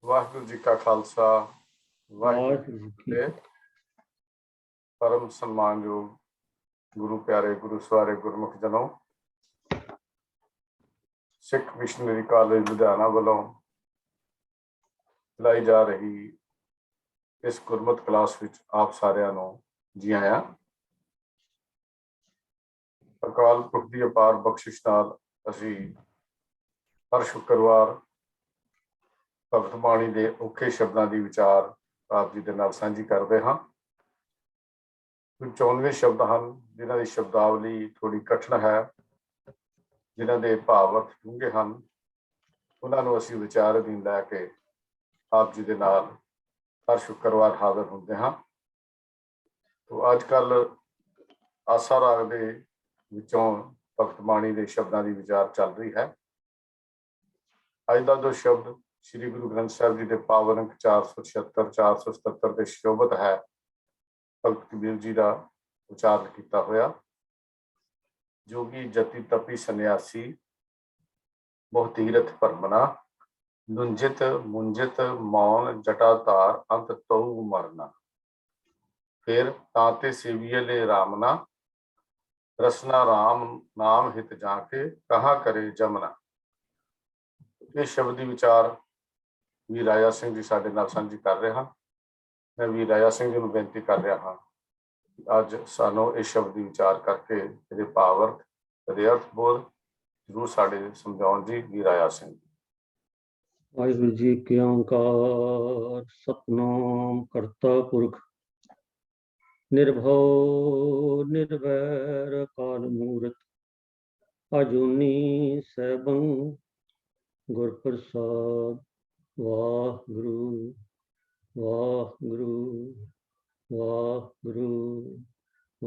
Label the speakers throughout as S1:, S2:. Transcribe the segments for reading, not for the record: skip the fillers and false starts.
S1: ਵਾਹਿਗੁਰੂ ਜੀ ਕਾ ਖਾਲਸਾ ਵਾਹਿਗੁਰੂ ਜੀ ਕੀ ਫਤਿਹ। परम सम्मानयोग गुरु प्यारे गुरु सवारे गुरमुख जनों, सिख मिशनरी कॉलेज लुधियाना वालों चलाई जा रही इस गुरमत क्लास विच आप सारिਆਂ ਨੂੰ जी आया। अकाल पुरख ਦੀ अपार बख्शिश ਨਾਲ ਅਸੀਂ हर शुक्रवार भगत बाणी ਦੇ ਔਖੇ ਸ਼ਬਦਾਂ ਦੀ ਵਿਚਾਰ ਆਪ ਜੀ ਦੇ ਨਾਲ ਸਾਂਝੀ ਕਰਦੇ ਹਾਂ। 94 शब्द हैं जिन्हों की शब्दावली थोड़ी कठिन है, जिन्हों के भाव अर्थ डूंगे हैं, उन्होंने असी विचार अधीन लैके आप जी के नाल हर शुक्रवार हाजिर होंगे हाँ। तो अजकल आसा राग के विचों भगत बाणी के शब्दों की विचार चल रही है। अज का जो शब्द श्री गुरु ग्रंथ साहब जी के पावन अंक 476 477 के शोभित है, भगत कबीर जी का उचारण किया होया। जोगी जति तपी सन्यासी बहु तीरथ भरमना, लुंजित मुंजित मौन जटाधार अंत तऊ मरना। फिर ताते सेवियले रामना, रसना राम नाम हित जाके कहाँ करे जमना। ये शब्दी विचार वीर राजा सिंह जी साडे नाल सांझी कर रहे हैं। मैं वीर राजा सिंह जी को बेनती कर रहा हाँ, अज सानू इस शब्द की विचार करके ये भाव अर्थ ते अर्थ बोध जरूर साडे समझाउण जी वीर राजा सिंह।
S2: वाहिगुरू जी के ओंकार सतनाम करता पुरख निर्भव निर्वैर अकाल मूरत अजूनी सैभं गुर प्रसाद। वाहिगुरू वाहिगुरू वाहिगुरू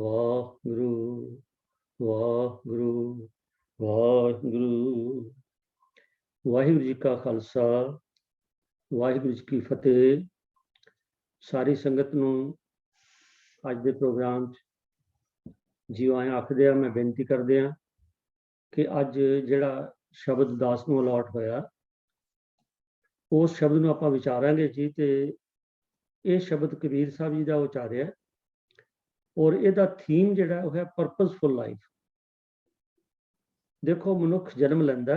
S2: वाहिगुरू वाहिगुरू वाहिगुरू। वाहिगुरू जी का खालसा वाहिगुरू जी की फतेह। सारी संगत नूं अज दे प्रोग्राम जी आए आखदे मैं बेनती करदे कि अज जिहड़ा शब्द दास नूं अलॉट होया उस शब्द नूं आपां विचारांगे जी। ते ये शब्द कबीर साहब जी का उचारिया और इसका थीम जिहड़ा वो है परपजफुल लाइफ। देखो मनुख जन्म लैंदा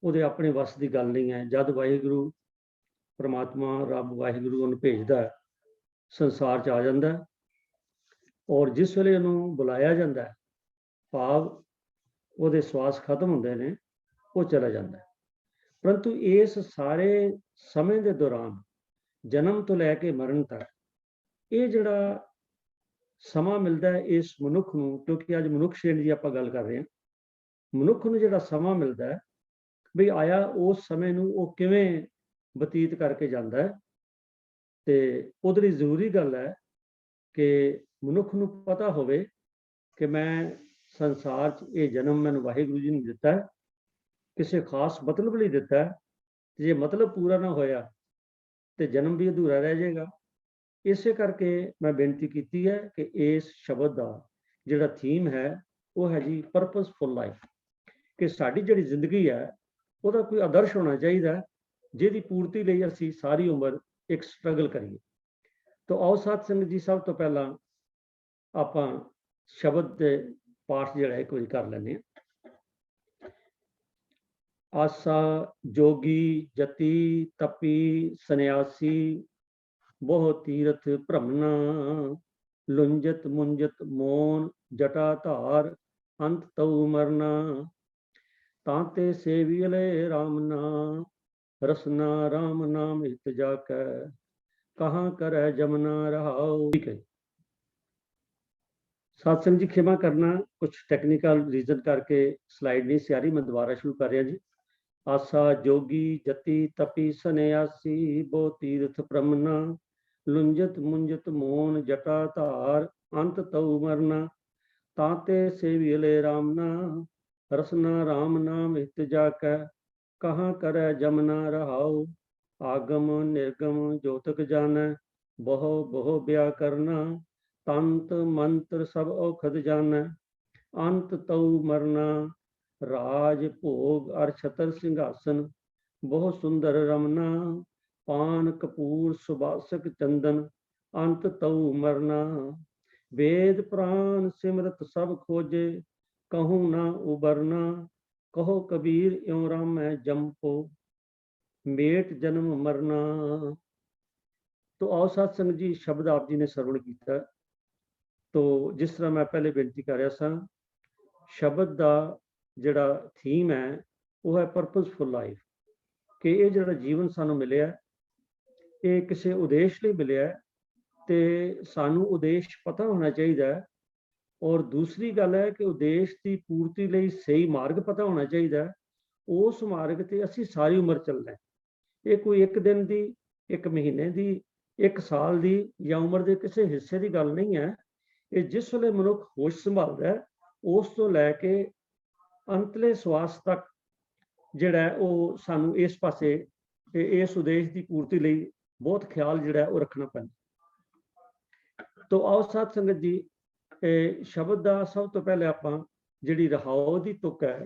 S2: ਉਹਦੇ अपने वस की गल नहीं है। जद वाहिगुरू परमात्मा रब वाहिगुरू उन्हें भेजदा संसार च आ जाता और जिस वेले उन्होंने बुलाया जाता है भाव ਉਹਦੇ ਸਵਾਸ खत्म होंदे ने वो चला जाता है। परंतु इस सारे समय के दौरान जन्म तो लैके मरण तक ये जिहड़ा समा मिलता है इस मनुख नूं, क्योंकि अज मनुख श्रेणी की आपां गल कर रहे हैं, मनुख नूं जिहड़ा समा मिलता है भी आया उस समय नूं वो किवें बतीत करके जाता है। ते उहदे लई जरूरी गल है कि मनुख नूं पता होवे कि मैं संसार च ये जन्म मैनूं वाहिगुरू जी ने दिता है, किसी खास मतलब लई दिता है। जे मतलब पूरा ना होया तो जन्म भी अधूरा रह जाएगा। इस करके मैं बेनती की है कि इस शब्द का जिहड़ा थीम है वो है जी परपजफुल लाइफ, कि साडी जिहड़ी जिंदगी है उसका कोई आदर्श होना चाहिए जिहदी पूर्ति लई असीं सारी उम्र एक स्ट्रगल करिए। तो आओ साध संगत जी, सब तो पहला आपां शब्द दे पाठ जिहड़ा एक बारी कर लैंदे हां। आसा जोगी जति तपी सन्यासी बहु तीरथ भ्रमना, लुंजत मुंजत मौन जटाधार अंत तऊ मरना। तांते सेवियले रामना, रसना राम नाम हित जाकै कहाँ करे जमना रहाओ। ठीक है सत्संग जी, क्षमा करना कुछ टेक्निकल रीजन करके स्लाइड नहीं सी आ रही, मैं दोबारा शुरू कर रहा जी। आसा जोगी जति तपी सन्यासी बहु तीरथ भ्रमना, लुंजत मुंजत मौन जटाधार अंत तऊ मरना। ताते सेवियले रामना, रसना राम नाम हित जाकै कहाँ करे जमना रहाओ। आगम निर्गम जोतक जानै बहु बहु व्याकरना, तंत मंत्र सब औखद जानै अंत तऊ मरना। राज भोग अर छतर सिंहासन बहुत सुंदर रमना, पान कपूर सुबासक चंदन, अंत तऊ मरना। वेद प्राण सिमरत सब खोजे, कहूँ ना उबरना। कहो कबीर इਉਂ राम मैं जंपो, मेट जन्म मरना। तो आओ साध संगत जी, शब्द आप जी ने श्रवण किया। तो जिस तरह मैं पहले बेनती कर रहा सा, शब्द का जिहड़ा थीम है वो है परपसफुल लाइफ, कि ये जिहड़ा जीवन सानू मिलिया ये किसी उद्देश लिए मिलिया ते सानू उद्देश पता होना चाहिए। और दूसरी गल है कि उद्देश की पूर्ति लिए सही मार्ग पता होना चाहिए। उस मार्ग ते असी सारी उम्र चलना है। ये कोई एक दिन की, एक महीने की, एक साल की या उम्र के किसी हिस्से की गल नहीं है। ये जिस वेले मनुख होश संभालता है उस तो लैके अंतले सवास तक जिहड़ा है वो सानू इस पासे इस उद्देश की पूर्ति लिए बहुत ख्याल जिहड़ा है वो रखना पैंदा। तो आओ साध संगत जी, शब्द का सब तो पहले आपां जिहड़ी रहाओ की तुक है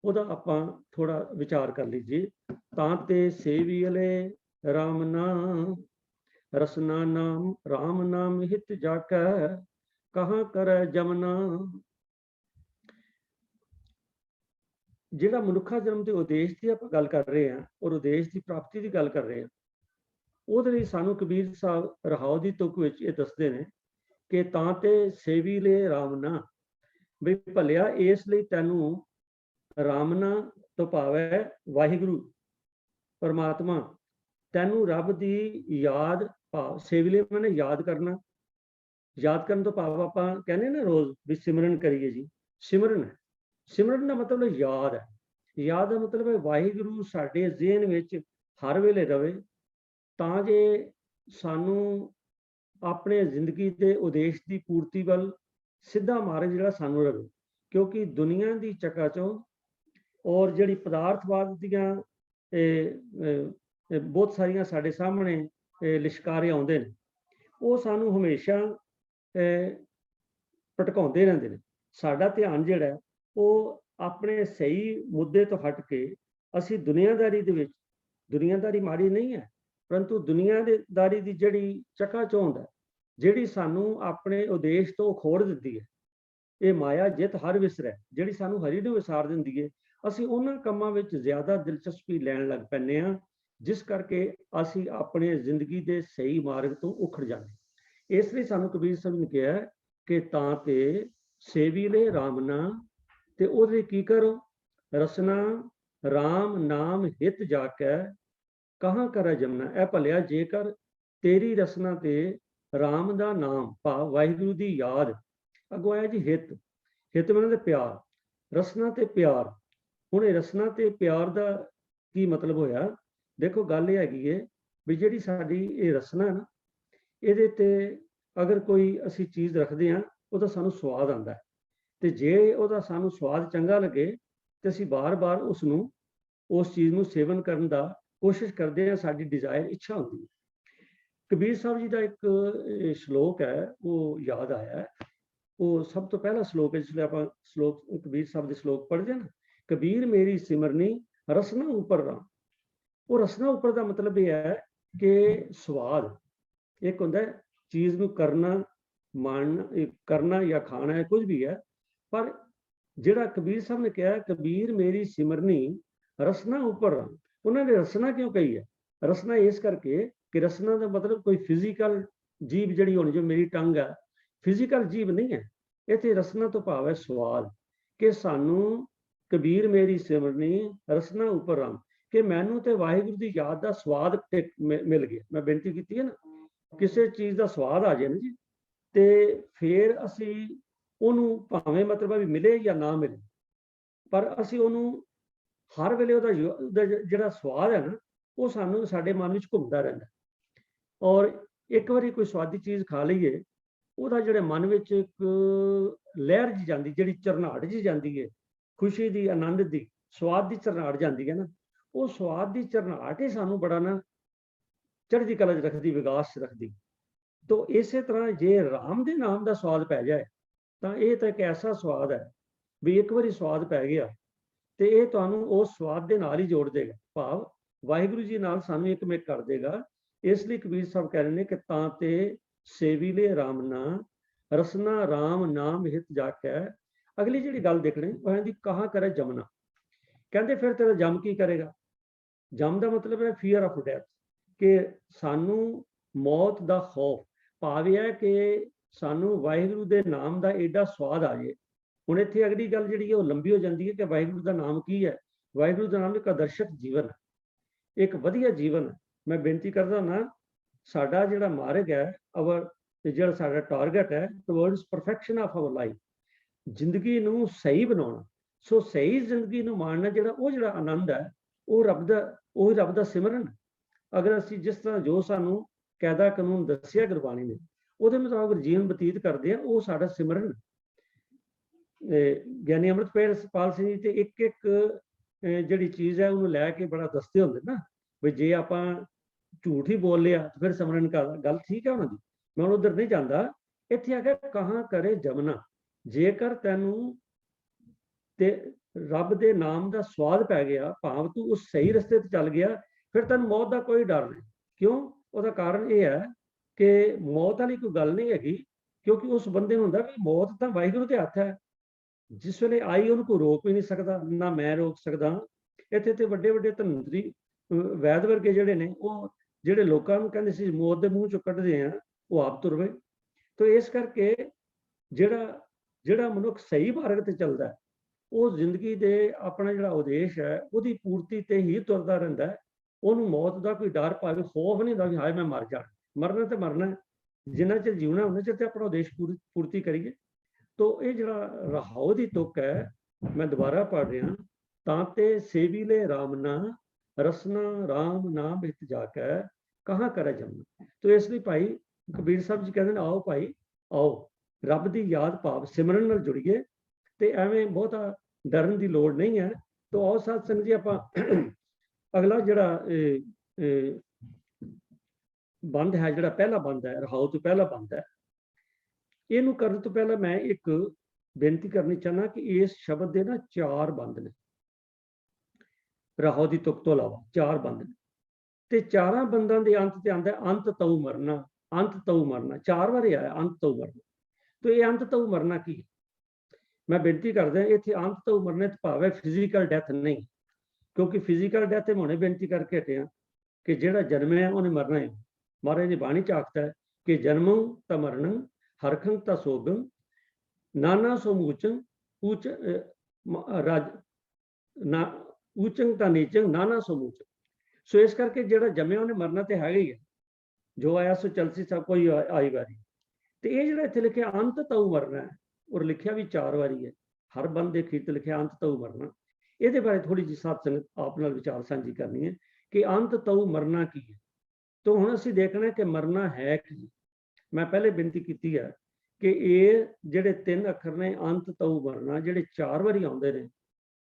S2: ਉਹਦਾ ਆਪਾਂ थोड़ा विचार कर लीजिए। ਤਾਂ ਤੇ ਸੇਵੀਅਲੇ राम नाम, रसना नाम राम नाम हित जाकै, कहाँ करे जमना। ਜਿਹੜਾ ਮਨੁੱਖਾ ਜਨਮ ਦੇ ਉਦੇਸ਼ ਦੀ ਆਪਾਂ ਗੱਲ ਕਰ ਰਹੇ ਹਾਂ ਔਰ ਉਦੇਸ਼ ਦੀ ਪ੍ਰਾਪਤੀ ਦੀ ਗੱਲ ਕਰ ਰਹੇ ਹਾਂ, ਉਹਦੇ ਲਈ ਸਾਨੂੰ ਕਬੀਰ ਸਾਹਿਬ ਰਹਾਉ ਦੀ ਤੁਕ ਵਿੱਚ ਇਹ ਦੱਸਦੇ ਨੇ ਕਿ ਤਾਂ ਤੇ ਸੇਵੀ ਲੈ ਰਾਮ ਨਾ, ਵੀ ਭਲਿਆ ਇਸ ਲਈ ਤੈਨੂੰ ਰਾਮਨਾ ਤੋਂ ਭਾਵ ਹੈ ਵਾਹਿਗੁਰੂ परमात्मा, तैनू रब की याद भाव सेवले मैंने याद करना। याद करने तो भाव आप कहने ना रोज भी सिमरन करिए जी, सिमरन है। सिमरन का मतलब याद है। याद का मतलब है वाहिगुरु साडे ज़हन विच हर वेले रवे, तां जे सानू अपने जिंदगी के उद्देश की पूर्ति वाल सीधा मार्ग जिहड़ा सानू रवे। क्योंकि दुनिया की चकाचौंध और जिहड़ी पदार्थवाद दीआं बहुत सारिया साडे सामने लिशकारे आउंदे ने, वो सानू हमेशा भटकाउंदे रहिंदे ने। साडा ध्यान जिहड़ा है वो अपने सही मुद्दे तो हट के असी दुनियादारी दे विच, दुनियादारी माड़ी नहीं है, परंतु दुनियादारी की जिहड़ी चकाचौंध है, जिहड़ी सानू अपने उद्देश तो खोड़ दिंदी है। ये माया जित हर विसरै, जिहड़ी सानू हरि नूं विसार दिंदी है। ਅਸੀਂ ਉਹਨਾਂ ਕੰਮਾਂ ਵਿੱਚ ਜ਼ਿਆਦਾ ਦਿਲਚਸਪੀ ਲੈਣ ਲੱਗ ਪੈਂਦੇ ਹਾਂ, ਜਿਸ ਕਰਕੇ ਅਸੀਂ ਆਪਣੇ ਜ਼ਿੰਦਗੀ ਦੇ ਸਹੀ ਮਾਰਗ ਤੋਂ ਉਖੜ ਜਾਂਦੇ। ਇਸ ਲਈ ਸਾਨੂੰ ਕਬੀਰ ਸਾਹਿਬ ਨੇ ਕਿਹਾ ਕਿ ਤਾਂ ਤੇ ਸੇਵੀ ਲੈ ਰਾਮ ਨਾਮ, ਤੇ ਉਹਦੇ ਕੀ ਕਰੋ, ਰਸਨਾ ਰਾਮ ਨਾਮ ਹਿਤ ਜਾ ਕੇ ਕਹਾਂ ਕਰੇ ਜਮਨਾ। ਇਹ ਭਲਿਆ ਜੇਕਰ ਤੇਰੀ ਰਸਨਾ ਤੇ ਰਾਮ ਦਾ ਨਾਮ ਭਾਵ ਵਾਹਿਗੁਰੂ ਦੀ ਯਾਦ, ਅੱਗੋਂ ਆਇਆ ਜੀ ਹਿਤ, ਹਿਤ ਮਤਲਬ ਪਿਆਰ, ਰਸਨਾ ਤੇ ਪਿਆਰ। ਹੁਣ ਇਹ ਰਸਨਾ ਤੇ ਪਿਆਰ ਦਾ ਕੀ ਮਤਲਬ ਹੋਇਆ? ਦੇਖੋ ਗੱਲ ਇਹ ਹੈਗੀ ਹੈ ਵੀ ਜਿਹੜੀ ਸਾਡੀ ਇਹ ਰਸਨਾ ਨਾ, ਇਹਦੇ ਤੇ ਅਗਰ ਕੋਈ ਅਸੀਂ ਚੀਜ਼ ਰੱਖਦੇ ਹਾਂ ਉਹਦਾ ਸਾਨੂੰ ਸਵਾਦ ਆਉਂਦਾ ਹੈ, ਤੇ ਜੇ ਉਹਦਾ ਸਾਨੂੰ ਸਵਾਦ ਚੰਗਾ ਲੱਗੇ ਤੇ ਅਸੀਂ ਬਾਰ-ਬਾਰ ਉਸ ਨੂੰ, ਉਸ ਚੀਜ਼ ਨੂੰ ਸੇਵਨ ਕਰਨ ਦਾ ਕੋਸ਼ਿਸ਼ ਕਰਦੇ ਹਾਂ, ਸਾਡੀ ਡਿਜ਼ਾਇਰ ਇੱਛਾ ਹੁੰਦੀ ਹੈ। ਕਬੀਰ ਸਾਹਿਬ ਜੀ ਦਾ ਇੱਕ ਸ਼ਲੋਕ ਹੈ ਉਹ ਯਾਦ ਆਇਆ। ਉਹ ਸਭ ਤੋਂ ਪਹਿਲਾ ਸ਼ਲੋਕ ਹੈ, ਜਿਸਲੇ ਆਪਾਂ ਸ਼ਲੋਕ ਕਬੀਰ ਸਾਹਿਬ ਦੇ ਸ਼ਲੋਕ ਪੜ੍ਹਦੇ ਹਾਂ ਨਾ, कबीर मेरी सिमरनी रसना उपर राम। वो रसना उपर का मतलब यह है कि स्वाद एक होंदा है, चीज़ नूं करना, मानना, करना या खाना है, कुछ भी है। पर जिहड़ा कबीर साहब ने कहा कबीर मेरी सिमरनी रसना उपर राम, उन्होंने रसना क्यों कही है? रसना इस करके कि रसना का मतलब कोई फिजिकल जीभ जिहड़ी होनी, जो मेरी टंग है फिजिकल जीभ नहीं है। इत्थे रसना तो भाव है स्वाद, कि सानू कबीर मेरी सिमरनी रसना उपर राम, कि मैनू तो वाहिगुरू की याद का स्वाद मिल गया। मैं बेनती की है ना, किसी चीज़ का स्वाद आ जाए ना जी, तो फिर असी उन्होंने भावें मतलब भी मिले या ना मिले, पर असी उन्होंने हर वेले उहदा जिहड़ा स्वाद है ना वो सानू साडे मन विच घुमदा रहिंदा। और एक बारी कोई स्वादी चीज़ खा लईए, उहदा जिहड़ा मन विच एक लहर जी जांदी, जिहड़ी झरनाहट जी जांदी है, खुशी की, आनंद की, स्वाद की झरनाहट जाती है ना, वो स्वाद की झरनाहट ही सानू बड़ा ना चढ़ती कला च रखती, विकास च रखती। तो इस तरह जे राम के नाम का स्वाद पै जाए तो यह तो एक ऐसा स्वाद है भी एक बारी स्वाद पै गया तो यह तुहानू उस स्वाद के नाल ही जोड़ देगा। भाव ਵਾਹਿਗੁਰੂ ਜੀ ਨਾਲ ਸਾਨੂੰ ਇੱਕ ਮਿਕ ਕਰ ਦੇਗਾ। ਇਸ ਲਈ ਕਬੀਰ ਸਾਹਿਬ ਕਹਿ ਰਹੇ ਨੇ ਕਿ ਤਾਂ ਤੇ ਸੇਵੀ ਲੈ ਰਾਮ ਨਾ ਰਸਨਾ ਰਾਮ ਨਾਮ ਹਿਤ ਜਾਕੈ। ਅਗਲੀ ਜਿਹੜੀ ਗੱਲ ਦੇਖਣੀ ਉਹ ਕਹਿੰਦੀ ਕਹਾਂ ਕਰੇ ਜਮਨਾ। ਕਹਿੰਦੇ ਫਿਰ ਤੇਰਾ ਜਮ ਕੀ ਕਰੇਗਾ? ਜਮ ਦਾ ਮਤਲਬ ਹੈ ਫੀਅਰ ਆਫ ਡੈਥ, ਕਿ ਸਾਨੂੰ ਮੌਤ ਦਾ ਖੌਫ ਭਾਵਿਆ ਕਿ ਸਾਨੂੰ ਵਾਹਿਗੁਰੂ ਦੇ ਨਾਮ ਦਾ ਏਡਾ ਸਵਾਦ ਆ ਜੇ। ਹੁਣ ਇੱਥੇ ਅਗਲੀ ਗੱਲ ਜਿਹੜੀ ਹੈ ਉਹ ਲੰਬੀ ਹੋ ਜਾਂਦੀ ਹੈ ਕਿ ਵਾਹਿਗੁਰੂ ਦਾ ਨਾਮ ਕੀ ਹੈ? ਵਾਹਿਗੁਰੂ ਦਾ ਨਾਮ ਇੱਕ ਆਦਰਸ਼ਕ ਜੀਵਨ ਹੈ, ਇੱਕ ਵਧੀਆ ਜੀਵਨ ਹੈ। ਮੈਂ ਬੇਨਤੀ ਕਰਦਾ ਨਾ, ਸਾਡਾ ਜਿਹੜਾ ਮਾਰਗ ਹੈ, ਜਿਹੜਾ ਸਾਡਾ ਟਾਰਗੇਟ ਹੈ towards perfection of hour life, ਜ਼ਿੰਦਗੀ ਨੂੰ ਸਹੀ ਬਣਾਉਣਾ। ਸੋ ਸਹੀ ਜ਼ਿੰਦਗੀ ਨੂੰ ਮਾਣਨਾ ਜਿਹੜਾ ਆਨੰਦ ਹੈ ਉਹ ਰੱਬ ਦਾ ਸਿਮਰਨ। ਅਗਰ ਅਸੀਂ ਜਿਸ ਤਰ੍ਹਾਂ ਜੋ ਸਾਨੂੰ ਕਾਇਦਾ ਕਾਨੂੰਨ ਦੱਸਿਆ ਗੁਰਬਾਣੀ ਨੇ ਉਹਦੇ ਮੁਤਾਬਕ ਜੀਵਨ ਬਤੀਤ ਕਰਦੇ ਆ, ਉਹ ਸਾਡਾ ਸਿਮਰਨ। ਗਿਆਨੀ ਅੰਮ੍ਰਿਤਪਾਲ ਸਿੰਘ ਜੀ ਤੇ ਇੱਕ ਜਿਹੜੀ ਚੀਜ਼ ਹੈ ਉਹਨੂੰ ਲੈ ਕੇ ਬੜਾ ਦੱਸਦੇ ਹੁੰਦੇ ਨਾ, ਵੀ ਜੇ ਆਪਾਂ ਝੂਠ ਹੀ ਬੋਲ ਲਿਆ ਫਿਰ ਸਿਮਰਨ ਕਰ ਗੱਲ ਠੀਕ ਹੈ ਉਹਨਾਂ ਦੀ, ਮੈਂ ਹੁਣ ਉਧਰ ਨਹੀਂ ਜਾਂਦਾ। ਇੱਥੇ ਆ ਕੇ ਕਹਾਂ ਕਰੇ ਜਮਨਾ, ਜੇਕਰ ਤੈਨੂੰ ਤੇ ਰੱਬ ਦੇ ਨਾਮ ਦਾ ਸਵਾਦ ਪੈ ਗਿਆ, ਭਾਵ ਤੂੰ ਉਸ ਸਹੀ ਰਸਤੇ ਤੇ ਚੱਲ ਗਿਆ, ਫਿਰ ਤੈਨੂੰ ਮੌਤ ਦਾ ਕੋਈ ਡਰ ਨਹੀਂ। ਕਿਉਂ? ਉਹਦਾ ਕਾਰਨ ਇਹ ਹੈ ਕਿ ਮੌਤ ਵਾਲੀ ਕੋਈ ਗੱਲ ਨਹੀਂ ਹੈਗੀ, ਕਿਉਂਕਿ ਉਸ ਬੰਦੇ ਨੂੰ ਹੁੰਦਾ ਵੀ ਮੌਤ ਤਾਂ ਵਾਹਿਗੁਰੂ ਦੇ ਹੱਥ ਹੈ। ਜਿਸ ਵੇਲੇ ਆਈ ਉਹਨੂੰ ਕੋਈ ਰੋਕ ਵੀ ਨਹੀਂ ਸਕਦਾ, ਨਾ ਮੈਂ ਰੋਕ ਸਕਦਾ। ਇੱਥੇ ਤੇ ਵੱਡੇ ਵੱਡੇ ਧਨਵੰਤਰੀ ਵੈਦ ਵਰਗੇ ਜਿਹੜੇ ਨੇ, ਉਹ ਜਿਹੜੇ ਲੋਕਾਂ ਨੂੰ ਕਹਿੰਦੇ ਸੀ ਮੌਤ ਦੇ ਮੂੰਹ ਚੋਂ ਕੱਢਦੇ ਆ, ਉਹ ਆਪ ਤੁਰ ਪਏ। ਤਾਂ ਇਸ ਕਰਕੇ ਜਿਹੜਾ ਮਨੁੱਖ ਸਹੀ ਮਾਰਗ ਤੇ ਚੱਲਦਾ, ਉਹ ਜ਼ਿੰਦਗੀ ਦੇ ਆਪਣਾ ਜਿਹੜਾ ਉਦੇਸ਼ ਹੈ ਉਹਦੀ ਪੂਰਤੀ ਤੇ ਹੀ ਤੁਰਦਾ ਰਹਿੰਦਾ ਹੈ। ਉਹਨੂੰ ਮੌਤ ਦਾ ਕੋਈ ਡਰ ਭਾਵੇਂ ਖੌਫ ਨਹੀਂ ਹੁੰਦਾ ਵੀ ਹਾਏ ਮੈਂ ਮਰ ਜਾਣਾ। ਮਰਨਾ ਤੇ ਮਰਨਾ, ਜਿੰਨਾ ਚਿਰ ਜਿਉਣਾ ਉਹਨਾਂ ਚਿਰ ਤੇ ਆਪਣਾ ਉਦੇਸ਼ ਪੂਰਤੀ ਕਰੀਏ। ਤੋ ਇਹ ਜਿਹੜਾ ਰਹਾਉ ਦੀ ਤੁਕ ਹੈ, ਮੈਂ ਦੁਬਾਰਾ ਪੜ੍ਹ ਰਿਹਾ, ਤਾਂ ਤੇ ਸੇਵੀ ਲੈ ਰਾਮ ਨਾ ਰਸਨਾ ਰਾਮ ਨਾਮ ਹਿਤ ਜਾਕੈ ਕਹਾਂ ਕਰੇ ਜਮਨਾ। ਤੋ ਇਸ ਲਈ ਭਾਈ ਕਬੀਰ ਸਾਹਿਬ ਜੀ ਕਹਿੰਦੇ ਨੇ, ਆਓ ਭਾਈ ਆਓ, ਰੱਬ ਦੀ ਯਾਦ ਭਾਵ ਸਿਮਰਨ ਨਾਲ ਜੁੜੀਏ, ਤੇ ਐਵੇਂ ਬਹੁਤਾ ਡਰਨ ਦੀ ਲੋੜ ਨਹੀਂ ਹੈ। ਤੋ ਆਓ ਸਾਧ ਸੰਗਤ ਜੀ, ਆਪਾਂ ਅਗਲਾ ਜਿਹੜਾ ਬੰਦ ਹੈ, ਜਿਹੜਾ ਪਹਿਲਾ ਬੰਦ ਹੈ, ਰਹਾਉ ਤੋਂ ਪਹਿਲਾ ਬੰਦ ਹੈ, ਇਹਨੂੰ ਕਰਨ ਤੋਂ ਪਹਿਲਾਂ ਮੈਂ ਇੱਕ ਬੇਨਤੀ ਕਰਨੀ ਚਾਹੁੰਦਾ ਕਿ ਇਸ ਸ਼ਬਦ ਦੇ ਨਾ 4 ਬੰਦ ਨੇ। ਰਹਾਉ ਦੀ ਤੁਕ ਤੋਂ ਇਲਾਵਾ 4 ਬੰਦ ਨੇ, ਤੇ 4 ਬੰਦਾਂ ਦੇ ਅੰਤ ਤੇ ਆਉਂਦਾ ਅੰਤ ਤਉ ਮਰਨਾ। ਅੰਤ ਤਉ ਮਰਨਾ 4 ਵਾਰੀ ਆਇਆ, ਅੰਤ ਤਉ ਮਰਨਾ। ਤੇ ਇਹ ਅੰਤ ਤਉ ਮਰਨਾ ਕੀ ਹੈ? ਮੈਂ ਬੇਨਤੀ ਕਰਦਾ, ਇੱਥੇ ਅੰਤ ਤਉ ਮਰਨੇ ਤੋਂ ਭਾਵ ਹੈ ਫਿਜ਼ੀਕਲ ਡੈਥ ਨਹੀਂ, ਕਿਉਂਕਿ ਫਿਜ਼ੀਕਲ ਡੈਥ ਹੁਣੇ ਬੇਨਤੀ ਕਰਕੇ ਹਟਿਆ ਕਿ ਜਿਹੜਾ ਜਨਮਿਆ ਉਹਨੇ ਮਰਨਾ ਹੈ। ਮਹਾਰਾਜ ਦੀ ਬਾਣੀ ਚ ਆਖਦਾ ਹੈ ਕਿ ਜਨਮੰ ਤਾਂ ਮਰਨੰ ਹਰਖੰ ਤਾਂ ਸੋਗੰ ਨਾਨਾ ਸਮੂਚੰ ਊਚ ਰਾਜ ਨਾ ਊਚੰ ਤਾਂ ਨੀਚੰ ਨਾਨਾ ਸਮੂਚੰ। ਸੋ ਇਸ ਕਰਕੇ ਜਿਹੜਾ ਜੰਮਿਆ ਉਹਨੇ ਮਰਨਾ ਤੇ ਹੈਗਾ ਹੀ ਹੈ, ਜੋ ਆਇਆ ਸੋ ਚਲਸੀ ਸਭ ਕੋਈ ਆਈ ਵਾਰੀ। ਤੇ ਇਹ ਜਿਹੜਾ ਇੱਥੇ ਲਿਖਿਆ ਅੰਤ ਤਉ ਮਰਨਾ ਹੈ, ਔਰ ਲਿਖਿਆ ਵੀ 4 ਵਾਰੀ ਹੈ, ਹਰ ਬੰਦ ਦੇ ਅਖੀਰ ਤੇ ਲਿਖਿਆ ਅੰਤ ਤਉ ਮਰਨਾ। ਇਹਦੇ ਬਾਰੇ ਥੋੜੀ ਜਿਹੀ ਸਾਧ ਸੰਗਤ ਆਪ ਨਾਲ ਵਿਚਾਰ ਸਾਂਝੀ ਕਰਨੀ ਹੈ ਕਿ ਅੰਤ ਤਉ ਮਰਨਾ ਕੀ ਹੈ। ਤਾਂ ਹੁਣ ਅਸੀਂ ਦੇਖਣਾ ਕਿ ਮਰਨਾ ਹੈ ਕੀ। ਮੈਂ ਪਹਿਲੇ ਬੇਨਤੀ ਕੀਤੀ ਹੈ ਕਿ ਇਹ ਜਿਹੜੇ 3 ਅੱਖਰ ਨੇ ਅੰਤ ਤਉ ਮਰਨਾ, ਜਿਹੜੇ 4 ਵਾਰੀ ਆਉਂਦੇ ਨੇ,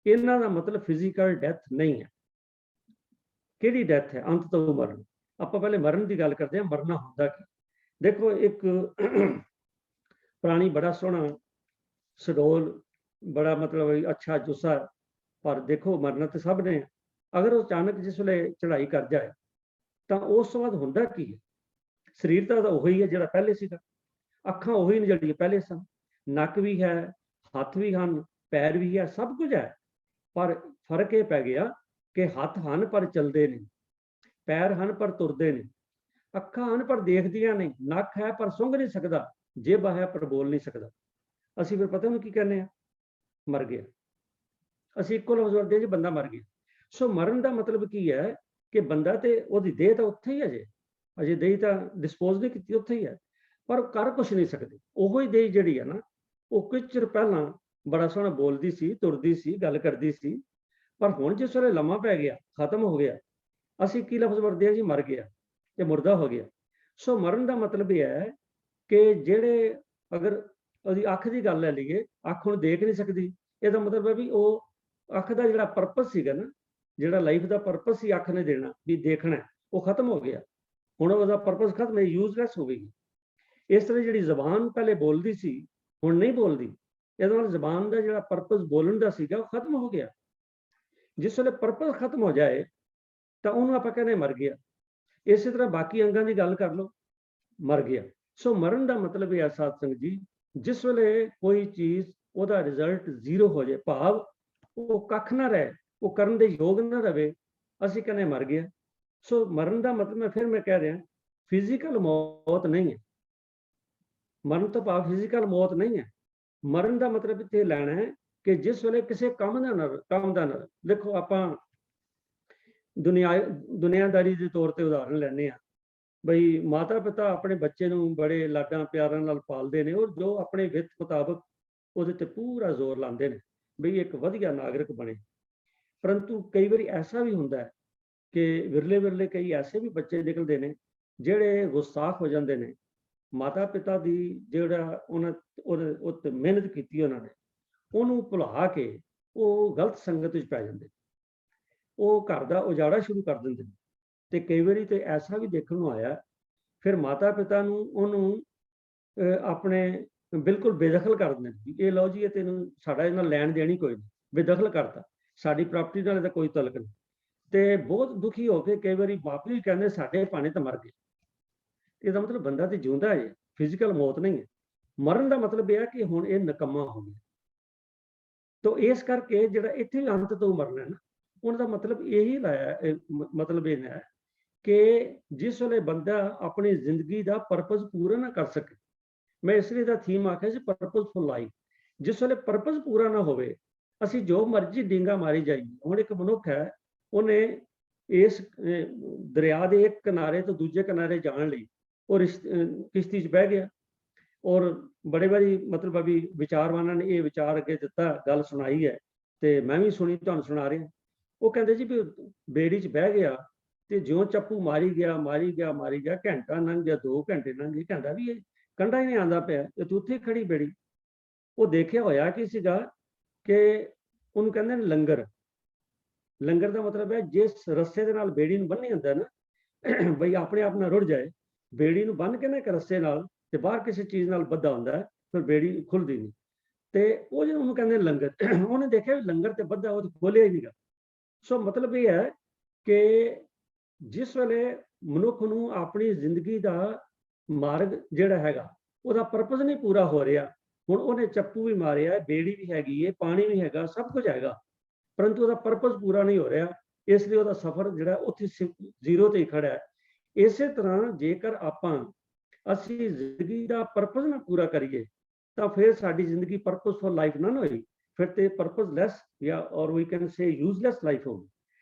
S2: ਇਹਨਾਂ ਦਾ ਮਤਲਬ ਫਿਜ਼ੀਕਲ ਡੈਥ ਨਹੀਂ ਹੈ। ਕਿਹੜੀ ਡੈਥ ਹੈ? ਅੰਤ ਤਉ ਮਰਨ। ਆਪਾਂ ਪਹਿਲੇ ਮਰਨ ਦੀ ਗੱਲ ਕਰਦੇ ਹਾਂ, ਮਰਨਾ ਹੁੰਦਾ ਕੀ। ਦੇਖੋ, ਇੱਕ ਪ੍ਰਾਣੀ ਬੜਾ ਸੋਹਣਾ ਸਡੋਲ, ਬੜਾ ਮਤਲਬ ਅੱਛਾ ਜੁੱਸਾ, ਪਰ ਦੇਖੋ ਮਰਨਾ ਤੇ ਸਭ ਨੇ। ਅਗਰ ਉਹ ਅਚਾਨਕ ਜਿਸ ਵੇਲੇ ਚੜ੍ਹਾਈ ਕਰ ਜਾਏ ਤਾਂ ਉਸ ਤੋਂ ਬਾਅਦ ਹੁੰਦਾ ਕੀ ਹੈ? ਸਰੀਰ ਤਾਂ ਉਹੀ ਹੈ ਜਿਹੜਾ ਪਹਿਲੇ ਸੀਗਾ, ਅੱਖਾਂ ਉਹੀ ਨੇ ਜਿਹੜੀਆਂ ਪਹਿਲੇ ਸਨ, ਨੱਕ ਵੀ ਹੈ, ਹੱਥ ਵੀ ਹਨ, ਪੈਰ ਵੀ ਹੈ, ਸਭ ਕੁਝ ਹੈ। ਪਰ ਫਰਕ ਇਹ ਪੈ ਗਿਆ ਕਿ ਹੱਥ ਹਨ ਪਰ ਚੱਲਦੇ ਨਹੀਂ, ਪੈਰ ਹਨ ਪਰ ਤੁਰਦੇ ਨਹੀਂ, ਅੱਖਾਂ ਹਨ ਪਰ ਦੇਖਦੀਆਂ ਨਹੀਂ, ਨੱਕ ਹੈ ਪਰ ਸੁੰਘ ਨਹੀਂ ਸਕਦਾ, ਜੇਬ ਹੈ ਪਰ ਬੋਲ ਨਹੀਂ ਸਕਦਾ। ਅਸੀਂ ਫਿਰ ਪਤਾ ਨਹੀਂ ਕੀ ਕਹਿੰਦੇ ਆ, ਮਰ ਗਿਆ। ਅਸੀਂ ਇੱਕੋ ਲਫ਼ਜ਼ ਵਰਤਦੇ ਜੀ, ਬੰਦਾ ਮਰ ਗਿਆ। ਸੋ ਮਰਨ ਦਾ ਮਤਲਬ ਕੀ ਹੈ ਕਿ ਬੰਦਾ ਤੇ ਉਹਦੀ ਦੇਹ ਤਾਂ ਉੱਥੇ ਹੀ ਹੈ, ਅਜੇ ਦੇਹ ਤਾਂ ਡਿਸਪੋਜ਼ ਨਹੀਂ ਕੀਤੀ, ਉੱਥੇ ਹੀ ਹੈ, ਪਰ ਕਰ ਕੁਛ ਨਹੀਂ ਸਕਦੇ। ਉਹੋ ਹੀ ਦੇਹ ਜਿਹੜੀ ਹੈ ਨਾ, ਉਹ ਕੁਝ ਚਿਰ ਪਹਿਲਾਂ ਬੜਾ ਸੋਹਣਾ ਬੋਲਦੀ ਸੀ, ਤੁਰਦੀ ਸੀ, ਗੱਲ ਕਰਦੀ ਸੀ, ਪਰ ਹੁਣ ਜਿਸ ਵੇਲੇ ਲੰਮਾ ਪੈ ਗਿਆ, ਖਤਮ ਹੋ ਗਿਆ, ਅਸੀਂ ਕੀ ਲਫ਼ਜ਼ ਵਰਤਦੇ ਹਾਂ ਜੀ, ਮਰ ਗਿਆ, ਇਹ ਮੁਰਦਾ ਹੋ ਗਿਆ। ਸੋ ਮਰਨ ਦਾ ਮਤਲਬ ਇਹ ਹੈ ਕਿ ਜਿਹੜੇ, ਅਗਰ ਉਹਦੀ ਅੱਖ ਦੀ ਗੱਲ ਲੈ ਲਈਏ, ਅੱਖ ਹੁਣ ਦੇਖ ਨਹੀਂ ਸਕਦੀ, ਇਹਦਾ ਮਤਲਬ ਹੈ ਵੀ ਉਹ ਅੱਖ ਦਾ ਜਿਹੜਾ ਪਰਪਸ ਸੀਗਾ ਨਾ, ਜਿਹੜਾ ਲਾਈਫ ਦਾ ਪਰਪਸ ਸੀ ਅੱਖ ਨੇ ਦੇਣਾ ਵੀ ਦੇਖਣਾ, ਉਹ ਖਤਮ ਹੋ ਗਿਆ। ਹੁਣ ਉਹਦਾ ਪਰਪਸ ਖਤਮ ਹੈ, ਯੂਜ਼ਲੈਸ ਹੋ ਗਈ। ਇਸ ਤਰ੍ਹਾਂ ਜਿਹੜੀ ਜ਼ਬਾਨ ਪਹਿਲੇ ਬੋਲਦੀ ਸੀ, ਹੁਣ ਨਹੀਂ ਬੋਲਦੀ। ਇਹਦੇ ਨਾਲ ਜ਼ਬਾਨ ਦਾ ਜਿਹੜਾ ਪਰਪਸ ਬੋਲਣ ਦਾ ਸੀਗਾ ਉਹ ਖਤਮ ਹੋ ਗਿਆ। ਜਿਸ ਵੇਲੇ ਪਰਪਸ ਖਤਮ ਹੋ ਜਾਏ ਤਾਂ ਉਹਨੂੰ ਆਪਾਂ ਕਹਿੰਦੇ ਮਰ ਗਿਆ। ਇਸੇ ਤਰ੍ਹਾਂ ਬਾਕੀ ਅੰਗਾਂ ਦੀ ਗੱਲ ਕਰ ਲਓ, ਮਰ ਗਿਆ। ਸੋ ਮਰਨ ਦਾ ਮਤਲਬ ਇਹ ਹੈ ਸਾਧ ਸੰਗਤ ਜੀ, ਜਿਸ ਵੇਲੇ ਕੋਈ ਚੀਜ਼ ਉਹਦਾ ਰਿਜ਼ਲਟ ਜ਼ੀਰੋ ਹੋ ਜਾਏ, ਭਾਵ ਉਹ ਕੱਖ ਨਾ ਰਹੇ, ਉਹ ਕਰਨ ਦੇ ਯੋਗ ਨਾ ਰਵੇ, ਅਸੀਂ ਕਹਿੰਦੇ ਮਰ ਗਿਆ। ਸੋ ਮਰਨ ਦਾ ਮਤਲਬ ਮੈਂ ਕਹਿ ਰਿਹਾ, ਫਿਜ਼ੀਕਲ ਮੌਤ ਨਹੀਂ ਹੈ। ਮਰਨ ਤੋਂ ਭਾਵ ਫਿਜ਼ੀਕਲ ਮੌਤ ਨਹੀਂ ਹੈ। ਮਰਨ ਦਾ ਮਤਲਬ ਇੱਥੇ ਲੈਣਾ ਹੈ ਕਿ ਜਿਸ ਵੇਲੇ ਕਿਸੇ ਕੰਮ ਦਾ ਨਾ ਦੇਖੋ, ਆਪਾਂ ਦੁਨੀਆਦਾਰੀ ਦੇ ਤੌਰ ਤੇ ਉਦਾਹਰਨ ਲੈਂਦੇ ਹਾਂ, ਬਈ ਮਾਤਾ ਪਿਤਾ ਆਪਣੇ ਬੱਚੇ ਨੂੰ ਬੜੇ ਲਾਡਾਂ ਪਿਆਰਾਂ ਨਾਲ ਪਾਲਦੇ ਨੇ, ਔਰ ਜੋ ਆਪਣੇ ਵਿੱਤ ਮੁਤਾਬਕ ਉਹਦੇ ਤੇ ਪੂਰਾ ਜ਼ੋਰ ਲਾਉਂਦੇ ਨੇ ਬਈ ਇੱਕ ਵਧੀਆ ਨਾਗਰਿਕ ਬਣੇ। ਪਰੰਤੂ ਕਈ ਵਾਰੀ ਐਸਾ ਵੀ ਹੁੰਦਾ ਹੈ ਕਿ ਵਿਰਲੇ ਕਈ ਐਸੇ ਵੀ ਬੱਚੇ ਨਿਕਲਦੇ ਨੇ ਜਿਹੜੇ ਗੁਸਤਾਖ ਹੋ ਜਾਂਦੇ ਨੇ। ਮਾਤਾ ਪਿਤਾ ਦੀ ਜਿਹੜਾ ਉਹਦੇ ਮਿਹਨਤ ਕੀਤੀ ਉਹਨਾਂ ਨੇ, ਉਹਨੂੰ ਭੁਲਾ ਕੇ ਉਹ ਗਲਤ ਸੰਗਤ ਵਿੱਚ ਪੈ ਜਾਂਦੇ, ਉਹ ਘਰ ਦਾ ਉਜਾੜਾ ਸ਼ੁਰੂ ਕਰ ਦਿੰਦੇ ਨੇ। ਤੇ ਕਈ ਵਾਰੀ ਤੇ ਐਸਾ ਵੀ ਦੇਖਣ ਨੂੰ ਆਇਆ, ਫਿਰ ਮਾਤਾ ਪਿਤਾ ਨੂੰ ਉਹਨੂੰ ਆਪਣੇ ਬਿਲਕੁਲ ਬੇਦਖਲ ਕਰ ਦਿੰਦੇ ਨੇ। ਇਹ ਲਓ ਜੀ, ਇਹ ਤੈਨੂੰ ਸਾਡਾ ਇਹਨਾਂ ਲੈਣ ਦੇਣੀ ਕੋਈ ਨਹੀਂ, ਬੇਦਖਲ ਕਰਤਾ, ਸਾਡੀ ਪ੍ਰਾਪਰਟੀ ਨਾਲ ਇਹਦਾ ਕੋਈ ਤਲਕ ਨਹੀਂ। ਤੇ ਬਹੁਤ ਦੁਖੀ ਹੋ ਕੇ ਕਈ ਵਾਰੀ ਮਾਪੇ ਵੀ ਕਹਿੰਦੇ ਸਾਡੇ ਭਾਣੇ ਤਾਂ ਮਰ ਗਏ। ਇਹਦਾ ਮਤਲਬ ਬੰਦਾ ਤੇ ਜਿਉਂਦਾ ਹੈ, ਫਿਜ਼ੀਕਲ ਮੌਤ ਨਹੀਂ ਹੈ। ਮਰਨ ਦਾ ਮਤਲਬ ਇਹ ਹੈ ਕਿ ਹੁਣ ਇਹ ਨਿਕੰਮਾ ਹੋ ਗਿਆ। ਤੋ ਇਸ ਕਰਕੇ ਜਿਹੜਾ ਇੱਥੇ ਅੰਤ ਤੋਂ ਮਰਨਾ ਹੈ ਨਾ, ਉਹਨਾਂ ਦਾ ਮਤਲਬ ਇਹੀ ਲਾਇਆ, ਮਤਲਬ ਇਹ ਹੈ ਕਿ ਜਿਸ ਵੇਲੇ ਬੰਦਾ ਆਪਣੀ ਜ਼ਿੰਦਗੀ ਦਾ ਪਰਪਸ ਪੂਰਾ ਨਾ ਕਰ ਸਕੇ, ਮੈਂ ਇਸ ਲਈ ਦਾ ਥੀਮ ਆਖਿਆ ਸੀ ਪਰਪਸਫੁਲ ਲਾਈਫ। ਜਿਸ ਵੇਲੇ ਪਰਪਸ ਪੂਰਾ ਨਾ ਹੋਵੇ, ਅਸੀਂ ਜੋ ਮਰਜ਼ੀ ਡਿੰਗਾ ਮਾਰੀ ਜਾਈਏ। ਹੁਣ ਇੱਕ ਮਨੁੱਖ ਹੈ, ਉਹਨੇ ਇਸ ਦਰਿਆ ਦੇ ਇੱਕ ਕਿਨਾਰੇ ਤੋਂ ਦੂਜੇ ਕਿਨਾਰੇ ਜਾਣ ਲਈ ਔਰ ਕਿਸ਼ਤੀ 'ਚ ਬਹਿ ਗਿਆ, ਔਰ ਬੜੇ ਵਾਰੀ ਮਤਲਬ ਅਭੀ ਵਿਚਾਰਵਾਨਾਂ ਨੇ ਇਹ ਵਿਚਾਰ ਅੱਗੇ ਦਿੱਤਾ, ਗੱਲ ਸੁਣਾਈ ਹੈ ਤੇ ਮੈਂ ਵੀ ਸੁਣੀ, ਤੁਹਾਨੂੰ ਸੁਣਾ ਰਿਹਾ। ਉਹ ਕਹਿੰਦੇ ਜੀ ਵੀ ਬੇੜੀ 'ਚ ਬਹਿ ਗਿਆ ਤੇ ਜਿਉਂ ਚੱਪੂ ਮਾਰੀ ਗਿਆ, ਘੰਟਾ ਲੰਘ ਗਿਆ, 2 ਘੰਟੇ ਲੰਘ ਗਏ, ਕਹਿੰਦਾ ਵੀ ਇਹ ਕੰਢਾ ਹੀ ਨਹੀਂ ਆਉਂਦਾ ਪਿਆ, ਤੇ ਤੂੰ ਉੱਥੇ ਖੜੀ ਬੇੜੀ। ਉਹ ਦੇਖਿਆ ਹੋਇਆ ਕੀ ਸੀਗਾ ਕਿ ਉਹਨੂੰ ਕਹਿੰਦੇ ਨੇ ਲੰਗਰ। ਲੰਗਰ ਦਾ ਮਤਲਬ ਹੈ ਜਿਸ ਰੱਸੇ ਦੇ ਨਾਲ ਬੇੜੀ ਨੂੰ ਬੰਨ੍ਹਿਆ ਹੁੰਦਾ ਨਾ, ਬਈ ਆਪਣੇ ਆਪ ਨਾਲ ਰੁੜ ਜਾਏ, ਬੇੜੀ ਨੂੰ ਬੰਨ੍ਹ ਕੇ ਨਾ ਇੱਕ ਰੱਸੇ ਨਾਲ ਤੇ ਬਾਹਰ ਕਿਸੇ ਚੀਜ਼ ਨਾਲ ਬੱਧਾ ਹੁੰਦਾ, ਫਿਰ ਬੇੜੀ ਖੁੱਲਦੀ ਨਹੀਂ। ਤੇ ਉਹ ਜਿਹਨੂੰ ਉਹਨੂੰ ਕਹਿੰਦੇ ਲੰਗਰ, ਉਹਨੇ ਦੇਖਿਆ ਵੀ ਲੰਗਰ ਤੇ ਬੱਧਾ, ਉਹ ਖੋਲਿਆ ਹੀ ਨਹੀਂਗਾ। ਸੋ ਮਤਲਬ ਇਹ ਹੈ ਕਿ ਜਿਸ ਵੇਲੇ ਮਨੁੱਖ ਨੂੰ ਆਪਣੀ ਜ਼ਿੰਦਗੀ ਦਾ ਮਾਰਗ ਜਿਹੜਾ ਹੈਗਾ, ਉਹਦਾ ਪਰਪਸ ਨਹੀਂ ਪੂਰਾ ਹੋ ਰਿਹਾ, ਹੁਣ ਉਹਨੇ ਚੱਪੂ ਵੀ ਮਾਰਿਆ, ਬੇੜੀ ਵੀ ਹੈਗੀ ਹੈ, ਪਾਣੀ ਵੀ ਹੈਗਾ, ਸਭ ਕੁਝ ਹੈਗਾ, ਪਰੰਤੂ ਉਹਦਾ ਪਰਪਸ ਪੂਰਾ ਨਹੀਂ ਹੋ ਰਿਹਾ, ਇਸ ਲਈ ਉਹਦਾ ਸਫ਼ਰ ਜਿਹੜਾ ਉੱਥੇ ਜ਼ੀਰੋ ਤੇ ਹੀ ਖੜਾ ਹੈ। ਇਸੇ ਤਰ੍ਹਾਂ ਜੇਕਰ ਅਸੀਂ ਜ਼ਿੰਦਗੀ ਦਾ ਪਰਪਸ ਨਾ ਪੂਰਾ ਕਰੀਏ, ਤਾਂ ਫਿਰ ਸਾਡੀ ਜ਼ਿੰਦਗੀ ਪਰਪਸਫੁਲ ਲਾਈਫ ਨਾ ਹੋਈ, ਫਿਰ ਤੇ ਪਰਪਸਲੈਸ ਜਾਂ ਔਰ we can say useless life ਹੋਗੀ।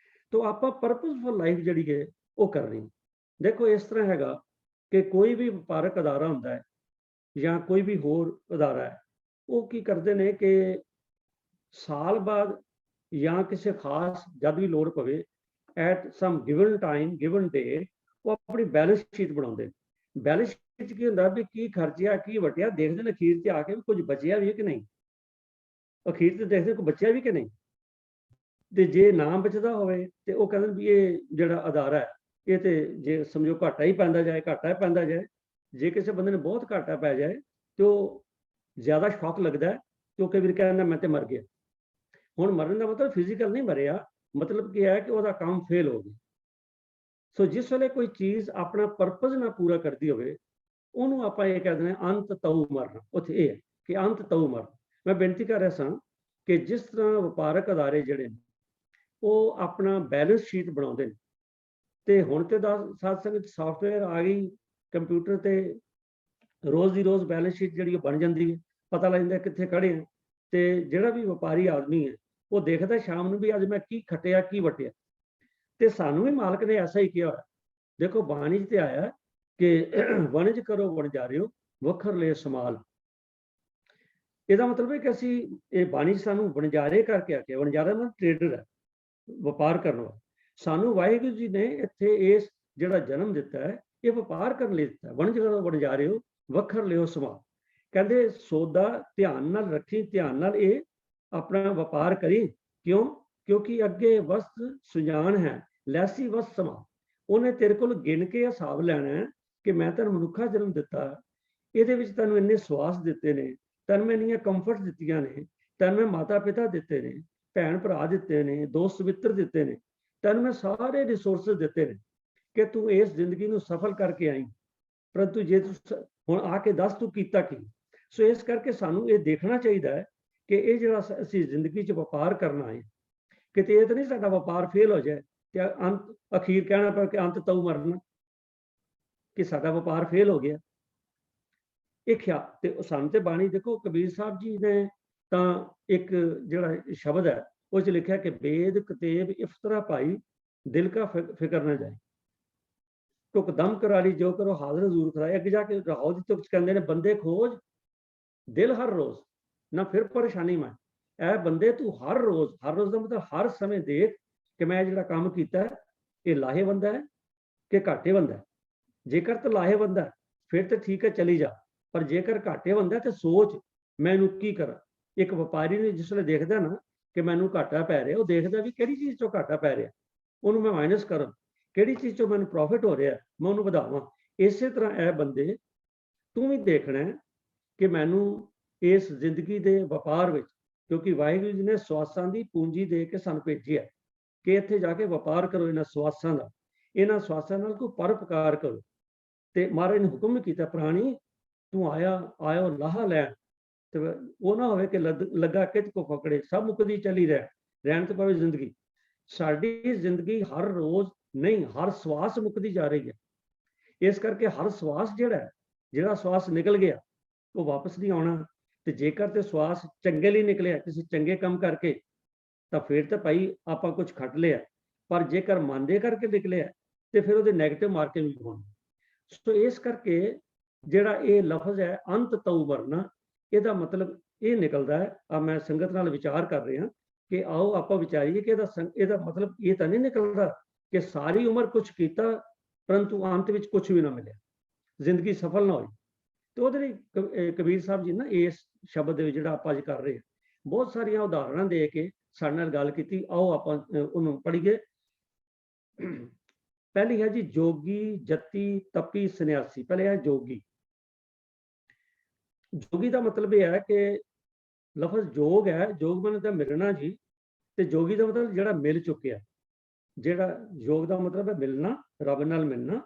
S2: ਤਾਂ ਆਪਾਂ ਪਰਪਸਫੁਲ ਲਾਈਫ ਜਿਹੜੀ ਹੈ ਉਹ ਕਰਨੀ। ਦੇਖੋ ਇਸ ਤਰ੍ਹਾਂ ਹੈਗਾ ਕਿ ਕੋਈ ਵੀ ਵਪਾਰਕ ਅਦਾਰਾ ਹੁੰਦਾ ਹੈ ਜਾਂ ਕੋਈ ਵੀ ਹੋਰ ਅਦਾਰਾ ਹੈ, ਉਹ ਕੀ ਕਰਦੇ ਨੇ ਕਿ ਸਾਲ ਬਾਅਦ ਜਾਂ ਕਿਸੇ ਖਾਸ ਜਦ ਵੀ ਲੋੜ ਪਵੇ, at some given time given day, ਉਹ ਆਪਣੀ ਬੈਲੈਂਸ ਸ਼ੀਟ ਬਣਾਉਂਦੇ ਨੇ। ਬੈਲੈਂਸ ਸ਼ੀਟ 'ਚ ਕੀ ਹੁੰਦਾ ਵੀ ਕੀ ਖਰਚਿਆ, ਕੀ ਵਟਿਆ, ਦੇਖਦੇ ਨੇ ਅਖੀਰ 'ਚ ਆ ਕੇ ਵੀ ਕੁਝ ਬਚਿਆ ਵੀ ਹੈ ਕਿ ਨਹੀਂ, ਅਖੀਰ 'ਚ ਦੇਖਦੇ ਕੋਈ ਬਚਿਆ ਵੀ ਕਿ ਨਹੀਂ। ਤੇ ਜੇ ਨਾ ਬਚਦਾ ਹੋਵੇ ਤੇ ਉਹ ਕਹਿੰਦੇ ਵੀ ਇਹ ਜਿਹੜਾ ਅਦਾਰਾ ਹੈ, ਇਹ ਤੇ ਜੇ ਸਮਝੋ ਘਾਟਾ ਹੀ ਪੈਂਦਾ ਜਾਏ। ਜੇ ਕਿਸੇ ਬੰਦੇ ਨੂੰ ਬਹੁਤ ਘਾਟਾ ਪੈ ਜਾਏ ਤੇ ਉਹ ਜ਼ਿਆਦਾ ਸ਼ੌਕ ਲੱਗਦਾ ਹੈ, ਤੇ ਉਹ ਕਈ ਵਾਰ ਕਹਿੰਦਾ ਮੈਂ ਤੇ ਮਰ ਗਿਆ। ਹੁਣ ਮਰਨ ਦਾ ਮਤਲਬ ਫਿਜ਼ੀਕਲ ਨਹੀਂ ਮਰਿਆ, ਮਤਲਬ ਕੀ ਹੈ ਕਿ ਉਹਦਾ ਕੰਮ ਫੇਲ ਹੋ ਗਿਆ। ਸੋ ਜਿਸ ਵੇਲੇ ਕੋਈ ਚੀਜ਼ ਆਪਣਾ ਪਰਪਸ ਨਾ ਪੂਰਾ ਕਰਦੀ ਹੋਵੇ, ਉਹਨੂੰ ਆਪਾਂ ਇਹ ਕਹਿੰਦੇ ਨੇ ਅੰਤ ਤਉ ਮਰਨਾ। ਉੱਥੇ ਇਹ ਹੈ ਕਿ ਅੰਤ ਤਉ ਮਰਨਾ। ਮੈਂ ਬੇਨਤੀ ਕਰ ਰਿਹਾ ਸਾਂ ਕਿ ਜਿਸ ਤਰ੍ਹਾਂ ਵਪਾਰਕ ਅਦਾਰੇ ਜਿਹੜੇ ਨੇ ਉਹ ਆਪਣਾ ਬੈਲੈਂਸ ਸ਼ੀਟ ਬਣਾਉਂਦੇ ਨੇ, ਤੇ ਹੁਣ ਤੇ ਸਾਧ ਸੰਗਤ ਸਾਫਟਵੇਅਰ ਆ ਗਈ ਕੰਪਿਊਟਰ ਤੇ, ਰੋਜ਼ ਦੀ ਰੋਜ਼ ਬੈਲੈਂਸ ਸ਼ੀਟ ਜਿਹੜੀ ਬਣ ਜਾਂਦੀ ਹੈ, ਪਤਾ ਲੱਗ ਜਾਂਦਾ ਕਿੱਥੇ ਖੜੇ ਆ। ਤੇ ਜਿਹੜਾ ਵੀ ਵਪਾਰੀ ਆਦਮੀ ਹੈ ਉਹ ਦੇਖਦਾ ਸ਼ਾਮ ਨੂੰ ਵੀ ਅੱਜ ਮੈਂ ਕੀ ਖੱਟਿਆ ਕੀ ਵਟਿਆ। ਤੇ ਸਾਨੂੰ ਵੀ ਮਾਲਕ ਨੇ ਐਸਾ ਹੀ ਕਿਹਾ ਹੋਇਆ। ਦੇਖੋ ਬਾਣੀ 'ਚ ਤੇ ਆਇਆ ਕਿ ਵਣਜ ਕਰੋ ਵਣਜਾਰਿਓ ਵੱਖਰਲੇ ਸਮਾਲ। ਇਹਦਾ ਮਤਲਬ ਹੈ ਕਿ ਅਸੀਂ ਇਹ ਬਾਣੀ 'ਚ ਸਾਨੂੰ ਵਣਜਾਰੇ ਕਰਕੇ ਆਖਿਆ। ਵਣਜਾਰਾ ਮਤਲਬ ਟ੍ਰੇਡਰ ਹੈ, ਵਪਾਰ ਕਰਨ ਵਾਲਾ। ਸਾਨੂੰ ਵਾਹਿਗੁਰੂ ਜੀ ਨੇ ਇੱਥੇ ਇਸ ਜਿਹੜਾ ਜਨਮ ਦਿੱਤਾ ਹੈ, ਇਹ ਵਪਾਰ ਕਰਨ ਲਈ ਦਿੱਤਾ। ਵਣਜ ਕਰੋ ਵਣਜਾਰਿਓ ਵੱਖਰ ਲਿਓ ਸਮਾਲ। ਕਹਿੰਦੇ ਸੌਦਾ ਧਿਆਨ ਨਾਲ ਰੱਖੀ, ਧਿਆਨ ਨਾਲ ਇਹ ਆਪਣਾ ਵਪਾਰ ਕਰੀ। ਕਿਉਂਕਿ ਅੱਗੇ ਵਸਤ ਸੁਜਾਨ ਹੈ, ਲੈਸੀ ਵਸਤ ਸਮਾ। ਉਹਨੇ ਤੇਰੇ ਕੋਲ ਗਿਣ ਕੇ ਹਿਸਾਬ ਲੈਣਾ ਹੈ ਕਿ ਮੈਂ ਤੈਨੂੰ ਮਨੁੱਖਾ ਜਨਮ ਦਿੱਤਾ, ਇਹਦੇ ਵਿੱਚ ਤੈਨੂੰ ਇੰਨੇ ਸਵਾਸ ਦਿੱਤੇ ਨੇ, ਤੈਨੂੰ ਮੈਂ ਇੰਨੀਆਂ ਕੰਫਰਟ ਦਿੱਤੀਆਂ ਨੇ, ਤੈਨੂੰ ਮੈਂ ਮਾਤਾ ਪਿਤਾ ਦਿੱਤੇ ਨੇ, ਭੈਣ ਭਰਾ ਦਿੱਤੇ ਨੇ, ਦੋਸਤ ਮਿੱਤਰ ਦਿੱਤੇ ਨੇ, ਤੈਨੂੰ ਮੈਂ ਸਾਰੇ ਰਿਸੋਰਸਿਸ ਦਿੱਤੇ ਨੇ ਕਿ ਤੂੰ ਇਸ ਜ਼ਿੰਦਗੀ ਨੂੰ ਸਫਲ ਕਰਕੇ ਆਈ, ਪਰੰਤੂ ਜੇ ਤੂੰ ਹੁਣ ਆ ਕੇ ਦੱਸ ਤੂੰ ਕੀਤਾ ਕੀ। ਸੋ ਇਸ ਕਰਕੇ ਸਾਨੂੰ ਇਹ ਦੇਖਣਾ ਚਾਹੀਦਾ ਹੈ ਕਿ ਇਹ ਜਿਹੜਾ ਅਸੀਂ ਜ਼ਿੰਦਗੀ 'ਚ ਵਪਾਰ ਕਰਨਾ ਹੈ, ਕਿਤੇ ਇਹ ਤਾਂ ਨਹੀਂ ਸਾਡਾ ਵਪਾਰ ਫੇਲ ਹੋ ਜਾਏ ਤੇ ਅੰਤ ਅਖੀਰ ਕਹਿਣਾ ਪਵੇ ਕਿ ਅੰਤ ਤਉ ਮਰਨਾ, ਕਿ ਸਾਡਾ ਵਪਾਰ ਫੇਲ ਹੋ ਗਿਆ। ਇਹ ਖਿਆਲ ਤੇ ਸਾਨੂੰ ਤੇ ਬਾਣੀ ਦੇਖੋ, ਕਬੀਰ ਸਾਹਿਬ ਜੀ ਨੇ ਤਾਂ ਇੱਕ ਜਿਹੜਾ ਸ਼ਬਦ ਹੈ ਉਹ 'ਚ ਲਿਖਿਆ ਕਿ ਬੇਦ ਕਤੇਬ ਇਫਤਰਾ ਭਾਈ ਦਿਲ ਕਾ ਫਿਕਰ ਨਾ ਜਾਏ, ਤੁਕ ਦਮ ਕਰਾਰੀ ਜੋ ਕਰੋ ਹਾਜ਼ਰ ਹਜ਼ੂਰ ਕਰਾਏ। ਅੱਗੇ ਜਾ ਕੇ ਰਾਹੋਂ ਦੀ ਤੁਕ ਕਹਿੰਦੇ ਨੇ ਬੰਦੇ ਖੋਜ ਦਿਲ ਹਰ ਰੋਜ਼ ਨਾ ਫਿਰ ਪਰੇਸ਼ਾਨੀ ਮੈਂ। ਇਹ ਬੰਦੇ ਤੂੰ ਹਰ ਰੋਜ਼ ਦਾ ਮਤਲਬ ਹਰ ਸਮੇਂ ਦੇਖ ਕਿ ਮੈਂ ਜਿਹੜਾ ਕੰਮ ਕੀਤਾ ਇਹ ਲਾਹੇਵੰਦ ਹੈ ਕਿ ਘਾਟੇਵੰਦ ਹੈ। ਜੇਕਰ ਤਾਂ ਲਾਹੇਵੰਦ ਹੈ ਫਿਰ ਤਾਂ ਠੀਕ ਹੈ ਚਲੀ ਜਾ, ਪਰ ਜੇਕਰ ਘਾਟੇਵੰਦ ਹੈ ਤੇ ਸੋਚ ਮੈਂ ਇਹਨੂੰ ਕੀ ਕਰਾਂ। ਇੱਕ ਵਪਾਰੀ ਨੇ ਜਿਸ ਵੇਲੇ ਦੇਖਦਾ ਨਾ ਕਿ ਮੈਨੂੰ ਘਾਟਾ ਪੈ ਰਿਹਾ, ਉਹ ਦੇਖਦਾ ਵੀ ਕਿਹੜੀ ਚੀਜ਼ ਤੋਂ ਘਾਟਾ ਪੈ ਰਿਹਾ, ਉਹਨੂੰ ਮੈਂ ਮਾਈਨਸ ਕਰਾਂ, ਕਿਹੜੀ ਚੀਜ਼ ਤੋਂ ਮੈਨੂੰ ਪ੍ਰੋਫਿਟ ਹੋ ਰਿਹਾ ਮੈਂ ਉਹਨੂੰ ਵਧਾਵਾਂ। ਇਸੇ ਤਰ੍ਹਾਂ ਇਹ ਬੰਦੇ ਤੂੰ ਵੀ ਦੇਖਣਾ ਕਿ ਮੈਨੂੰ ਇਸ ਜ਼ਿੰਦਗੀ ਦੇ ਵਪਾਰ ਵਿੱਚ, ਕਿਉਂਕਿ ਵਾਹਿਗੁਰੂ ਜੀ ਨੇ ਸਵਾਸਾਂ ਦੀ ਪੂੰਜੀ ਦੇ ਕੇ ਸਾਨੂੰ ਭੇਜਿਆ ਕਿ ਇੱਥੇ ਜਾ ਕੇ ਵਪਾਰ ਕਰੋ ਇਹਨਾਂ ਸਵਾਸਾਂ ਦਾ, ਇਹਨਾਂ ਸਵਾਸਾਂ ਨਾਲ ਕੋਈ ਪਰਉਪਕਾਰ ਕਰੋ। ਤੇ ਮਹਾਰਾਜ ਨੇ ਹੁਕਮ ਕੀਤਾ ਪ੍ਰਾਣੀ ਤੂੰ ਆਇਓ ਲਾਹਾ ਲੈਣ, ਤੇ ਉਹ ਨਾ ਹੋਵੇ ਕਿ ਲੱਗਾ ਕਿਤ ਕੋ ਫਕੜੇ, ਸਭ ਮੁਕਦੀ ਚਲੀ ਰਹਿਣ ਤੇ ਪਵੇ ਜ਼ਿੰਦਗੀ। ਸਾਡੀ ਜ਼ਿੰਦਗੀ ਹਰ ਰੋਜ਼ ਨਹੀਂ, ਹਰ ਸਵਾਸ ਮੁਕਦੀ ਜਾ ਰਹੀ ਹੈ। ਇਸ ਕਰਕੇ ਹਰ ਸਵਾਸ ਜਿਹੜਾ ਸਵਾਸ ਨਿਕਲ ਗਿਆ ਉਹ ਵਾਪਸ ਨਹੀਂ ਆਉਣਾ। ਤੇ ਜੇਕਰ ਤੇ ਸਵਾਸ ਚੰਗੇ ਲਈ ਨਿਕਲਿਆ, ਕਿਸੇ ਚੰਗੇ ਕੰਮ ਕਰਕੇ, ਤਾਂ ਫਿਰ ਤਾਂ ਭਾਈ ਆਪਾਂ ਕੁਝ ਖੱਟ ਲਿਆ, ਪਰ ਜੇਕਰ ਮਨ ਦੇ ਕਰਕੇ ਨਿਕਲਿਆ ਤੇ ਫਿਰ ਉਹਦੇ ਨੈਗੇਟਿਵ ਮਾਰਕਿੰਗ ਵੀ ਹੋਣੀ। ਸੋ ਇਸ ਕਰਕੇ ਜਿਹੜਾ ਇਹ ਲਫ਼ਜ਼ ਹੈ ਅੰਤ ਤਉ ਮਰਨਾ, ਇਹਦਾ ਮਤਲਬ ਇਹ ਨਿਕਲਦਾ ਹੈ, ਆ ਮੈਂ ਸੰਗਤ ਨਾਲ ਵਿਚਾਰ ਕਰ ਰਿਹਾ ਕਿ ਆਓ ਆਪਾਂ ਵਿਚਾਰੀਏ ਕਿ ਇਹਦਾ ਮਤਲਬ ਇਹ ਤਾਂ ਨਹੀਂ ਨਿਕਲਦਾ ਕਿ ਸਾਰੀ ਉਮਰ ਕੁਝ ਕੀਤਾ ਪਰੰਤੂ ਅੰਤ ਵਿੱਚ ਕੁਝ ਵੀ ਨਾ ਮਿਲਿਆ, ਜ਼ਿੰਦਗੀ ਸਫਲ ਨਾ ਹੋਈ। ਤੇ ਉਹਦੇ ਲਈ ਕਬੀਰ ਸਾਹਿਬ ਜੀ ਨਾ ਇਸ ਸ਼ਬਦ ਦੇ ਵਿੱਚ ਜਿਹੜਾ ਆਪਾਂ ਅੱਜ ਕਰ ਰਹੇ ਹਾਂ, ਬਹੁਤ ਸਾਰੀਆਂ ਉਦਾਹਰਨਾਂ ਦੇ ਕੇ ਸਾਡੇ ਨਾਲ ਗੱਲ ਕੀਤੀ। ਆਓ ਆਪਾਂ ਉਹਨੂੰ ਪੜ੍ਹੀਏ। ਪਹਿਲੀ ਹੈ ਜੀ ਜੋਗੀ ਜਤੀ ਤਪੀ ਸੰਨਿਆਸੀ। ਪਹਿਲੇ ਹੈ ਜੋਗੀ। ਜੋਗੀ ਦਾ ਮਤਲਬ ਇਹ ਹੈ ਕਿ ਲਫ਼ਜ਼ ਜੋਗ ਹੈ, ਜੋਗ ਮਨ ਦਾ ਮਿਲਣਾ ਜੀ, ਤੇ ਜੋਗੀ ਦਾ ਮਤਲਬ ਜਿਹੜਾ ਮਿਲ ਚੁੱਕਿਆ। ਜਿਹੜਾ ਯੋਗ ਦਾ ਮਤਲਬ ਹੈ ਮਿਲਣਾ, ਰੱਬ ਨਾਲ ਮਿਲਣਾ,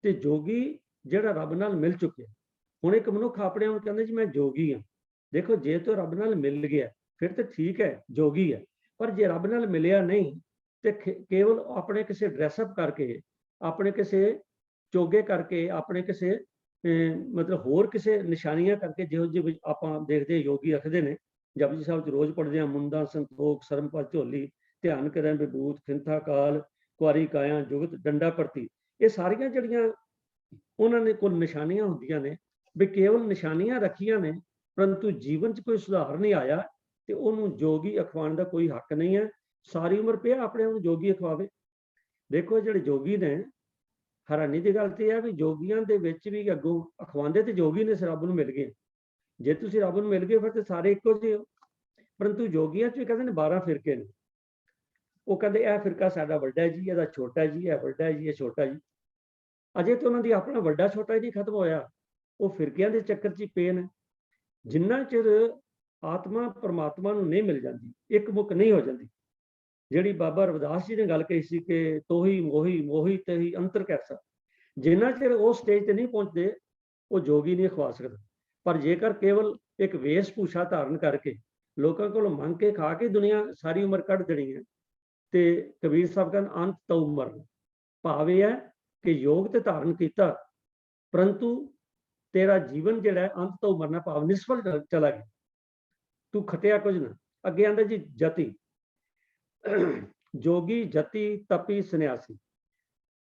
S2: ਤੇ ਜੋਗੀ ਜਿਹੜਾ ਰੱਬ ਨਾਲ ਮਿਲ ਚੁੱਕਿਆ। ਹੁਣ ਇੱਕ ਮਨੁੱਖ ਆਪਣੇ ਆਪ ਨੂੰ ਕਹਿੰਦਾ ਜੀ ਮੈਂ ਜੋਗੀ ਹਾਂ। ਦੇਖੋ ਜੇ ਤੂੰ ਰੱਬ ਨਾਲ ਮਿਲ ਗਿਆ ਫਿਰ ਤਾਂ ਠੀਕ ਹੈ, ਜੋਗੀ ਹੈ। ਪਰ ਜੇ ਰੱਬ ਨਾਲ ਮਿਲਿਆ ਨਹੀਂ ਤੇ ਕੇਵਲ ਆਪਣੇ ਕਿਸੇ ਡਰੈਸਅਪ ਕਰਕੇ, ਆਪਣੇ ਕਿਸੇ ਚੋਗੇ ਕਰਕੇ, ਆਪਣੇ ਕਿਸੇ ਮਤਲਬ ਹੋਰ ਕਿਸੇ ਨਿਸ਼ਾਨੀਆਂ ਕਰਕੇ, ਜਿਹੋ ਜਿਹੇ ਆਪਾਂ ਦੇਖਦੇ ਯੋਗੀ ਰੱਖਦੇ ਨੇ, ਜਪਜੀ ਸਾਹਿਬ 'ਚ ਰੋਜ਼ ਪੜ੍ਹਦੇ ਹਾਂ, ਮੁੰਦਾ ਸੰਤੋਖ ਸਰਮਪਦ ਝੋਲੀ, ਧਿਆਨ ਕਰਾਂ ਵਿਭੂਤ ਖਿੰਥਾ ਕਾਲ, ਕੁਆਰੀ ਕਾਇਆ ਜੁਗਤ ਡੰਡਾ ਭਰਤੀ। ਇਹ ਸਾਰੀਆਂ ਜਿਹੜੀਆਂ ਉਹਨਾਂ ਨੇ ਕੋਲ ਨਿਸ਼ਾਨੀਆਂ ਹੁੰਦੀਆਂ ਨੇ, ਵੀ ਕੇਵਲ ਨਿਸ਼ਾਨੀਆਂ ਰੱਖੀਆਂ ਨੇ ਪਰੰਤੂ ਜੀਵਨ 'ਚ ਕੋਈ ਸੁਧਾਰ ਨਹੀਂ ਆਇਆ, ਤੇ ਉਹਨੂੰ ਜੋਗੀ ਅਖਵਾਉਣ ਦਾ ਕੋਈ ਹੱਕ ਨਹੀਂ ਹੈ। ਸਾਰੀ ਉਮਰ ਪਿਆ ਆਪਣੇ ਆਪ ਨੂੰ ਜੋਗੀ ਅਖਵਾਵੇ। ਦੇਖੋ ਜਿਹੜੇ ਜੋਗੀ ਨੇ, ਹੈਰਾਨੀ ਦੀ ਗੱਲ ਤੇ ਇਹ ਹੈ ਵੀ ਜੋਗੀਆਂ ਦੇ ਵਿੱਚ ਵੀ ਅੱਗੋਂ ਅਖਵਾਉਂਦੇ ਤੇ ਜੋਗੀ ਨੇ, ਰੱਬ ਨੂੰ ਮਿਲ ਗਏ। ਜੇ ਤੁਸੀਂ ਰੱਬ ਨੂੰ ਮਿਲ ਗਏ ਫਿਰ ਤੇ ਸਾਰੇ ਇੱਕੋ ਜਿਹੇ ਹੋ। ਪਰੰਤੂ ਜੋਗੀਆਂ 'ਚ ਵੀ ਕਹਿੰਦੇ ਨੇ 12 ਫਿਰਕੇ ਨੇ। ਉਹ ਕਹਿੰਦੇ ਇਹ ਫਿਰਕਾ ਸਾਡਾ ਵੱਡਾ ਜੀ, ਇਹਦਾ ਛੋਟਾ ਜੀ, ਇਹ ਵੱਡਾ ਜੀ, ਇਹ ਛੋਟਾ ਜੀ। ਅਜੇ ਤਾਂ ਉਹਨਾਂ ਦੀ ਆਪਣਾ ਵੱਡਾ ਛੋਟਾ ਹੀ ਨਹੀਂ ਖਤਮ ਹੋਇਆ, ਉਹ ਫਿਰਕਿਆਂ ਦੇ ਚੱਕਰ 'ਚ ਪਏ ਨੇ। ਜਿੰਨਾ ਚਿਰ ਆਤਮਾ ਪਰਮਾਤਮਾ ਨੂੰ ਨਹੀਂ ਮਿਲ ਜਾਂਦੀ, ਇੱਕ ਮੁੱਖ ਨਹੀਂ ਹੋ ਜਾਂਦੀ, ਜਿਹੜੀ ਬਾਬਾ ਰਵਿਦਾਸ ਜੀ ਨੇ ਗੱਲ ਕਹੀ ਸੀ ਕਿ ਤੋਹੀ ਮੋਹੀ ਮੋਹੀ ਤੇਹੀ ਅੰਤਰ ਕੈਸਾ, ਜਿੰਨਾ ਚਿਰ ਉਹ ਸਟੇਜ ਤੇ ਨਹੀਂ ਪਹੁੰਚਦੇ ਉਹ ਜੋਗੀ ਨਹੀਂ ਖਵਾ ਸਕਦਾ। ਪਰ ਜੇਕਰ ਕੇਵਲ ਇੱਕ ਵੇਸ਼ ਭੂਸ਼ਾ ਧਾਰਨ ਕਰਕੇ ਲੋਕਾਂ ਕੋਲੋਂ ਮੰਗ ਕੇ ਖਾ ਕੇ ਦੁਨੀਆ ਸਾਰੀ ਉਮਰ ਕੱਢ ਦੇਣੀ ਹੈ, ਤੇ ਕਬੀਰ ਸਾਹਿਬ ਕਹਿੰਦੇ ਅੰਤ ਤਉ ਮਰਨ। ਭਾਵ ਇਹ ਹੈ ਕਿ ਯੋਗ ਤੇ ਧਾਰਨ ਕੀਤਾ ਪਰੰਤੂ ਤੇਰਾ ਜੀਵਨ ਜਿਹੜਾ ਅੰਤ ਤੋਂ ਮਰਨਾ, ਭਾਵ ਨਿਸਫਲ ਚਲਾ ਗਿਆ, ਤੂੰ ਖਟਿਆ ਕੁਝ ਨਾ। ਅੱਗੇ ਆਂਦਾ ਜੀ ਜਤੀ। ਜੋਗੀ ਜਤੀ ਤਪੀ ਸੰਨਿਆਸੀ।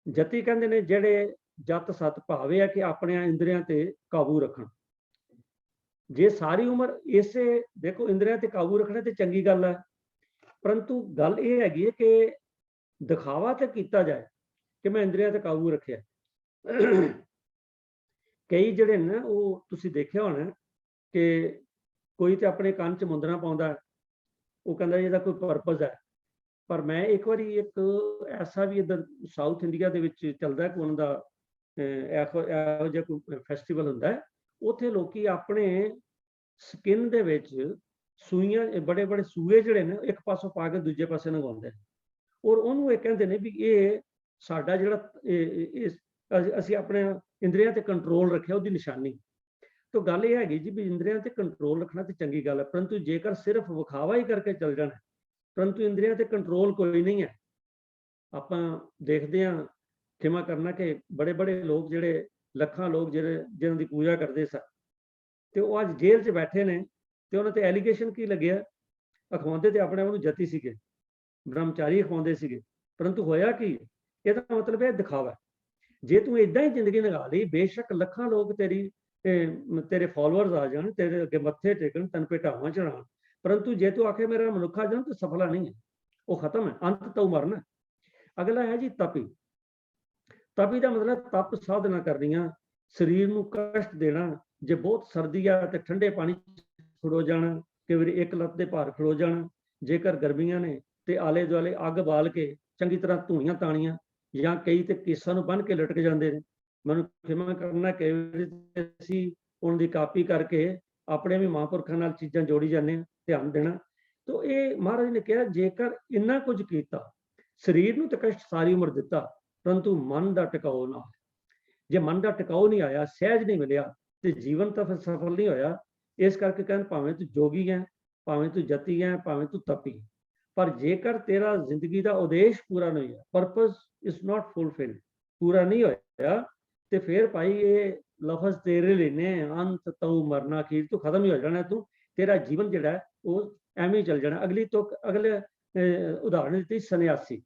S2: ਜਤੀ ਕਹਿੰਦੇ ਨੇ ਜਿਹੜੇ ਜਤ ਸਤ, ਭਾਵ ਹੈ ਕਿ ਆਪਣੇ ਇੰਦਰੀਆਂ ਤੇ ਕਾਬੂ ਰੱਖਣ। ਜੇ ਸਾਰੀ ਉਮਰ ਇਸੇ ਦੇਖੋ ਇੰਦਰੀਆਂ ਤੇ ਕਾਬੂ ਰੱਖਣਾ ਤੇ ਚੰਗੀ ਗੱਲ ਹੈ, ਪਰੰਤੂ ਗੱਲ ਇਹ ਹੈਗੀ ਹੈ ਕਿ ਦਿਖਾਵਾ ਤੇ ਕੀਤਾ ਜਾਏ ਕਿ ਮੈਂ ਇੰਦਰੀਆਂ ਤੇ ਕਾਬੂ ਰੱਖਿਆ। ਕਈ ਜਿਹੜੇ ਨੇ ਉਹ ਤੁਸੀਂ ਦੇਖਿਆ ਹੋਣਾ ਕਿ ਕੋਈ ਤੇ ਆਪਣੇ ਕੰਨ 'ਚ ਮੁੰਦਰਾਂ ਪਾਉਂਦਾ, ਉਹ ਕਹਿੰਦਾ ਇਹਦਾ ਕੋਈ ਪਰਪਸ ਹੈ। ਪਰ ਮੈਂ ਇੱਕ ਵਾਰੀ ਇੱਕ ਐਸਾ ਵੀ ਇੱਧਰ ਸਾਊਥ ਇੰਡੀਆ ਦੇ ਵਿੱਚ ਚੱਲਦਾ ਕਿ ਉਹਨਾਂ ਦਾ ਇਹੋ ਜਿਹਾ ਕੋਈ ਫੈਸਟੀਵਲ ਹੁੰਦਾ ਹੈ, ਉੱਥੇ ਲੋਕੀ ਆਪਣੇ ਸਕਿਨ ਦੇ ਵਿੱਚ ਸੂਈਆਂ, ਬੜੇ ਬੜੇ ਸੂਏ ਜਿਹੜੇ ਨੇ ਇੱਕ ਪਾਸੋਂ ਪਾ ਕੇ ਦੂਜੇ ਪਾਸੇ ਲਗਾਉਂਦੇ ਨੇ। ਔਰ ਉਹਨੂੰ ਇਹ ਕਹਿੰਦੇ ਨੇ ਵੀ ਇਹ ਸਾਡਾ ਜਿਹੜਾ ਅਸੀਂ ਆਪਣੇ ਇੰਦਰੀਆਂ ਤੇ ਕੰਟਰੋਲ ਰੱਖਿਆ ਉਹਦੀ ਨਿਸ਼ਾਨੀ। ਤਾਂ ਗੱਲ ਇਹ ਹੈਗੀ ਜੀ ਵੀ ਇੰਦਰੀਆਂ ਤੇ ਕੰਟਰੋਲ ਰੱਖਣਾ ਤੇ ਚੰਗੀ ਗੱਲ ਹੈ, ਪਰੰਤੂ ਜੇਕਰ ਸਿਰਫ ਵਿਖਾਵਾ ਹੀ ਕਰਕੇ ਚੱਲ ਜਾਣਾ, ਪਰੰਤੂ ਇੰਦਰੀਆਂ ਤੇ ਕੰਟਰੋਲ ਕੋਈ ਨਹੀਂ ਹੈ। ਆਪਾਂ ਦੇਖਦੇ ਹਾਂ, ਖਿਮਾ ਕਰਨਾ, ਕਿ ਬੜੇ ਬੜੇ ਲੋਕ ਜਿਹੜੇ ਲੱਖਾਂ ਲੋਕ ਜਿਹੜੇ ਜਿਹਨਾਂ ਦੀ ਪੂਜਾ ਕਰਦੇ ਸਨ, ਤੇ ਉਹ ਅੱਜ ਜੇਲ੍ਹ 'ਚ ਬੈਠੇ ਨੇ, ਤੇ ਉਹਨਾਂ ਤੇ ਐਲੀਗੇਸ਼ਨ ਕੀ ਲੱਗਿਆ? ਅਖਵਾਉਂਦੇ ਤੇ ਆਪਣੇ ਆਪ ਨੂੰ ਜਤੀ ਸੀਗੇ, ਬ੍ਰਹਮਚਾਰੀ ਅਖਵਾਉਂਦੇ ਸੀਗੇ, ਪਰੰਤੂ ਹੋਇਆ ਕੀ? ਇਹਦਾ ਮਤਲਬ ਇਹ ਦਿਖਾਵਾ। ਜੇ ਤੂੰ ਇਦਾਂ ਹੀ ਜ਼ਿੰਦਗੀ ਲੰਘਾ ਲਈ, ਬੇਸ਼ੱਕ ਲੱਖਾਂ ਲੋਕ ਤੇਰੇ ਫਾਲੋਅਰਸ ਆ ਜਾਣ, ਤੇਰੇ ਅੱਗੇ ਮੱਥੇ ਟੇਕਣ, ਤੈਨੂੰ ਭੇਟਾਵਾਂ ਚੜਾਉਣ, ਪਰੰਤੂ ਜੇ ਤੂੰ ਆਖੇ ਮੇਰਾ ਮਨੁੱਖਾ ਜਨਮ, ਤਾਂ ਸਫਲਾ ਨਹੀਂ ਹੈ, ਉਹ ਖਤਮ ਹੈ, ਅੰਤ ਤੋਂ ਮਰਨਾ। ਅਗਲਾ ਹੈ ਜੀ ਤਪੀ। ਤਪੀ ਦਾ ਮਤਲਬ ਤਪ ਸਾਧਨਾ ਕਰਨੀਆਂ, ਸਰੀਰ ਨੂੰ ਕਸ਼ਟ ਦੇਣਾ। ਜੇ ਬਹੁਤ ਸਰਦੀ ਆ ਤੇ ਠੰਡੇ ਪਾਣੀ ਖੜੋ ਜਾਣਾ, ਕਈ ਵਾਰੀ ਇੱਕ ਲੱਤ ਦੇ ਭਾਰ ਖੜੋ ਜਾਣਾ। ਜੇਕਰ ਗਰਮੀਆਂ ਨੇ ਤੇ ਆਲੇ ਦੁਆਲੇ ਅੱਗ ਬਾਲ ਕੇ ਚੰਗੀ ਤਰ੍ਹਾਂ ਧੂਣੀਆਂ ਤਾਣੀਆਂ, ਜਾਂ ਕਈ ਤੇ ਕੇਸਾਂ ਨੂੰ ਬੰਨ੍ਹ ਕੇ ਲਟਕ ਜਾਂਦੇ ਨੇ। ਮੈਨੂੰ ਖਿਮਾ ਕਰਨਾ, ਕਈ ਵਾਰੀ ਅਸੀਂ ਉਹਨਾਂ ਦੀ ਕਾਪੀ ਕਰਕੇ ਆਪਣੇ ਵੀ ਮਹਾਂਪੁਰਖਾਂ ਨਾਲ ਚੀਜ਼ਾਂ ਜੋੜੀ ਜਾਂਦੇ ਹਾਂ, ਧਿਆਨ ਦੇਣਾ। ਤਾਂ ਇਹ ਮਹਾਰਾਜ ਨੇ ਕਿਹਾ, ਜੇਕਰ ਇੰਨਾ ਕੁਝ ਕੀਤਾ, ਸਰੀਰ ਨੂੰ ਤਾਂ ਕਸ਼ਟ ਸਾਰੀ ਉਮਰ ਦਿੱਤਾ, ਪਰੰਤੂ ਮਨ ਦਾ ਟਿਕਾਓ ਨਾ। ਜੇ ਮਨ ਦਾ ਟਿਕਾਓ ਨਹੀਂ ਆਇਆ, ਸਹਿਜ ਨਹੀਂ ਮਿਲਿਆ, ਤੇ ਜੀਵਨ ਤਾਂ ਫਿਰ ਸਫਲ ਨਹੀਂ ਹੋਇਆ। ਇਸ ਕਰਕੇ ਕਹਿੰਦੇ, ਭਾਵੇਂ ਤੂੰ ਜੋਗੀ ਹੈ, ਭਾਵੇਂ ਤੂੰ ਜਤੀ ਹੈ, ਭਾਵੇਂ ਤੂੰ ਤਪੀ, ਪਰ ਜੇਕਰ ਤੇਰਾ ਜ਼ਿੰਦਗੀ ਦਾ ਉਦੇਸ਼ ਪੂਰਾ ਨਹੀਂ ਹੋਇਆ, ਪਰਪਸ ਇਜ਼ ਨਾਟ ਫੁਲਫਿਲਡ, ਪੂਰਾ ਨਹੀਂ ਹੋਇਆ, ਤੇ ਫਿਰ ਭਾਈ ਇਹ ਲਫ਼ਜ਼ ਤੇਰੇ ਲਈ ਨੇ, ਅੰਤ ਤੋਂ ਮਰਨਾ, ਅਖੀਰ ਤੂੰ ਖਤਮ ਹੀ ਹੋ ਜਾਣਾ। ਤੂੰ, ਤੇਰਾ ਜੀਵਨ ਜਿਹੜਾ ਉਹ ਐਵੇਂ ਹੀ ਚੱਲ ਜਾਣਾ। ਅਗਲੇ ਉਦਾਹਰਣ ਦਿੱਤੀ ਸੰਨਿਆਸੀ।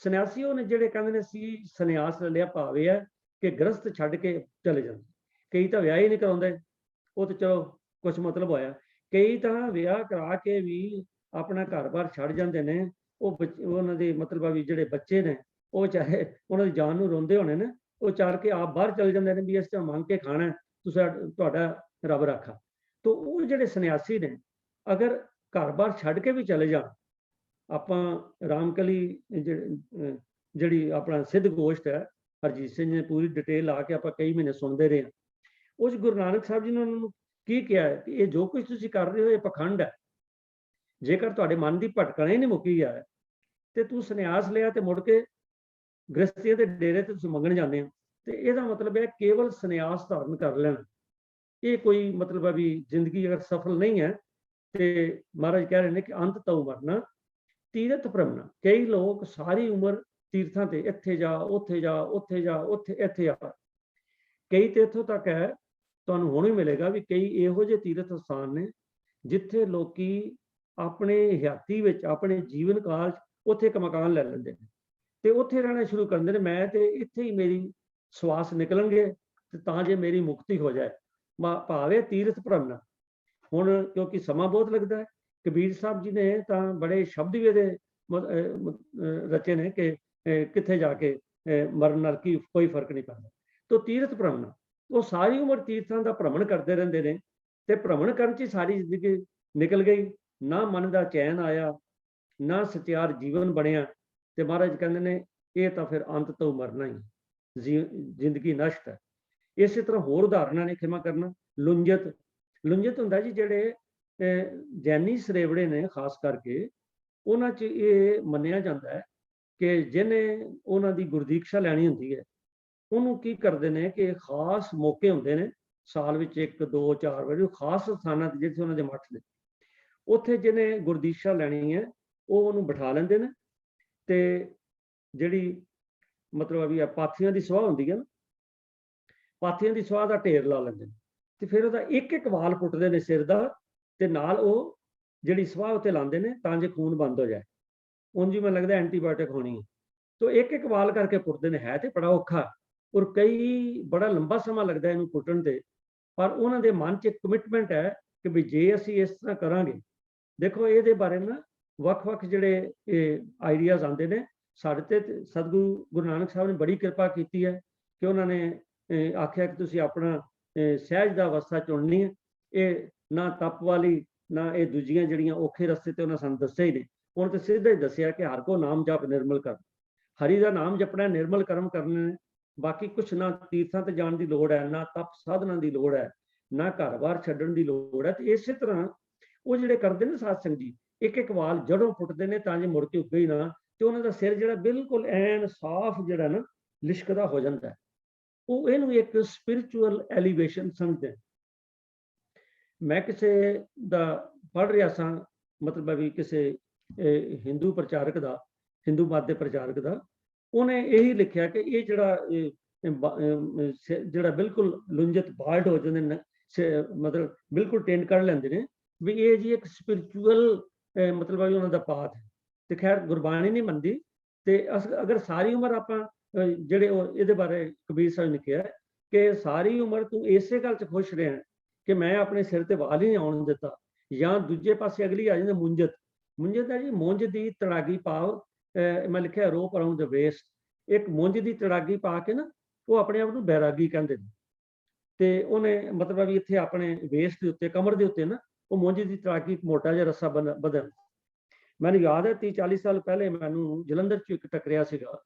S2: ਸੰਨਿਆਸੀ ਉਹਨੇ ਜਿਹੜੇ ਕਹਿੰਦੇ ਨੇ ਅਸੀਂ ਸੰਨਿਆਸ ਲੈ ਲਿਆ, ਭਾਵੇਂ ਹੈ ਕਿ ਗ੍ਰਸਤ ਛੱਡ ਕੇ ਚਲੇ ਜਾਂਦੇ। ਕਈ ਤਾਂ ਵਿਆਹ ਹੀ ਨਹੀਂ ਕਰਾਉਂਦੇ, ਉਹ ਤਾਂ ਚਲੋ ਕੁਛ ਮਤਲਬ ਹੋਇਆ। ਕਈ ਤਾਂ ਵਿਆਹ ਕਰਾ ਕੇ ਵੀ ਆਪਣਾ ਘਰ-ਬਾਰ ਛੱਡ ਜਾਂਦੇ ਨੇ। ਉਹਨਾਂ ਦੇ ਮਤਲਬ ਵੀ ਜਿਹੜੇ ਬੱਚੇ ਨੇ, ਉਹ ਚਾਹੇ ਉਹਨਾਂ ਦੀ ਜਾਨ ਨੂੰ ਰੋਂਦੇ ਹੋਣੇ ਨੇ, ਉਹ ਚਾਰ ਕੇ ਆਪ ਬਾਹਰ ਚਲੇ ਜਾਂਦੇ ਨੇ ਵੀ ਇਸ ਤਰ੍ਹਾਂ ਮੰਗ ਕੇ ਖਾਣਾ, ਤੁਹਾਡਾ ਰੱਬ ਰਾਖਾ। ਤਾਂ ਉਹ ਜਿਹੜੇ ਸੰਨਿਆਸੀ ਨੇ, ਅਗਰ ਘਰ-ਬਾਰ ਛੱਡ ਕੇ ਵੀ ਚਲੇ ਜਾਣ, ਆਪਾਂ ਰਾਮਕਲੀ ਜਿਹੜੀ ਆਪਣਾ ਸਿੱਧ ਗੋਸ਼ਟ ਹੈ, ਹਰਜੀਤ ਸਿੰਘ ਨੇ ਪੂਰੀ ਡਿਟੇਲ ਲਾ ਕੇ ਆਪਾਂ ਕਈ ਮਹੀਨੇ ਸੁਣਦੇ ਰਹੇ ਹਾਂ। ਉਸ ਗੁਰੂ ਨਾਨਕ ਸਾਹਿਬ ਜੀ ਨੇ ਉਹਨਾਂ ਨੂੰ ਕੀ ਕਿਹਾ ਹੈ ਕਿ ਇਹ ਜੋ ਕੁਝ ਤੁਸੀਂ ਕਰ ਰਹੇ ਹੋ, ਇਹ ਪਖੰਡ ਹੈ। ਜੇਕਰ ਤੁਹਾਡੇ ਮਨ ਦੀ ਭਟਕਣਾ ਹੀ ਨਹੀਂ ਮੁੱਕੀ ਹੈ, ਤੇ ਤੂੰ ਸੰਨਿਆਸ ਲਿਆ ਤੇ ਮੁੜ ਕੇ ਗ੍ਰਸਤੀਆਂ ਦੇ ਡੇਰੇ ਤੇ ਤੁਸੀਂ ਮੰਗਣ ਜਾਂਦੇ ਹੋ, ਤੇ ਇਹਦਾ ਮਤਲਬ ਹੈ ਕੇਵਲ ਸੰਨਿਆਸ ਧਾਰਨ ਕਰ ਲੈਣਾ। ਇਹ ਕੋਈ ਮਤਲਬ ਹੈ ਵੀ ਜ਼ਿੰਦਗੀ ਅਗਰ ਸਫਲ ਨਹੀਂ ਹੈ, ਤੇ ਮਹਾਰਾਜ ਕਹਿ ਰਹੇ ਨੇ ਕਿ ਅੰਤ ਤੋਂ ਮਰਨਾ, ਤੀਰਥ ਭ੍ਰਮਣਾ। ਕਈ ਲੋਕ ਸਾਰੀ ਉਮਰ ਤੀਰਥਾਂ ਤੇ, ਇੱਥੇ ਜਾ, ਉੱਥੇ ਜਾ, ਉੱਥੇ ਜਾ, ਇੱਥੇ ਆ। ਕਈ ਤੇ ਇੱਥੋਂ ਤੱਕ ਹੈ, ਤੁਹਾਨੂੰ ਹੁਣ ਹੀ ਮਿਲੇਗਾ ਵੀ ਕਈ ਇਹੋ ਜਿਹੇ ਤੀਰਥ ਸਥਾਨ ਨੇ ਜਿੱਥੇ ਲੋਕੀ ਆਪਣੇ ਹਯਾਤੀ ਵਿੱਚ, ਆਪਣੇ ਜੀਵਨ ਕਾਲ 'ਚ ਉੱਥੇ ਇੱਕ ਮਕਾਨ ਲੈ ਲੈਂਦੇ ਨੇ, ਤੇ ਉੱਥੇ ਰਹਿਣਾ ਸ਼ੁਰੂ ਕਰਦੇ ਨੇ। ਮੈਂ ਤੇ ਇੱਥੇ ਹੀ ਮੇਰੀ ਸਵਾਸ ਨਿਕਲਣਗੇ, ਤੇ ਤਾਂ ਜੇ ਮੇਰੀ ਮੁਕਤੀ ਹੋ ਜਾਏ। ਭਾਵੇਂ ਤੀਰਥ ਭ੍ਰਮਣਾ। ਹੁਣ ਕਿਉਂਕਿ ਸਮਾਂ ਬਹੁਤ ਲੱਗਦਾ ਹੈ, ਕਬੀਰ ਸਾਹਿਬ ਜੀ ਨੇ ਤਾਂ ਬੜੇ ਸ਼ਬਦ ਵੀ ਇਹਦੇ ਰਚੇ ਨੇ ਕਿ ਕਿੱਥੇ ਜਾ ਕੇ ਮਰਨ ਨਾਲ ਕੀ ਕੋਈ ਫਰਕ ਨਹੀਂ ਪੈਂਦਾ। ਤਾਂ ਤੀਰਥ ਭ੍ਰਮਣਾ, ਉਹ ਸਾਰੀ ਉਮਰ ਤੀਰਥਾਂ ਦਾ ਭ੍ਰਮਣ ਕਰਦੇ ਰਹਿੰਦੇ ਨੇ, ਤੇ ਭ੍ਰਮਣ ਕਰਨ 'ਚ ਹੀ ਸਾਰੀ ਜ਼ਿੰਦਗੀ ਨਿਕਲ ਗਈ। ਨਾ ਮਨ ਦਾ ਚੈਨ ਆਇਆ, ਨਾ ਸਚਿਆਰ ਜੀਵਨ ਬਣਿਆ, ਤੇ ਮਹਾਰਾਜ ਕਹਿੰਦੇ ਨੇ ਇਹ ਤਾਂ ਫਿਰ ਅੰਤ ਤੋਂ ਮਰਨਾ ਹੀ, ਜ਼ਿੰਦਗੀ ਨਸ਼ਟ ਹੈ। ਇਸੇ ਤਰ੍ਹਾਂ ਹੋਰ ਉਦਾਹਰਨਾਂ ਨੇ, ਖਿਮਾ ਕਰਨਾ, ਲੁੰਜਤ। ਲੁੰਜਤ ਹੁੰਦਾ ਜੀ ਜਿਹੜੇ ਜੈਨੀ ਸਰੇਵੜੇ ਨੇ, ਖਾਸ ਕਰਕੇ ਉਹਨਾਂ 'ਚ ਇਹ ਮੰਨਿਆ ਜਾਂਦਾ ਹੈ ਕਿ ਜਿਹਨੇ ਉਹਨਾਂ ਦੀ ਗੁਰਦੀਕਸ਼ਾ ਲੈਣੀ ਹੁੰਦੀ ਹੈ, ਉਹਨੂੰ ਕੀ ਕਰਦੇ ਨੇ ਕਿ ਖਾਸ ਮੌਕੇ ਹੁੰਦੇ ਨੇ ਸਾਲ ਵਿੱਚ 1, 2, 4 ਵਾਰੀ, ਖਾਸ ਸਥਾਨਾਂ ਤੇ ਜਿੱਥੇ ਉਹਨਾਂ ਦੇ ਮੱਠ ਨੇ, ਉੱਥੇ ਜਿਹਨੇ ਗੁਰਦੀਕਸ਼ਾ ਲੈਣੀ ਹੈ ਉਹ ਉਹਨੂੰ ਬਿਠਾ ਲੈਂਦੇ ਨੇ, ਤੇ ਜਿਹੜੀ ਮਤਲਬ ਵੀ ਪਾਥੀਆਂ ਦੀ ਸਵਾਹ ਹੁੰਦੀ ਹੈ ਨਾ, ਪਾਥੀਆਂ ਦੀ ਸਵਾਹ ਦਾ ਢੇਰ ਲਾ ਲੈਂਦੇ ਨੇ, ਤੇ ਫਿਰ ਉਹਦਾ ਇੱਕ ਇੱਕ ਵਾਲ ਪੁੱਟਦੇ ਨੇ ਸਿਰ ਦਾ, ਤੇ ਨਾਲ ਉਹ ਜਿਹੜੀ ਸਵਾਹ ਉੱਤੇ ਲਾਉਂਦੇ ਨੇ ਤਾਂ ਜੇ ਖੂਨ ਬੰਦ ਹੋ ਜਾਏ। ਉਂਝ ਮੈਨੂੰ ਲੱਗਦਾ ਐਂਟੀਬਾਇਓਟਿਕ ਹੋਣੀ ਹੈ। ਤਾਂ ਇੱਕ ਇੱਕ ਵਾਲ ਕਰਕੇ ਪੁੱਟਦੇ ਨੇ। ਹੈ ਤੇ ਬੜਾ ਔਖਾ, ਔਰ ਕਈ ਬੜਾ ਲੰਬਾ ਸਮਾਂ ਲੱਗਦਾ ਇਹਨੂੰ ਪੁੱਟਣ ਤੇ, ਪਰ ਉਹਨਾਂ ਦੇ ਮਨ 'ਚ ਇੱਕ ਕਮਿਟਮੈਂਟ ਹੈ ਕਿ ਵੀ ਜੇ ਅਸੀਂ ਇਸ ਤਰ੍ਹਾਂ ਕਰਾਂਗੇ। ਦੇਖੋ ਇਹਦੇ ਬਾਰੇ ਨਾ ਵੱਖ-ਵੱਖ ਜਿਹੜੇ ਆਈਡੀਆਜ਼ ਆਉਂਦੇ ਨੇ। ਸਾਡੇ ਤੇ ਸਤਿਗੁਰੂ ਗੁਰੂ ਨਾਨਕ ਸਾਹਿਬ ਨੇ ਬੜੀ ਕਿਰਪਾ ਕੀਤੀ ਹੈ ਕਿ ਉਹਨਾਂ ਨੇ ਆਖਿਆ ਕਿ ਤੁਸੀਂ ਆਪਣਾ ਸਹਿਜ ਦਾ ਅਵਸਥਾ ਚੁਣਨੀ ਹੈ। ਇਹ ਨਾ ਤਪ ਵਾਲੀ, ਨਾ ਇਹ ਦੂਜੀਆਂ ਜਿਹੜੀਆਂ ਔਖੇ ਰਸਤੇ ਤੇ ਉਹਨਾਂ ਸਾਨੂੰ ਦੱਸਿਆ ਹੀ ਨਹੀਂ। ਹੁਣ ਤੇ ਸਿੱਧਾ ਹੀ ਦੱਸਿਆ ਕਿ ਹਰ ਕੋ ਨਾਮ ਜਪ ਨਿਰਮਲ ਕਰ, ਹਰੀ ਦਾ ਨਾਮ ਜਪਣਾ, ਨਿਰਮਲ ਕਰਮ ਕਰਨੇ ਨੇ। ਬਾਕੀ ਕੁਛ ਨਾ ਤੀਰਥਾਂ ਤੇ ਜਾਣ ਦੀ ਲੋੜ ਹੈ, ਨਾ ਤਪ ਸਾਧਨਾ ਦੀ ਲੋੜ ਹੈ, ਨਾ ਘਰ-ਬਾਰ ਛੱਡਣ ਦੀ ਲੋੜ ਹੈ। ਤੇ ਇਸੇ ਤਰ੍ਹਾਂ ਉਹ ਜਿਹੜੇ ਕਰਦੇ ਨੇ ਸਾਧ ਸੰਗਤ ਜੀ, ਇੱਕ ਇੱਕ ਵਾਲ ਜੜੋਂ ਪੁੱਟਦੇ ਨੇ ਤਾਂ ਜੇ ਮੁੜ ਕੇ ਉੱਗੇ ਹੀ ਨਾ, ਤੇ ਉਹਨਾਂ ਦਾ ਸਿਰ ਜਿਹੜਾ ਬਿਲਕੁਲ ਐਨ ਸਾਫ਼ ਜਿਹੜਾ ਨਾ ਲਿਸ਼ਕਦਾ ਹੋ ਜਾਂਦਾ ਹੈ। ਉਹ ਇਹਨੂੰ ਇੱਕ ਸਪਿਰਿਚੁਅਲ ਐਲੀਵੇਸ਼ਨ ਸਮਝਦੇ ਨੇ। ਮੈਂ ਕਿਸੇ ਦਾ ਪੜ੍ਹ ਰਿਹਾ ਸਾਂ, ਮਤਲਬ ਵੀ ਕਿਸੇ ਹਿੰਦੂ ਪ੍ਰਚਾਰਕ ਦਾ, ਹਿੰਦੂ ਮਤ ਦੇ ਪ੍ਰਚਾਰਕ ਦਾ, ਉਹਨੇ ਇਹੀ ਲਿਖਿਆ ਕਿ ਇਹ ਜਿਹੜਾ ਬਿਲਕੁਲ ਲੁੰਜਤ ਬਾਲਟ ਹੋ ਜਾਂਦੇ ਨੇ, ਮਤਲਬ ਬਿਲਕੁਲ ਟਿੰਡ ਕੱਢ ਲੈਂਦੇ ਨੇ, ਵੀ ਇਹ ਜੀ ਇੱਕ ਸਪਿਰਿਚੁਅਲ ਮਤਲਬ ਵੀ ਉਹਨਾਂ ਦਾ ਪਾਥ ਹੈ। ਤੇ ਖੈਰ ਗੁਰਬਾਣੀ ਨਹੀਂ ਮੰਨਦੀ। ਤੇ ਅਗਰ ਸਾਰੀ ਉਮਰ ਆਪਾਂ ਜਿਹੜੇ ਇਹਦੇ ਬਾਰੇ ਕਬੀਰ ਸਾਹਿਬ ਨੇ ਕਿਹਾ ਕਿ ਸਾਰੀ ਉਮਰ ਤੂੰ ਇਸੇ ਗੱਲ 'ਚ ਖੁਸ਼ ਰਿਹਾ ਕਿ ਮੈਂ ਆਪਣੇ ਸਿਰ ਤੇ ਵਾਲ ਹੀ ਨਹੀਂ ਆਉਣ ਦਿੱਤਾ, ਜਾਂ ਦੂਜੇ ਪਾਸੇ ਅਗਲੀ ਆ ਜਾਂਦੀ ਮੁੰਜਤ। ਮੁੰਜਤ ਹੈ ਜੀ ਮੁੰਜ ਦੀ ਤੜਾਗੀ ਪਾਓ, ਮੈਂ ਲਿਖਿਆ ਰੋਪ ਅਰਾਊਂਡ ਦ ਵੇਸਟ। ਇੱਕ ਮੁੰਜ ਦੀ ਤੜਾਗੀ ਪਾ ਕੇ ਨਾ ਉਹ ਆਪਣੇ ਆਪ ਨੂੰ ਬੈਰਾਗੀ ਕਹਿੰਦੇ ਨੇ। ਤੇ ਉਹਨੇ ਮਤਲਬ ਵੀ ਇੱਥੇ ਆਪਣੇ ਵੇਸਟ ਦੇ ਉੱਤੇ, ਕਮਰ ਦੇ ਉੱਤੇ ਨਾ ਉਹ ਮੁੰਜ ਦੀ ਤੜਾਗੀ ਮੋਟਾ ਜਿਹਾ ਰੱਸਾ ਬੰਨ੍ਹਣ। ਮੈਨੂੰ ਯਾਦ ਹੈ 30-40 ਸਾਲ ਪਹਿਲੇ ਮੈਨੂੰ ਜਲੰਧਰ 'ਚ ਇੱਕ ਟੱਕਰਿਆ ਸੀਗਾ,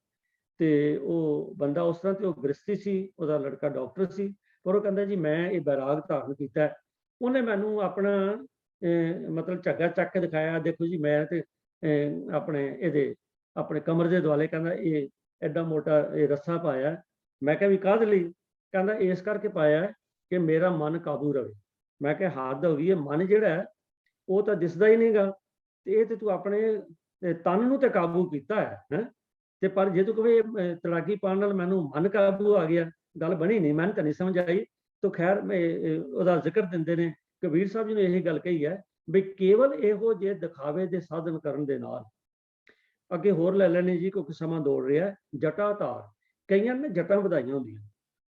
S2: ਤੇ ਉਹ ਬੰਦਾ ਉਸ ਤਰ੍ਹਾਂ ਤੇ ਉਹ ਗ੍ਰਸਤੀ ਸੀ, ਉਹਦਾ ਲੜਕਾ ਡਾਕਟਰ ਸੀ, ਪਰ ਉਹ ਕਹਿੰਦਾ ਜੀ ਮੈਂ ਇਹ ਬੈਰਾਗ ਧਾਰਨ ਕੀਤਾ। ਉਹਨੇ ਮੈਨੂੰ ਆਪਣਾ ਮਤਲਬ ਝੱਗਾ ਚੱਕ ਕੇ ਦਿਖਾਇਆ, ਦੇਖੋ ਜੀ ਮੈਂ ਤੇ ਆਪਣੇ ਕਮਰ ਦੇ ਦੁਆਲੇ ਕਹਿੰਦਾ ਇਹ ਐਡਾ ਮੋਟਾ ਇਹ ਰੱਸਾ ਪਾਇਆ। ਮੈਂ ਕਿਹਾ ਵੀ ਕਾਹਦੇ ਲਈ? ਕਹਿੰਦਾ ਇਸ ਕਰਕੇ ਪਾਇਆ ਕਿ ਮੇਰਾ ਮਨ ਕਾਬੂ ਰਵੇ। ਮੈਂ ਕਿਹਾ ਹੱਦ ਹੋ ਗਈ, ਇਹ ਮਨ ਜਿਹੜਾ ਹੈ ਉਹ ਤਾਂ ਦਿਸਦਾ ਹੀ ਨਹੀਂਗਾ, ਤੇ ਇਹ ਤੇ ਤੂੰ ਆਪਣੇ ਤਨ ਨੂੰ ਤੇ ਕਾਬੂ ਕੀਤਾ ਹੈ। ਤੇ ਪਰ ਜੇ ਤੂੰ ਕਹੇ ਤੜਾਗੀ ਪਾਉਣ ਨਾਲ ਮੈਨੂੰ ਮਨ ਕਾਬੂ ਆ ਗਿਆ, ਗੱਲ ਬਣੀ ਨਹੀਂ, ਮੈਨੂੰ ਤਾਂ ਨਹੀਂ ਸਮਝ ਆਈ। ਤਾਂ ਖੈਰ ਉਹਦਾ ਜ਼ਿਕਰ ਦਿੰਦੇ ਨੇ, ਕਬੀਰ ਸਾਹਿਬ ਜੀ ਨੇ ਇਹੀ ਗੱਲ ਕਹੀ ਹੈ ਵੀ ਕੇਵਲ ਇਹੋ ਜਿਹੇ ਦਿਖਾਵੇ ਦੇ ਸਾਧਨ ਕਰਨ ਦੇ ਨਾਲ। ਅੱਗੇ ਹੋਰ ਲੈ ਲੈਣੇ ਜੀ ਕਿਉਂਕਿ ਸਮਾਂ ਦੌੜ ਰਿਹਾ। ਜਟਾ ਧਾਰ, ਕਈਆਂ ਨੇ ਜਟਾਂ ਵਧਾਈਆਂ ਹੁੰਦੀਆਂ,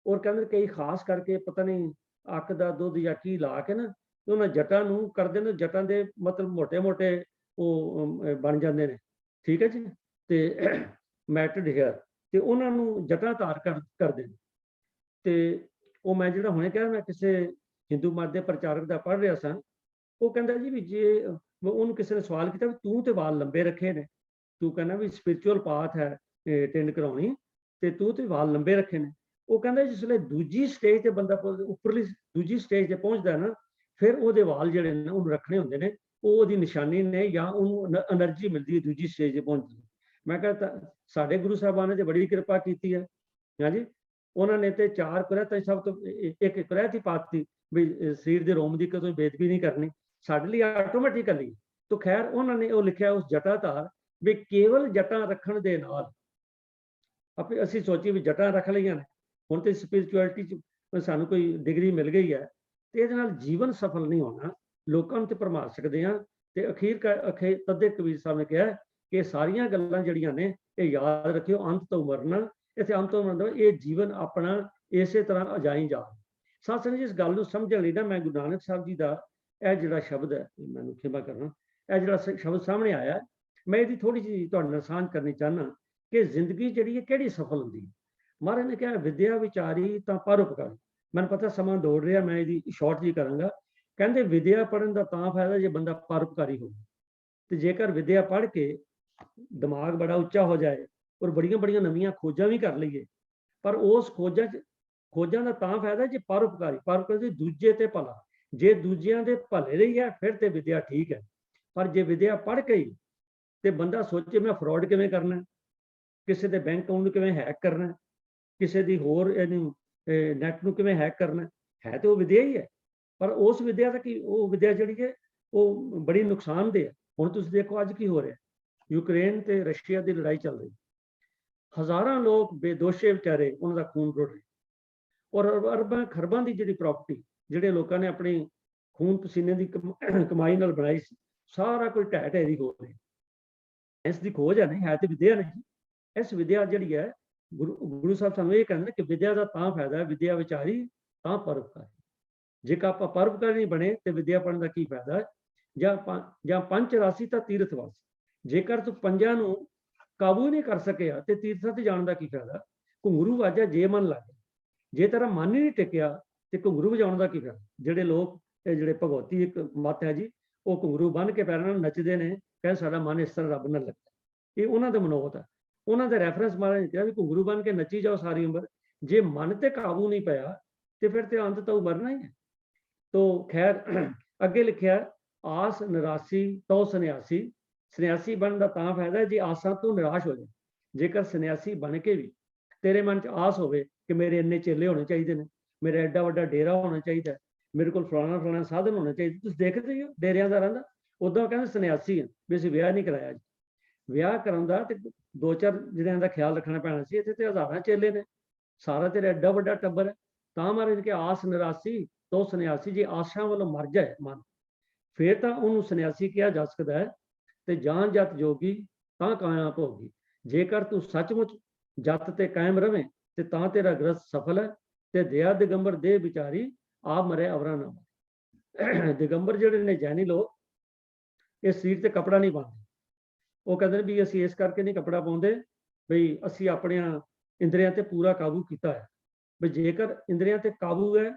S2: ਔਰ ਕਹਿੰਦੇ ਕਈ ਖਾਸ ਕਰਕੇ ਪਤਾ ਨਹੀਂ ਅੱਕ ਦਾ ਦੁੱਧ ਜਾਂ ਕੀ ਲਾ ਕੇ ਨਾ ਉਹਨਾਂ ਜਟਾਂ ਨੂੰ ਕਰਦੇ ਨੇ, ਜਟਾਂ ਦੇ ਮਤਲਬ ਮੋਟੇ-ਮੋਟੇ ਉਹ ਬਣ ਜਾਂਦੇ ਨੇ, ਠੀਕ ਹੈ ਜੀ, ਤੇ ਮੈਟਡ ਹੇਅਰ, ਤੇ ਉਹਨਾਂ ਨੂੰ ਜਟਾਂ ਧਾਰ ਕਰਦੇ ਨੇ। ਤੇ ਉਹ ਮੈਂ ਜਿਹੜਾ ਹੁਣੇ ਕਿਹਾ, ਮੈਂ ਕਿਸੇ ਹਿੰਦੂ ਮਤ ਦੇ ਪ੍ਰਚਾਰਕ ਦਾ ਪੜ੍ਹ ਰਿਹਾ ਸਾਂ, ਉਹ ਕਹਿੰਦਾ ਜੀ ਵੀ ਜੇ ਉਹਨੂੰ ਕਿਸੇ ਨੇ ਸਵਾਲ ਕੀਤਾ ਵੀ ਤੂੰ ਤੇ ਵਾਲ ਲੰਬੇ ਰੱਖੇ ਨੇ, ਤੂੰ ਕਹਿੰਦਾ ਵੀ ਸਪਿਰਿਚੁਅਲ ਪਾਥ ਹੈ ਟਿੰਡ ਕਰਾਉਣੀ, ਤੇ ਤੂੰ ਤੇ ਵਾਲ ਲੰਬੇ ਰੱਖੇ ਨੇ। ਉਹ ਕਹਿੰਦਾ ਜਿਸ ਵੇਲੇ ਦੂਜੀ ਸਟੇਜ ਤੇ ਬੰਦਾ ਉੱਪਰਲੀ ਦੂਜੀ ਸਟੇਜ ਤੇ ਪਹੁੰਚਦਾ ਨਾ, ਫਿਰ ਉਹਦੇ ਵਾਲ ਜਿਹੜੇ ਨੇ ਉਹਨੂੰ ਰੱਖਣੇ ਹੁੰਦੇ ਨੇ, ਉਹ ਉਹਦੀ ਨਿਸ਼ਾਨੀ ਨੇ, ਜਾਂ ਉਹਨੂੰ એનર્ਜੀ ਮਿਲਦੀ ਹੈ ਦੂਜੀ ਸਟੇਜ ਤੇ ਪਹੁੰਚਦੀ। ਮੈਂ ਕਹਿੰਦਾ ਸਾਡੇ ਗੁਰੂ ਸਾਹਿਬਾਨ ਨੇ ਤੇ ਬੜੀ ਕਿਰਪਾ ਕੀਤੀ ਹੈ, ਹਾਂਜੀ। ਉਹਨਾਂ ਨੇ ਤੇ 4 ਕੁਰੈਤਾਂ ਸਭ ਤੋਂ ਇੱਕ ਕੁਰੈਤ ਹੀ ਪਾਤੀ ਵੀ ਸਰੀਰ ਦੇ ਰੋਮ ਦੀ ਕੋਈ ਬੇਦਬੀ ਨਹੀਂ ਕਰਨੀ, ਸਾਡੇ ਲਈ ਆਟੋਮੈਟਿਕਲੀ। ਤਾਂ ਖੈਰ ਉਹਨਾਂ ਨੇ ਉਹ ਲਿਖਿਆ ਉਸ ਜਟਾ ਧਾਰ ਵੀ ਕੇਵਲ ਜਟਾਂ ਰੱਖਣ ਦੇ ਨਾਲ, ਆਪੇ ਅਸੀਂ ਸੋਚੀਏ ਵੀ ਜਟਾਂ ਰੱਖ ਲਈਆਂ ਨੇ, ਹੁਣ ਤੇ ਸਪਿਰਿਚੁਅਲਿਟੀ 'ਚ ਸਾਨੂੰ ਕੋਈ ਡਿਗਰੀ ਮਿਲ ਗਈ ਹੈ, ਤੇ ਇਹਦੇ ਨਾਲ ਜੀਵਨ ਸਫਲ ਨਹੀਂ ਹੋਣਾ, ਲੋਕਾਂ ਨੂੰ ਤੇ ਭਰਮਾ ਸਕਦੇ ਹਾਂ। ਤੇ ਅਖੀਰ ਤਦੇ ਕਬੀਰ ਸਾਹਿਬ ਨੇ ਕਿਹਾ ਕਿ ਸਾਰੀਆਂ ਗੱਲਾਂ ਜਿਹੜੀਆਂ ਨੇ ਇਹ ਯਾਦ ਰੱਖਿਓ, ਅੰਤ ਤੋਂ ਮਰਨਾ। ਇੱਥੇ ਅੰਤ ਤੋਂ ਮਰਨਾ ਇਹ ਜੀਵਨ ਆਪਣਾ ਇਸੇ ਤਰ੍ਹਾਂ ਅਜਾਈ ਜਾ। ਸਾਧ ਸੰਗਤ ਜੀ, ਇਸ ਗੱਲ ਨੂੰ ਸਮਝਣ ਲਈ ਨਾ ਮੈਂ ਗੁਰੂ ਨਾਨਕ ਸਾਹਿਬ ਜੀ ਦਾ ਇਹ ਜਿਹੜਾ ਸ਼ਬਦ ਹੈ, ਮੈਨੂੰ ਖਿਮਾ ਕਰਨਾ, ਇਹ ਜਿਹੜਾ ਸ਼ਬਦ ਸਾਹਮਣੇ ਆਇਆ, ਮੈਂ ਇਹਦੀ ਥੋੜੀ ਜਿਹੀ ਤੁਹਾਡੇ ਨਾਲ ਸਾਂਝ ਕਰਨੀ ਚਾਹੁੰਦਾ ਕਿ ਜ਼ਿੰਦਗੀ ਜਿਹੜੀ ਹੈ ਕਿਹੜੀ ਸਫਲ ਹੁੰਦੀ ਹੈ। ਮਹਾਰਾਜ ਨੇ ਕਿਹਾ ਵਿਦਿਆ ਵਿਚਾਰੀ ਤਾਂ ਪਰਉਪਕਾਰੀ। ਮੈਨੂੰ ਪਤਾ ਸਮਾਂ ਦੌੜ ਰਿਹਾ, ਮੈਂ ਇਹਦੀ ਸ਼ਾਰਟ ਜੀ ਕਰਾਂਗਾ। ਕਹਿੰਦੇ ਵਿਦਿਆ ਪੜ੍ਹਨ ਦਾ ਤਾਂ ਫਾਇਦਾ ਜੇ ਬੰਦਾ ਪਰਉਪਕਾਰੀ ਹੋਵੇ, ਤੇ ਜੇਕਰ ਵਿਦਿਆ ਪੜ੍ਹ ਕੇ ਦਿਮਾਗ ਬੜਾ ਉੱਚਾ ਹੋ ਜਾਏ ਔਰ ਬੜੀਆਂ ਨਵੀਆਂ ਖੋਜਾਂ ਵੀ ਕਰ ਲਈਏ, ਪਰ ਉਸ ਖੋਜਾਂ ਦਾ ਤਾਂ ਫਾਇਦਾ ਜੇ ਪਰਉਪਕਾਰੀ ਦੂਜੇ ਤੇ ਭਲਾ। ਜੇ ਦੂਜਿਆਂ ਦੇ ਭਲੇ ਲਈ ਹੈ ਫਿਰ ਤੇ ਵਿਦਿਆ ਠੀਕ ਹੈ, ਪਰ ਜੇ ਵਿਦਿਆ ਪੜ੍ਹ ਕੇ ਹੀ ਤੇ ਬੰਦਾ ਸੋਚੇ ਮੈਂ ਫਰਾਡ ਕਿਵੇਂ ਕਰਨਾ, ਕਿਸੇ ਦੇ ਬੈਂਕ ਅਕਾਊਂਟ ਨੂੰ ਕਿਵੇਂ ਹੈਕ ਕਰਨਾ, ਕਿਸੇ ਦੀ ਹੋਰ ਇਹਨੂੰ ਨੈਟ ਨੂੰ ਕਿਵੇਂ ਹੈਕ ਕਰਨਾ, ਹੈ ਤੇ ਉਹ ਵਿਦਿਆ ਹੀ ਹੈ, ਪਰ ਉਸ ਵਿਦਿਆ ਦਾ ਕੀ, ਉਹ ਵਿਦਿਆ ਜਿਹੜੀ ਹੈ ਉਹ ਬੜੀ ਨੁਕਸਾਨਦੇਹ ਹੈ। ਹੁਣ ਤੁਸੀਂ ਦੇਖੋ ਅੱਜ ਕੀ ਹੋ ਰਿਹਾ, ਯੂਕਰੇਨ ਤੇ ਰਸ਼ੀਆ ਦੀ ਲੜਾਈ ਚੱਲ ਰਹੀ, ਹਜ਼ਾਰਾਂ ਲੋਕ ਬੇਦੋਸ਼ੇ ਵਿਚਾਰੇ, ਉਹਨਾਂ ਦਾ ਖੂਨ ਰੁੜ ਰਿਹਾ, ਔਰ ਅਰਬਾਂ ਖਰਬਾਂ ਦੀ ਜਿਹੜੀ ਪ੍ਰਾਪਰਟੀ ਜਿਹੜੇ ਲੋਕਾਂ ਨੇ ਆਪਣੀ ਖੂਨ ਪਸੀਨੇ ਦੀ ਕਮਾਈ ਨਾਲ ਬਣਾਈ ਸੀ, ਸਾਰਾ ਕੋਈ ਢਹਿ ਢੇਰੀ ਹੋ ਰਿਹਾ। ਇਸ ਦੀ ਖੋਜ ਹੈ ਨਹੀਂ, ਹੈ ਤੇ ਵਿਦਿਆ ਨਹੀਂ। ਇਸ ਵਿਦਿਆ ਜਿਹੜੀ ਹੈ, ਗੁਰੂ ਸਾਹਿਬ ਸਾਨੂੰ ਇਹ ਕਹਿੰਦੇ ਨੇ ਕਿ ਵਿਦਿਆ ਦਾ ਤਾਂ ਫਾਇਦਾ ਹੈ, ਵਿਦਿਆ ਵਿਚਾਰੀ ਤਾਂ ਪਰਉਪਕਾਰੀ। ਜੇਕਰ ਆਪਾਂ ਪਰਉਪਕਾਰੀ ਨਹੀਂ ਬਣੇ ਤੇ ਵਿਦਿਆ ਪੜ੍ਹਨ ਦਾ ਕੀ ਫਾਇਦਾ ਹੈ। ਜਾਂ ਪੰਜ ਰਾਸੀ ਤਾਂ ਤੀਰਥ ਵਾਸੀ, ਜੇਕਰ ਤੂੰ ਪੰਜਾਂ ਨੂੰ ਕਾਬੂ ਨਹੀਂ ਕਰ ਸਕਿਆ ਤੇ ਤੀਰਥਾਂ ਤੇ ਜਾਣ ਦਾ ਕੀ ਫਾਇਦਾ। ਘੁੰਗਰੂ ਵਾਜਾ ਜੇ ਮਨ ਲੱਗੇ, ਜੇ ਤੇਰਾ ਮਨ ਹੀ ਨਹੀਂ ਟਿਕਿਆ ਤੇ ਘੁੰਗਰੂ ਵਜਾਉਣ ਦਾ ਕੀ ਫਾਇਦਾ। ਜਿਹੜੇ ਲੋਕ ਜਿਹੜੇ ਭਗਵਤੀ ਇੱਕ ਮਤ ਹੈ ਜੀ, ਉਹ ਘੁੰਗਰੂ ਬੰਨ੍ਹ ਕੇ ਪੈਰਾਂ ਨਾਲ ਨੱਚਦੇ ਨੇ, ਕਹਿੰਦੇ ਸਾਡਾ ਮਨ ਇਸ ਤਰ੍ਹਾਂ ਰੱਬ ਨਾਲ ਲੱਗਾ, ਇਹ ਉਹਨਾਂ ਦਾ ਮਨੋਹਤ ਹੈ। ਉਹਨਾਂ ਦਾ ਰੈਫਰੈਂਸ ਮਹਾਰਾਜ ਨੇ ਕਿਹਾ ਵੀ ਘੁੰਗਰੂ ਬੰਨ੍ਹ ਕੇ ਨੱਚੀ ਜਾਓ ਸਾਰੀ ਉਮਰ, ਜੇ ਮਨ ਤੇ ਕਾਬੂ ਨਹੀਂ ਪਿਆ ਤੇ ਫਿਰ ਤੇ ਅੰਤ ਤੋਂ ਮਰਨਾ ਹੀ ਹੈ। ਤੋ ਖੈਰ ਅੱਗੇ ਲਿਖਿਆ ਆਸ ਨਿਰਾਸੀ ਤੋ ਸੰਨਿਆਸੀ, ਸੰਨਿਆਸੀ ਬਣਨ ਦਾ ਤਾਂ ਫਾਇਦਾ ਜੇ ਆਸਾਂ ਤੋਂ ਨਿਰਾਸ਼ ਹੋ ਜਾਏ। ਜੇਕਰ ਸੰਨਿਆਸੀ ਬਣ ਕੇ ਵੀ ਤੇਰੇ ਮਨ 'ਚ ਆਸ ਹੋਵੇ ਕਿ ਮੇਰੇ ਇੰਨੇ ਚੇਲੇ ਹੋਣੇ ਚਾਹੀਦੇ ਨੇ, ਮੇਰਾ ਐਡਾ ਵੱਡਾ ਡੇਰਾ ਹੋਣਾ ਚਾਹੀਦਾ, ਮੇਰੇ ਕੋਲ ਫਲਾਣਾ ਫਲਾਣਾ ਸਾਧਨ ਹੋਣਾ ਚਾਹੀਦਾ, ਤੁਸੀਂ ਦੇਖਦੇ ਹੀ ਹੋ ਡੇਰਿਆਂ ਦਾ ਰਹਿੰਦਾ। ਉਦੋਂ ਕਹਿੰਦੇ ਸੰਨਿਆਸੀ ਆ ਵੀ ਅਸੀਂ ਵਿਆਹ ਨਹੀਂ ਕਰਾਇਆ ਜੀ। ਵਿਆਹ ਕਰਨ ਦਾ ਤੇ 2-4 ਜਣਿਆਂ ਦਾ ਖਿਆਲ ਰੱਖਣਾ ਪੈਣਾ ਸੀ। ਇੱਥੇ ਤੇ ਹਜ਼ਾਰਾਂ ਚੇਲੇ ਨੇ, ਸਾਰਾ ਤੇਰਾ ਐਡਾ ਵੱਡਾ ਟੱਬਰ ਹੈ। ਤਾਂ ਮਹਾਰਾਜ ਕਿ ਆਸ ਨਿਰਾਸੀ ਤੋਂ ਸੰਨਿਆਸੀ ਜੇ ਆਸਾਂ ਵੱਲੋਂ ਮਰ ਜਾਏ ਮਨ, ਫਿਰ ਤਾਂ ਉਹਨੂੰ ਸੰਨਿਆਸੀ ਕਿਹਾ ਜਾ ਸਕਦਾ ਹੈ। ਤੇ ਜਾਨ ਜਤ ਜੋਗੀ ਤਾਂ ਕਾਇਆ ਭੋਗੀ। ਜੇਕਰ ਤੂੰ ਸੱਚਮੁੱਚ ਜਤ ਤੇ ਕਾਇਮ ਰਵੇਂ ਤੇ ਤਾਂ ਤੇਰਾ ਗ੍ਰਸਤ ਸਫਲ ਹੈ। ਤੇ ਦਇਆ ਦਿਗੰਬਰ ਦੇ ਵਿਚਾਰੀ ਆਪ ਮਰੇ ਅਵਰਾ ਨਾ ਮਰੇ। ਦਿਗੰਬਰ ਜਿਹੜੇ ਨੇ ਜੈਨੀ ਲੋਕ, ਇਹ ਸਰੀਰ ਤੇ ਕਪੜਾ ਨਹੀਂ ਪਾਉਂਦੇ। ਉਹ ਕਹਿੰਦੇ ਨੇ ਵੀ ਅਸੀਂ ਇਸ ਕਰਕੇ ਨਹੀਂ ਕਪੜਾ ਪਾਉਂਦੇ ਬਈ ਅਸੀਂ ਆਪਣੀਆਂ ਇੰਦਰੀਆਂ ਤੇ ਪੂਰਾ ਕਾਬੂ ਕੀਤਾ ਹੈ। ਵੀ ਜੇਕਰ ਇੰਦਰੀਆਂ ਤੇ ਕਾਬੂ ਹੈ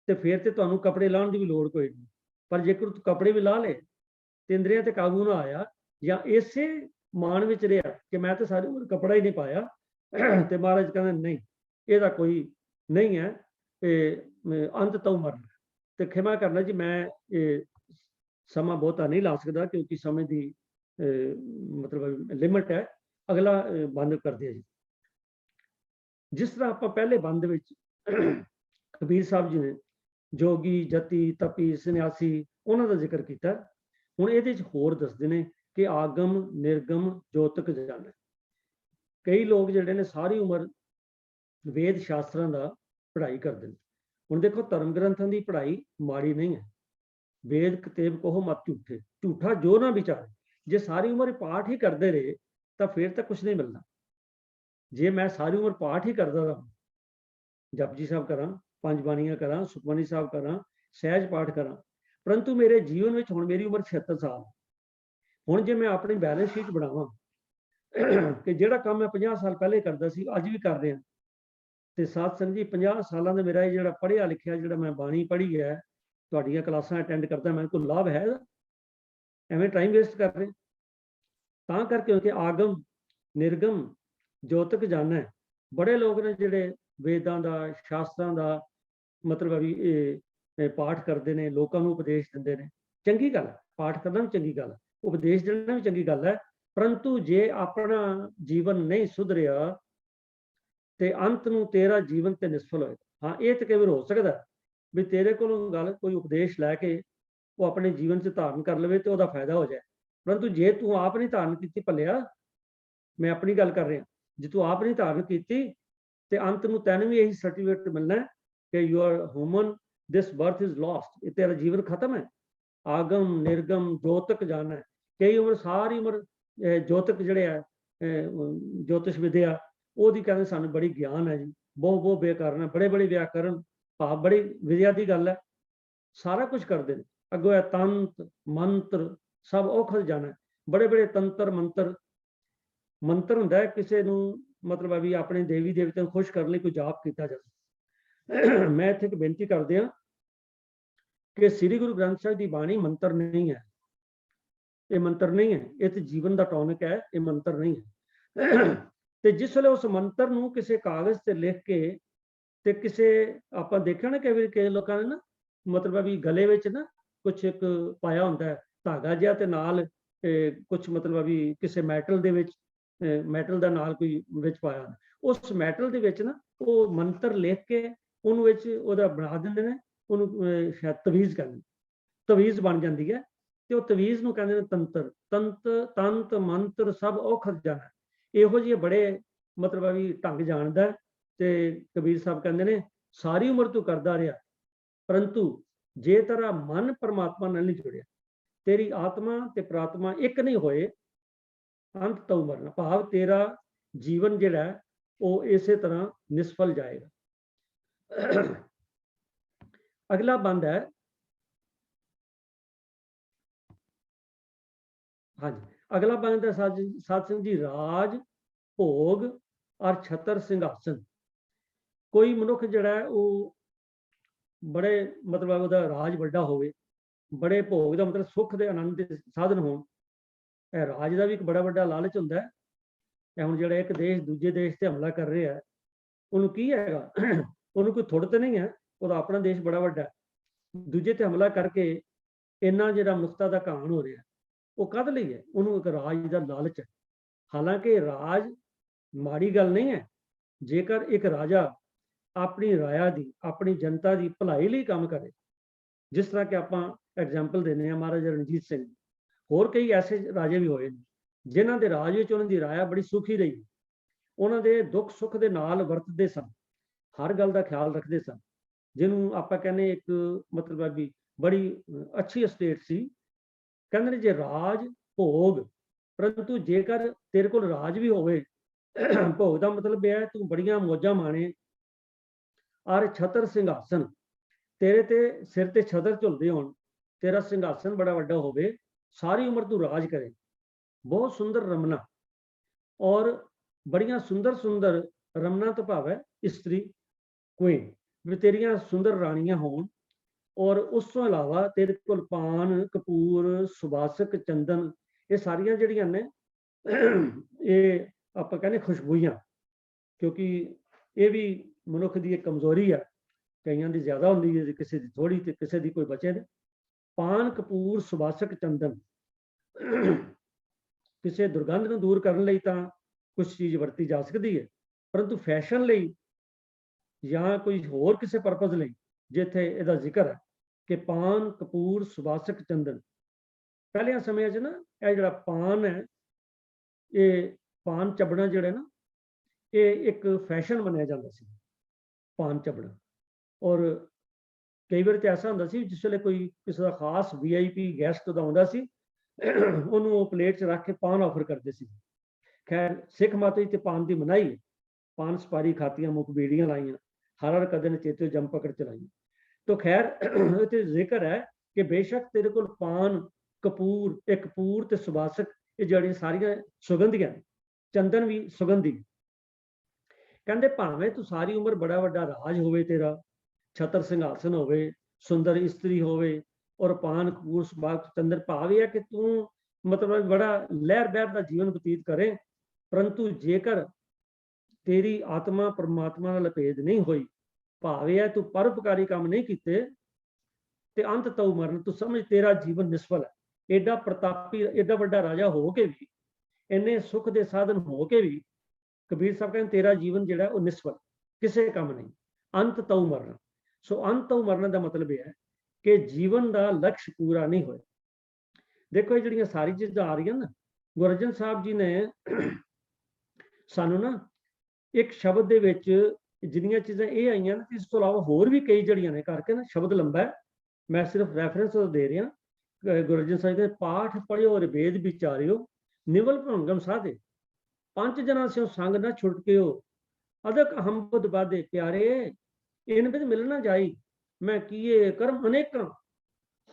S2: ਤੇ ਫਿਰ ਤੇ ਤੁਹਾਨੂੰ ਕੱਪੜੇ ਲਾਉਣ ਦੀ ਵੀ ਲੋੜ ਕੋਈ ਨਹੀਂ। ਪਰ ਜੇਕਰ ਤੂੰ ਕੱਪੜੇ ਵੀ ਲਾ ਲੇ ਤੇ ਇੰਦਰੀਆਂ ਤੇ ਕਾਬੂ ਨਾ ਆਇਆ, ਜਾਂ ਇਸੇ ਮਾਣ ਵਿੱਚ ਰਿਹਾ ਕਿ ਮੈਂ ਤਾਂ ਸਾਰੀ ਉਮਰ ਕੱਪੜਾ ਹੀ ਨਹੀਂ ਪਾਇਆ, ਤੇ ਮਹਾਰਾਜ ਕਹਿੰਦੇ ਨਹੀਂ, ਇਹਦਾ ਕੋਈ ਨਹੀਂ ਹੈ, ਅੰਤ ਤੋਂ ਮਰਨਾ। ਤੇ ਖਿਮਾ ਕਰਨਾ ਜੀ, ਮੈਂ ਇਹ ਸਮਾਂ ਬਹੁਤਾ ਨਹੀਂ ਲਾ ਸਕਦਾ ਕਿਉਂਕਿ ਸਮੇਂ ਦੀ ਮਤਲਬ ਲਿਮਿਟ ਹੈ। ਅਗਲਾ ਬੰਦ ਕਰਦੇ ਜੀ। ਜਿਸ ਤਰ੍ਹਾਂ ਆਪਾਂ ਪਹਿਲੇ ਬੰਦ ਵਿੱਚ ਕਬੀਰ ਸਾਹਿਬ ਜੀ ਨੇ ਜੋਗੀ, ਜਤੀ, ਤਪੀ, ਸੰਨਿਆਸੀ ਉਹਨਾਂ ਦਾ ਜ਼ਿਕਰ ਕੀਤਾ। ਹੁਣ ਇਹਦੇ ਚ ਹੋਰ ਦੱਸਦੇ ਨੇ ਕਿ ਆਗਮ, ਨਿਰਗਮ, ਜੋਤਕ ਜਾਣੈ। ਕਈ ਲੋਕ ਜਿਹੜੇ ਨੇ ਸਾਰੀ ਉਮਰ ਵੇਦ ਸ਼ਾਸਤਰਾਂ ਦਾ ਪੜ੍ਹਾਈ ਕਰਦੇ ਨੇ। ਹੁਣ ਦੇਖੋ, ਧਰਮ ਗ੍ਰੰਥਾਂ ਦੀ ਪੜ੍ਹਾਈ ਮਾੜੀ ਨਹੀਂ ਹੈ। ਵੇਦ ਕਤੇਬ ਕਹੋ ਮਤ ਝੂਠੇ, ਝੂਠਾ ਜੋ ਨਾ ਵਿਚਾਰੇ। ਜੇ ਸਾਰੀ ਉਮਰ ਪਾਠ ਹੀ ਕਰਦੇ ਰਹੇ ਤਾਂ ਫਿਰ ਤਾਂ ਕੁਝ ਨਹੀਂ ਮਿਲਣਾ। ਜੇ ਮੈਂ ਸਾਰੀ ਉਮਰ ਪਾਠ ਹੀ ਕਰਦਾ ਰਹਾਂ, ਜਪਜੀ ਸਾਹਿਬ ਕਰਾਂ, ਪੰਜ ਬਾਣੀਆਂ ਕਰਾਂ, ਸੁਖਮਨੀ ਸਾਹਿਬ ਕਰਾਂ, ਸਹਿਜ ਪਾਠ ਕਰਾਂ, ਪਰੰਤੂ ਮੇਰੇ ਜੀਵਨ ਵਿੱਚ ਹੁਣ ਮੇਰੀ ਉਮਰ 76 ਸਾਲ, ਹੁਣ ਜੇ ਮੈਂ ਆਪਣੀ ਬੈਲੈਂਸ ਸ਼ੀਟ ਬਣਾਵਾਂ ਕਿ ਜਿਹੜਾ ਕੰਮ ਮੈਂ 50 ਸਾਲ ਪਹਿਲੇ ਕਰਦਾ ਸੀ ਅੱਜ ਵੀ ਕਰ ਰਿਹਾ, ਤੇ ਸਾਧ ਸੰਗਤ ਜੀ 50 ਸਾਲਾਂ ਦਾ ਮੇਰਾ ਇਹ ਜਿਹੜਾ ਪੜ੍ਹਿਆ ਲਿਖਿਆ, ਜਿਹੜਾ ਮੈਂ ਬਾਣੀ ਪੜ੍ਹੀ ਹੈ, ਤੁਹਾਡੀਆਂ ਕਲਾਸਾਂ ਅਟੈਂਡ ਕਰਦਾ, ਮੈਨੂੰ ਕੋਈ ਲਾਭ ਹੈ? ਐਵੇਂ ਟਾਈਮ ਵੇਸਟ ਕਰ ਰਹੇ। ਤਾਂ ਕਰਕੇ ਕਿ ਆਗਮ, ਨਿਰਗਮ, ਜੋਤਕ ਜਾਣੈ। ਬੜੇ ਲੋਕ ਨੇ ਜਿਹੜੇ ਵੇਦਾਂ ਦਾ, ਸ਼ਾਸਤਰਾਂ ਦਾ ਮਤਲਬ ਵੀ ਇਹ ਪਾਠ ਕਰਦੇ ਨੇ, ਲੋਕਾਂ ਨੂੰ ਉਪਦੇਸ਼ ਦਿੰਦੇ ਨੇ। ਚੰਗੀ ਗੱਲ ਹੈ, ਪਾਠ ਕਰਨਾ ਵੀ ਚੰਗੀ ਗੱਲ ਹੈ, ਉਪਦੇਸ਼ ਦੇਣਾ ਵੀ ਚੰਗੀ ਗੱਲ ਹੈ। ਪਰੰਤੂ ਜੇ ਆਪਣਾ ਜੀਵਨ ਨਹੀਂ ਸੁਧਰਿਆ ਤੇ ਅੰਤ ਨੂੰ ਤੇਰਾ ਜੀਵਨ ਤੇ ਨਿਸਫਲ ਹੋਏਗਾ। ਹਾਂ, ਇਹ ਤਾਂ ਕਈ ਵਾਰ ਹੋ ਸਕਦਾ ਵੀ ਤੇਰੇ ਕੋਲੋਂ ਗੱਲ ਕੋਈ ਉਪਦੇਸ਼ ਲੈ ਕੇ ਉਹ ਆਪਣੇ ਜੀਵਨ 'ਚ ਧਾਰਨ ਕਰ ਲਵੇ ਤੇ ਉਹਦਾ ਫਾਇਦਾ ਹੋ ਜਾਏ। ਪਰੰਤੂ ਜੇ ਤੂੰ ਆਪ ਨਹੀਂ ਧਾਰਨ ਕੀਤੀ, ਭੱਲਿਆ, ਮੈਂ ਆਪਣੀ ਗੱਲ ਕਰ ਰਿਹਾ, ਜੇ ਤੂੰ ਆਪ ਨਹੀਂ ਧਾਰਨ ਕੀਤੀ ਤੇ ਅੰਤ ਨੂੰ ਤੈਨੂੰ ਵੀ ਇਹੀ ਸਰਟੀਫਿਕੇਟ ਮਿਲਣਾ ਕਿ you are human, this birth is lost, ਇਹ ਤੇਰਾ ਜੀਵਨ ਖਤਮ ਹੈ। ਆਗਮ, ਨਿਰਗਮ, ਜੋਤਕ ਜਾਣੈ। ਕਈ ਉਮਰ, ਸਾਰੀ ਉਮਰ ਜੋਤਕ ਜਿਹੜੇ ਆ, ਜੋਤਿਸ਼ ਵਿਦਿਆ, ਉਹਦੀ ਕਹਿੰਦੇ ਸਾਨੂੰ ਬੜੀ ਗਿਆਨ ਹੈ ਜੀ, ਬਹੁਤ ਵਿਆਕਰਨ ਹੈ, ਬੜੇ ਵਿਆਕਰਨ, ਭਾਵ ਬੜੀ ਵਿਦਿਆ ਦੀ ਗੱਲ ਹੈ, ਸਾਰਾ ਕੁਝ ਕਰਦੇ ਨੇ। ਅੱਗੋਂ ਹੈ ਤੰਤ ਮੰਤਰ ਸਭ ਔਖਦ ਜਾਣੈ। ਬੜੇ ਤੰਤਰ ਮੰਤਰ ਹੁੰਦਾ ਹੈ ਕਿਸੇ ਨੂੰ ਮਤਲਬ ਹੈ ਵੀ ਆਪਣੇ ਦੇਵੀ ਦੇਵਤਿਆਂ ਨੂੰ ਖੁਸ਼ ਕਰਨ ਲਈ ਕੋਈ ਜਾਪ ਕੀਤਾ ਜਾਂਦਾ। ਮੈਂ ਇੱਥੇ ਇੱਕ ਬੇਨਤੀ ਕਰਦੇ ਹਾਂ ਕਿ ਸ੍ਰੀ ਗੁਰੂ ਗ੍ਰੰਥ ਸਾਹਿਬ ਦੀ ਬਾਣੀ ਮੰਤਰ ਨਹੀਂ ਹੈ। ਇਹ ਮੰਤਰ ਨਹੀਂ ਹੈ, ਇਹ ਤੇ ਜੀਵਨ ਦਾ ਟੌਨਿਕ ਹੈ, ਇਹ ਮੰਤਰ ਨਹੀਂ ਹੈ। ਤੇ ਜਿਸ ਵੇਲੇ ਉਸ ਮੰਤਰ ਨੂੰ ਕਿਸੇ ਕਾਗਜ਼ ਤੇ ਲਿਖ ਕੇ ਤੇ ਕਿਸੇ, ਆਪਾਂ ਦੇਖਿਆ ਨਾ ਕਈ ਲੋਕਾਂ ਨੇ ਨਾ ਮਤਲਬ ਹੈ ਵੀ ਗਲੇ ਵਿੱਚ ਨਾ ਕੁਛ ਇੱਕ ਪਾਇਆ ਹੁੰਦਾ ਹੈ ਧਾਗਾ ਜਿਹਾ, ਤੇ ਨਾਲ ਕੁਛ ਮਤਲਬ ਹੈ ਵੀ ਕਿਸੇ ਮੈਟਲ ਦੇ ਵਿੱਚ, ਮੈਟਲ ਦਾ ਨਾਲ ਕੋਈ ਵਿੱਚ ਪਾਇਆ, ਉਸ ਮੈਟਲ ਦੇ ਵਿੱਚ ਨਾ ਉਹ ਮੰਤਰ ਲਿਖ ਕੇ ਉਹਨੂੰ ਵਿੱਚ ਉਹਦਾ ਬਣਾ ਦਿੰਦੇ ਨੇ, ਉਹਨੂੰ ਸ਼ਾਇਦ ਤਵੀਜ਼ ਕਹਿੰਦੇ, ਤਵੀਜ਼ ਬਣ ਜਾਂਦੀ ਹੈ। ਤੇ ਉਹ ਤਵੀਜ਼ ਨੂੰ ਕਹਿੰਦੇ ਨੇ ਤੰਤਰ। ਤੰਤ ਮੰਤਰ ਸਭ ਔਖਦ ਜਾਣੈ। ਇਹੋ ਜਿਹੇ ਬੜੇ ਮਤਲਬ ਹੈ ਵੀ ਢੰਗ ਜਾਣਦਾ। ਤੇ ਕਬੀਰ ਸਾਹਿਬ ਕਹਿੰਦੇ ਨੇ ਸਾਰੀ ਉਮਰ ਤੂੰ ਕਰਦਾ ਰਿਹਾ, ਪਰੰਤੂ ਜੇ ਤੇਰਾ ਮਨ ਪਰਮਾਤਮਾ ਨਾਲ ਨਹੀਂ ਜੁੜਿਆ, ਤੇਰੀ ਆਤਮਾ ਤੇ ਪ੍ਰਾਤਮਾ ਇੱਕ ਨਹੀਂ ਹੋਏ, ਅੰਤ ਤੋਂ ਮਰਨਾ, ਭਾਵ ਤੇਰਾ ਜੀਵਨ ਜਿਹੜਾ ਉਹ ਇਸੇ ਤਰ੍ਹਾਂ ਨਿਸਫਲ ਜਾਏਗਾ। ਅਗਲਾ ਬੰਦ ਹੈ, ਹਾਂਜੀ, ਅਗਲਾ ਬੰਦ ਹੈ ਸਾਧ ਸੰਗਤ ਜੀ, ਰਾਜ ਭੋਗ ਔਰ ਛਤਰ ਸਿੰਘਾਸਨ। ਕੋਈ ਮਨੁੱਖ ਜਿਹੜਾ ਉਹ ਬੜੇ ਮਤਲਬ ਉਹਦਾ ਰਾਜ ਵੱਡਾ ਹੋਵੇ, ਬੜੇ ਭੋਗ ਦਾ ਮਤਲਬ ਸੁੱਖ ਦੇ ਆਨੰਦ ਦੇ ਸਾਧਨ ਹੋਣ। ਇਹ ਰਾਜ ਦਾ ਵੀ ਇੱਕ ਬੜਾ ਵੱਡਾ ਲਾਲਚ ਹੁੰਦਾ ਹੈ। ਇਹ ਹੁਣ ਜਿਹੜਾ ਇੱਕ ਦੇਸ਼ ਦੂਜੇ ਦੇਸ਼ ਤੇ ਹਮਲਾ ਕਰ ਰਿਹਾ ਹੈ, ਉਹਨੂੰ ਕੀ ਹੈਗਾ, ਉਹਨੂੰ ਕੋਈ ਥੋੜ੍ਹ ਤੇ ਨਹੀਂ ਹੈ, ਉਹਦਾ ਆਪਣਾ ਦੇਸ਼ ਬੜਾ ਵੱਡਾ ਹੈ। ਦੂਜੇ ਤੇ ਹਮਲਾ ਕਰਕੇ ਇੰਨਾ ਜਿਹੜਾ ਮਨੁੱਖਤਾ ਦਾ ਘਾਣ ਹੋ ਰਿਹਾ, ਉਹ ਕਦ ਲਈ ਹੈ? ਉਹਨੂੰ ਇੱਕ ਰਾਜ ਦਾ ਲਾਲਚ ਹੈ। ਹਾਲਾਂਕਿ ਰਾਜ ਮਾੜੀ ਗੱਲ ਨਹੀਂ ਹੈ। ਜੇਕਰ ਇੱਕ ਰਾਜਾ ਆਪਣੀ ਰਾਇਆ ਦੀ, ਆਪਣੀ ਜਨਤਾ ਦੀ ਭਲਾਈ ਲਈ ਕੰਮ ਕਰੇ, ਜਿਸ ਤਰ੍ਹਾਂ ਕਿ ਆਪਾਂ ਐਗਜ਼ਾਮਪਲ ਦਿੰਦੇ ਹਾਂ ਮਹਾਰਾਜਾ ਰਣਜੀਤ ਸਿੰਘ, ਹੋਰ ਕਈ ਐਸੇ ਰਾਜੇ ਵੀ ਹੋਏ ਨੇ ਜਿਨ੍ਹਾਂ ਦੇ ਰਾਜ ਵਿੱਚ ਉਹਨਾਂ ਦੀ ਰਾਇਆ ਬੜੀ ਸੁਖੀ ਰਹੀ। ਉਹਨਾਂ ਦੇ ਦੁੱਖ ਸੁੱਖ ਦੇ ਨਾਲ ਵਰਤਦੇ ਸਨ, ਹਰ ਗੱਲ ਦਾ ਖਿਆਲ ਰੱਖਦੇ ਸਨ, ਜਿਹਨੂੰ ਆਪਾਂ ਕਹਿੰਦੇ ਇੱਕ ਮਤਲਬ ਹੈ ਵੀ ਬੜੀ ਅੱਛੀ ਸਟੇਟ ਸੀ। ਕਹਿੰਦੇ ਨੇ ਜੇ ਰਾਜ ਭੋਗ, ਪਰੰਤੂ ਜੇਕਰ ਤੇਰੇ ਕੋਲ ਰਾਜ ਵੀ ਹੋਵੇ, ਭੋਗ ਦਾ ਮਤਲਬ ਇਹ ਹੈ ਤੂੰ ਬੜੀਆਂ ਮੌਜਾਂ ਮਾਣੇ, ਔਰ ਛਤਰ ਸਿੰਘਾਸਨ, ਤੇਰੇ ਤੇ ਸਿਰ ਤੇ ਛਤਰ ਝੁਲਦੇ ਹੋਣ, ਤੇਰਾ ਸਿੰਘਾਸਨ ਬੜਾ ਵੱਡਾ ਹੋਵੇ, ਸਾਰੀ ਉਮਰ ਤੂੰ ਰਾਜ ਕਰੇ, ਬਹੁਤ ਸੁੰਦਰ ਰਮਨਾ, ਔਰ ਬੜੀਆਂ ਸੁੰਦਰ ਸੁੰਦਰ ਰਮਨਾ ਤੋਂ ਭਾਵ ਹੈ ਇਸਤਰੀ, ਕੁਈਨ, ਵੀ ਤੇਰੀਆਂ ਸੁੰਦਰ ਰਾਣੀਆਂ ਹੋਣ, ਔਰ ਉਸ ਤੋਂ ਇਲਾਵਾ ਤੇਰੇ ਕੋਲ ਪਾਨ, ਕਪੂਰ, ਸੁਬਾਸਕ, ਚੰਦਨ, ਇਹ ਸਾਰੀਆਂ ਜਿਹੜੀਆਂ ਨੇ ਇਹ ਆਪਾਂ ਕਹਿੰਦੇ ਖੁਸ਼ਬੂਈਆਂ, ਕਿਉਂਕਿ ਇਹ ਵੀ ਮਨੁੱਖ ਦੀ ਇੱਕ ਕਮਜ਼ੋਰੀ ਹੈ, ਕਈਆਂ ਦੀ ਜ਼ਿਆਦਾ ਹੁੰਦੀ ਹੈ, ਕਿਸੇ ਦੀ ਥੋੜੀ ਤੇ ਕਿਸੇ ਦੀ ਕੋਈ ਬਚੇ ਨੇ। ਪਾਨ, ਕਪੂਰ, ਸੁਬਾਸਕ, ਚੰਦਨ, ਕਿਸੇ ਦੁਰਗੰਧ ਨੂੰ ਦੂਰ ਕਰਨ ਲਈ ਤਾਂ ਕੁਝ ਚੀਜ਼ ਵਰਤੀ ਜਾ ਸਕਦੀ ਹੈ, ਪਰੰਤੂ ਫੈਸ਼ਨ ਲਈ ਜਾਂ ਕੋਈ ਹੋਰ ਕਿਸੇ ਪਰਪਸ ਲਈ ਜਿੱਥੇ ਇਹਦਾ ਜ਼ਿਕਰ ਹੈ ਕਿ ਪਾਨ, ਕਪੂਰ, ਸੁਬਾਸਕ, ਚੰਦਨ। ਪਹਿਲਿਆਂ ਸਮਿਆਂ 'ਚ ਨਾ ਇਹ ਜਿਹੜਾ ਪਾਨ ਹੈ, ਇਹ ਪਾਨ ਚੱਬਣਾ ਜਿਹੜਾ ਨਾ, ਇਹ ਇੱਕ ਫੈਸ਼ਨ ਮੰਨਿਆ ਜਾਂਦਾ ਸੀ, ਪਾਨ ਚੱਬਣਾ। ਔਰ ਕਈ ਵਾਰ ਤਾਂ ਐਸਾ ਹੁੰਦਾ ਸੀ ਜਿਸ ਵੇਲੇ ਕੋਈ ਕਿਸੇ ਦਾ ਖਾਸ VIP ਗੈਸਟ ਦਾ ਆਉਂਦਾ ਸੀ, ਉਹਨੂੰ ਉਹ ਪਲੇਟ 'ਚ ਰੱਖ ਕੇ ਪਾਨ ਆਫਰ ਕਰਦੇ ਸੀ। ਖੈਰ ਸਿੱਖ ਮਤ ਵਿੱਚ ਤੇ ਪਾਨ ਦੀ ਮਨਾਹੀ ਹੈ, ਪਾਨ ਸੁਪਾਰੀ ਖਾਤੀਆਂ, ਮੁਖ ਬੀੜੀਆਂ ਲਾਈਆਂ, ਹਰ ਹਰ ਕਦਨ ਚੇਤੇ ਜੰਮ ਪਕੜ ਚਲਾਈ। तो खैर इत्थे जिक्र है कि बेशक तेरे कोल पान, कपूर, एक कपूर ते सुबासक, ये जड़ियां सारियां सुगंधियां, चंदन भी सुगंधी। कहंदे भावें तू सारी उम्र बड़ा वड्डा राज होवे तेरा, छतर सिंघासन होवे, सुंदर इस्त्री होवे, और पान, कपूर, सुबासक, चंदन, भाव यह है कि तू मतलब बड़ा लहर बहर का जीवन बतीत करे, परंतु जेकर तेरी आत्मा परमात्मा नाल लपेट नहीं हुई, भाव है तू परोपकारी काम नहीं किते, ते अंत तऊ मरण, तू समझ तेरा जीवन निष्फल है। एडा प्रतापी, एडा वड्डा राजा हो के भी, इन्ने सुख दे साधन हो के भी, कबीर साहब कहते तेरा जीवन जिहड़ा वो निष्फल, किसी काम नहीं, अंत तऊ मरण। सो अंत तऊ मरण का मतलब यह है कि जीवन का लक्ष्य पूरा नहीं होया। देखो ये जिहड़ियां सारी चीज़ां आ रही ना, गुरु अर्जन साहब जी ने सानू ना एक शब्द दे विच जिन्नियां चीज़ां ये आईयां ना, इस तो इलावा होर भी कई जड़ियां ने करके ना, शब्द लंबा है, मैं सिर्फ रैफरेंस दे रहा। गुरु अर्जन साहिब ने पाठ पढ़ियो और वेद विचारियो, निवल भंगम साधे, पंच जना से संग न छुटके हो, अदक हम्बद बाधे प्यारे, इन बिद मिलना जाई, मैं किए कर्म अनेक,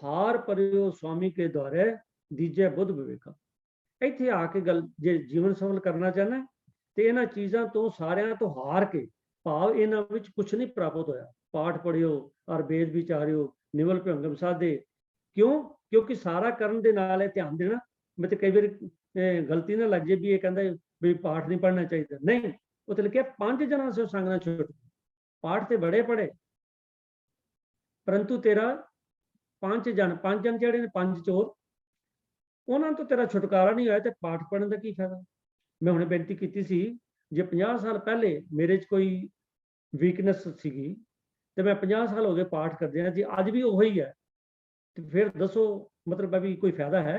S2: हार परियो स्वामी के द्वारे, दीजे बुद्ध विवेका। इत्थे आके गल जे जीवन सफल करना चाहना तो इन्हां चीज़ां तो सारियां तो हार के, भाव इन्हां विच कुछ नहीं प्राप्त होया। पाठ पढ़ियो और वेद विचारियो, निवल भंगम साधे, क्यों? क्योंकि सारा करन दे नाल है ध्यान देना। मैं तो कई बार गलती ना लग जाए भी ये कहता भी पाठ नहीं पढ़ना चाहिए, नहीं, उत्ते लिखिया पंज जना से संग ना छुट, पाठ ते बड़े पढ़े, परंतु तेरा पंज जन जिहड़े ने पंज चोर, उन्हां तो तेरा छुटकारा नहीं होया, ते पाठ पढ़न दा की फायदा। मैं हुणे बेनती कीती सी, जे 50 साल पहले मेरे च कोई वीकनेस सीगी ते मैं 50 साल हो गए पाठ करदे, जे अज भी उही है तो फिर दसो मतलब भी कोई फायदा है?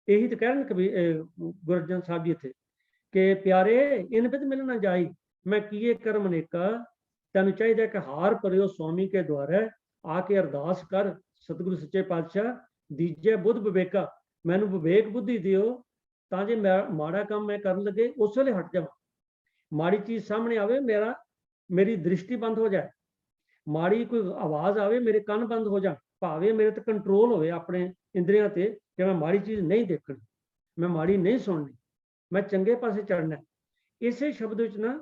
S2: यही तो कह रहे कबीर गुरु अर्जन साहब जी इत्थे कि प्यारे इन बिद मिलना जाई, मैं किए कर्म अनेका, तैनूं चाहिए कि हार परियो स्वामी के द्वारे, आके अरदास कर सतगुरु सच्चे पातशाह, दीजे बुद्ध विवेका, मैनूं विवेक बुद्धि दिओ, तां जे मैं माड़ा काम मैं करन लगे उस वेले हट जावां, माड़ी चीज़ सामने आवे मेरी दृष्टि बंद हो जाए, माड़ी कोई आवाज़ आवे मेरे कान बंद हो जाए, भावे मेरे ते कंट्रोल होवे अपने इंद्रियां ते कि मैं माड़ी चीज़ नहीं देखनी, मैं माड़ी नहीं सुननी, मैं चंगे पासे चढ़ना। इसे शब्द विच ना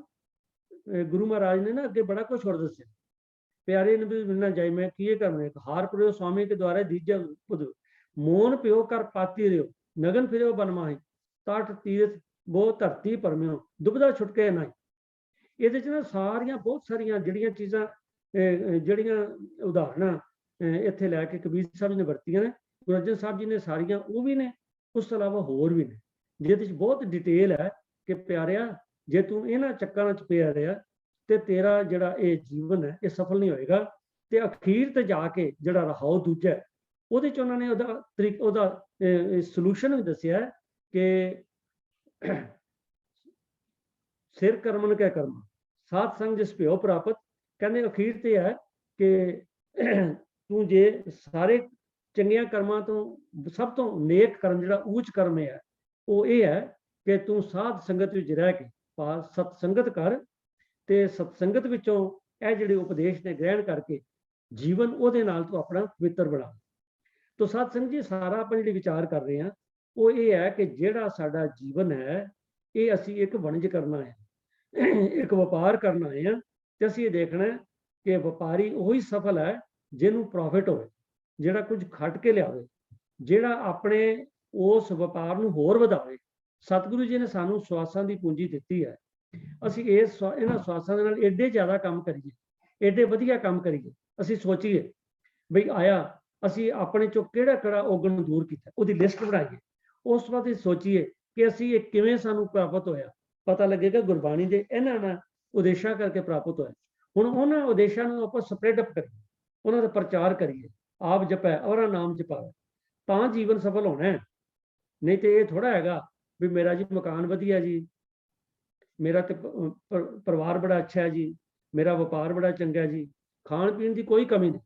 S2: गुरु महाराज ने ना अगे बड़ा कुछ और दस्सिया, प्यारे ने भी मिलना जाए, मैं किए करने, हार परियो स्वामी के द्वारा दीजा बुध, मोन पियो कर पाती रहो, नगन फिरो बन माही, तट तीरथ वो धरती परम्यो, दुबदा छुटके नहीं। ਇਹਦੇ 'ਚ ਨਾ ਸਾਰੀਆਂ ਬਹੁਤ ਸਾਰੀਆਂ ਜਿਹੜੀਆਂ ਚੀਜ਼ਾਂ ਜਿਹੜੀਆਂ ਉਦਾਹਰਨਾਂ ਇੱਥੇ ਲੈ ਕੇ ਕਬੀਰ ਸਾਹਿਬ ਜੀ ਨੇ ਵਰਤੀਆਂ ਨੇ, ਗੁਰੂ ਅਰਜਨ ਸਾਹਿਬ ਜੀ ਨੇ ਸਾਰੀਆਂ ਉਹ ਵੀ ਨੇ, ਉਸ ਤੋਂ ਇਲਾਵਾ ਹੋਰ ਵੀ ਨੇ ਜਿਹਦੇ ਵਿੱਚ ਬਹੁਤ ਡਿਟੇਲ ਹੈ ਕਿ ਪਿਆਰਿਆ ਜੇ ਤੂੰ ਇਹਨਾਂ ਚੱਕਰਾਂ 'ਚ ਪਿਆ ਰਿਹਾ ਤੇ ਤੇਰਾ ਜਿਹੜਾ ਇਹ ਜੀਵਨ ਹੈ ਇਹ ਸਫਲ ਨਹੀਂ ਹੋਏਗਾ। ਤੇ ਅਖੀਰ ਤੇ ਜਾ ਕੇ ਜਿਹੜਾ ਰਹਾਉ ਦੂਜਾ ਉਹਦੇ 'ਚ ਉਹਨਾਂ ਨੇ ਉਹਦਾ ਸੋਲੂਸ਼ਨ ਵੀ ਦੱਸਿਆ ਕਿ ਸਿਰ ਕਰਮਨ ਕੈ ਕਰਮ ਸਾਧ ਸੰਗ ਜਿਸ ਭਿਓ ਪ੍ਰਾਪਤ। ਕਹਿੰਦੇ ਅਖੀਰ ਤੇ ਹੈ ਕਿ ਤੂੰ ਜੇ ਸਾਰੇ ਚੰਗੀਆਂ ਕਰਮਾਂ ਤੋਂ ਸਭ ਤੋਂ ਨੇਕ ਕਰਮ ਜਿਹੜਾ ਉੱਚ ਕਰਮ ਹੈ ਉਹ ਇਹ ਹੈ ਕਿ ਤੂੰ ਸਾਧ ਸੰਗਤ ਵਿੱਚ ਰਹਿ ਕੇ ਸਤ ਸੰਗਤ ਕਰ ਤੇ ਸਤ ਸੰਗਤ ਵਿੱਚੋਂ ਇਹ ਜਿਹੜੇ ਉਪਦੇਸ਼ ਨੇ ਗ੍ਰਹਿਣ ਕਰਕੇ ਜੀਵਨ ਉਹਦੇ ਨਾਲ ਤੂੰ ਆਪਣਾ ਪਵਿੱਤਰ ਬਣਾ। ਤੋ ਸਾਧ ਸੰਗਤ ਜੀ ਸਾਰਾ ਆਪਾਂ ਜਿਹੜੀ ਵਿਚਾਰ ਕਰ ਰਹੇ ਹਾਂ ਉਹ ਇਹ ਹੈ ਕਿ ਜਿਹੜਾ ਸਾਡਾ ਜੀਵਨ ਹੈ ਇਹ ਅਸੀਂ ਇੱਕ ਵਣਜ ਕਰਨਾ ਹੈ, ਇੱਕ ਵਪਾਰ ਕਰਨਾ ਹੈ ਤੇ ਅਸੀਂ ਇਹ ਦੇਖਣਾ ਕਿ ਵਪਾਰੀ ਉਹੀ ਸਫਲ ਹੈ ਜਿਹਨੂੰ ਪ੍ਰੋਫਿਟ ਹੋਵੇ, ਜਿਹੜਾ ਕੁਝ ਖੱਟ ਕੇ ਲਿਆਵੇ, ਜਿਹੜਾ ਆਪਣੇ ਉਸ ਵਪਾਰ ਨੂੰ ਹੋਰ ਵਧਾਵੇ। ਸਤਿਗੁਰੂ ਜੀ ਨੇ ਸਾਨੂੰ ਸਵਾਸਾਂ ਦੀ ਪੂੰਜੀ ਦਿੱਤੀ ਹੈ, ਅਸੀਂ ਇਹਨਾਂ ਸਵਾਸਾਂ ਦੇ ਨਾਲ ਏਡੇ ਜ਼ਿਆਦਾ ਕੰਮ ਕਰੀਏ, ਏਡੇ ਵਧੀਆ ਕੰਮ ਕਰੀਏ। ਅਸੀਂ ਸੋਚੀਏ ਬਈ ਆਇਆ ਅਸੀਂ ਆਪਣੇ ਚੋਂ ਕਿਹੜਾ ਔਗਣ ਨੂੰ ਦੂਰ ਕੀਤਾ, ਉਹਦੀ ਲਿਸਟ ਬਣਾਈਏ। ਉਸ ਤੋਂ ਬਾਅਦ ਇਹ ਸੋਚੀਏ ਕਿ ਅਸੀਂ ਇਹ ਕਿਵੇਂ ਸਾਨੂੰ ਪ੍ਰਾਪਤ ਹੋਇਆ। ਪਤਾ ਲੱਗੇਗਾ ਗੁਰਬਾਣੀ ਦੇ ਇਹਨਾਂ ਉਦੇਸ਼ਾਂ ਕਰਕੇ ਪ੍ਰਾਪਤ ਹੋਇਆ। ਹੁਣ ਉਹਨਾਂ ਉਦੇਸ਼ਾਂ ਨੂੰ ਆਪਾਂ ਸਪਰੈਡ ਅਪ ਕਰੀਏ, ਉਹਨਾਂ ਦਾ ਪ੍ਰਚਾਰ ਕਰੀਏ। ਆਪ ਜਪੈ ਔਰਾ ਨਾਮ ਜਪਾਵੇ ਤਾਂ ਜੀਵਨ ਸਫਲ ਹੋਣਾ ਹੈ। ਨਹੀਂ ਤੇ ਇਹ ਥੋੜਾ ਹੈਗਾ ਵੀ ਮੇਰਾ ਜੀ ਮਕਾਨ ਵਧੀਆ ਜੀ, ਮੇਰਾ ਤੇ ਪਰਿਵਾਰ ਬੜਾ ਅੱਛਾ ਹੈ ਜੀ, ਮੇਰਾ ਵਪਾਰ ਬੜਾ ਚੰਗਾ ਜੀ, ਖਾਣ ਪੀਣ ਦੀ ਕੋਈ ਕਮੀ ਨਹੀਂ,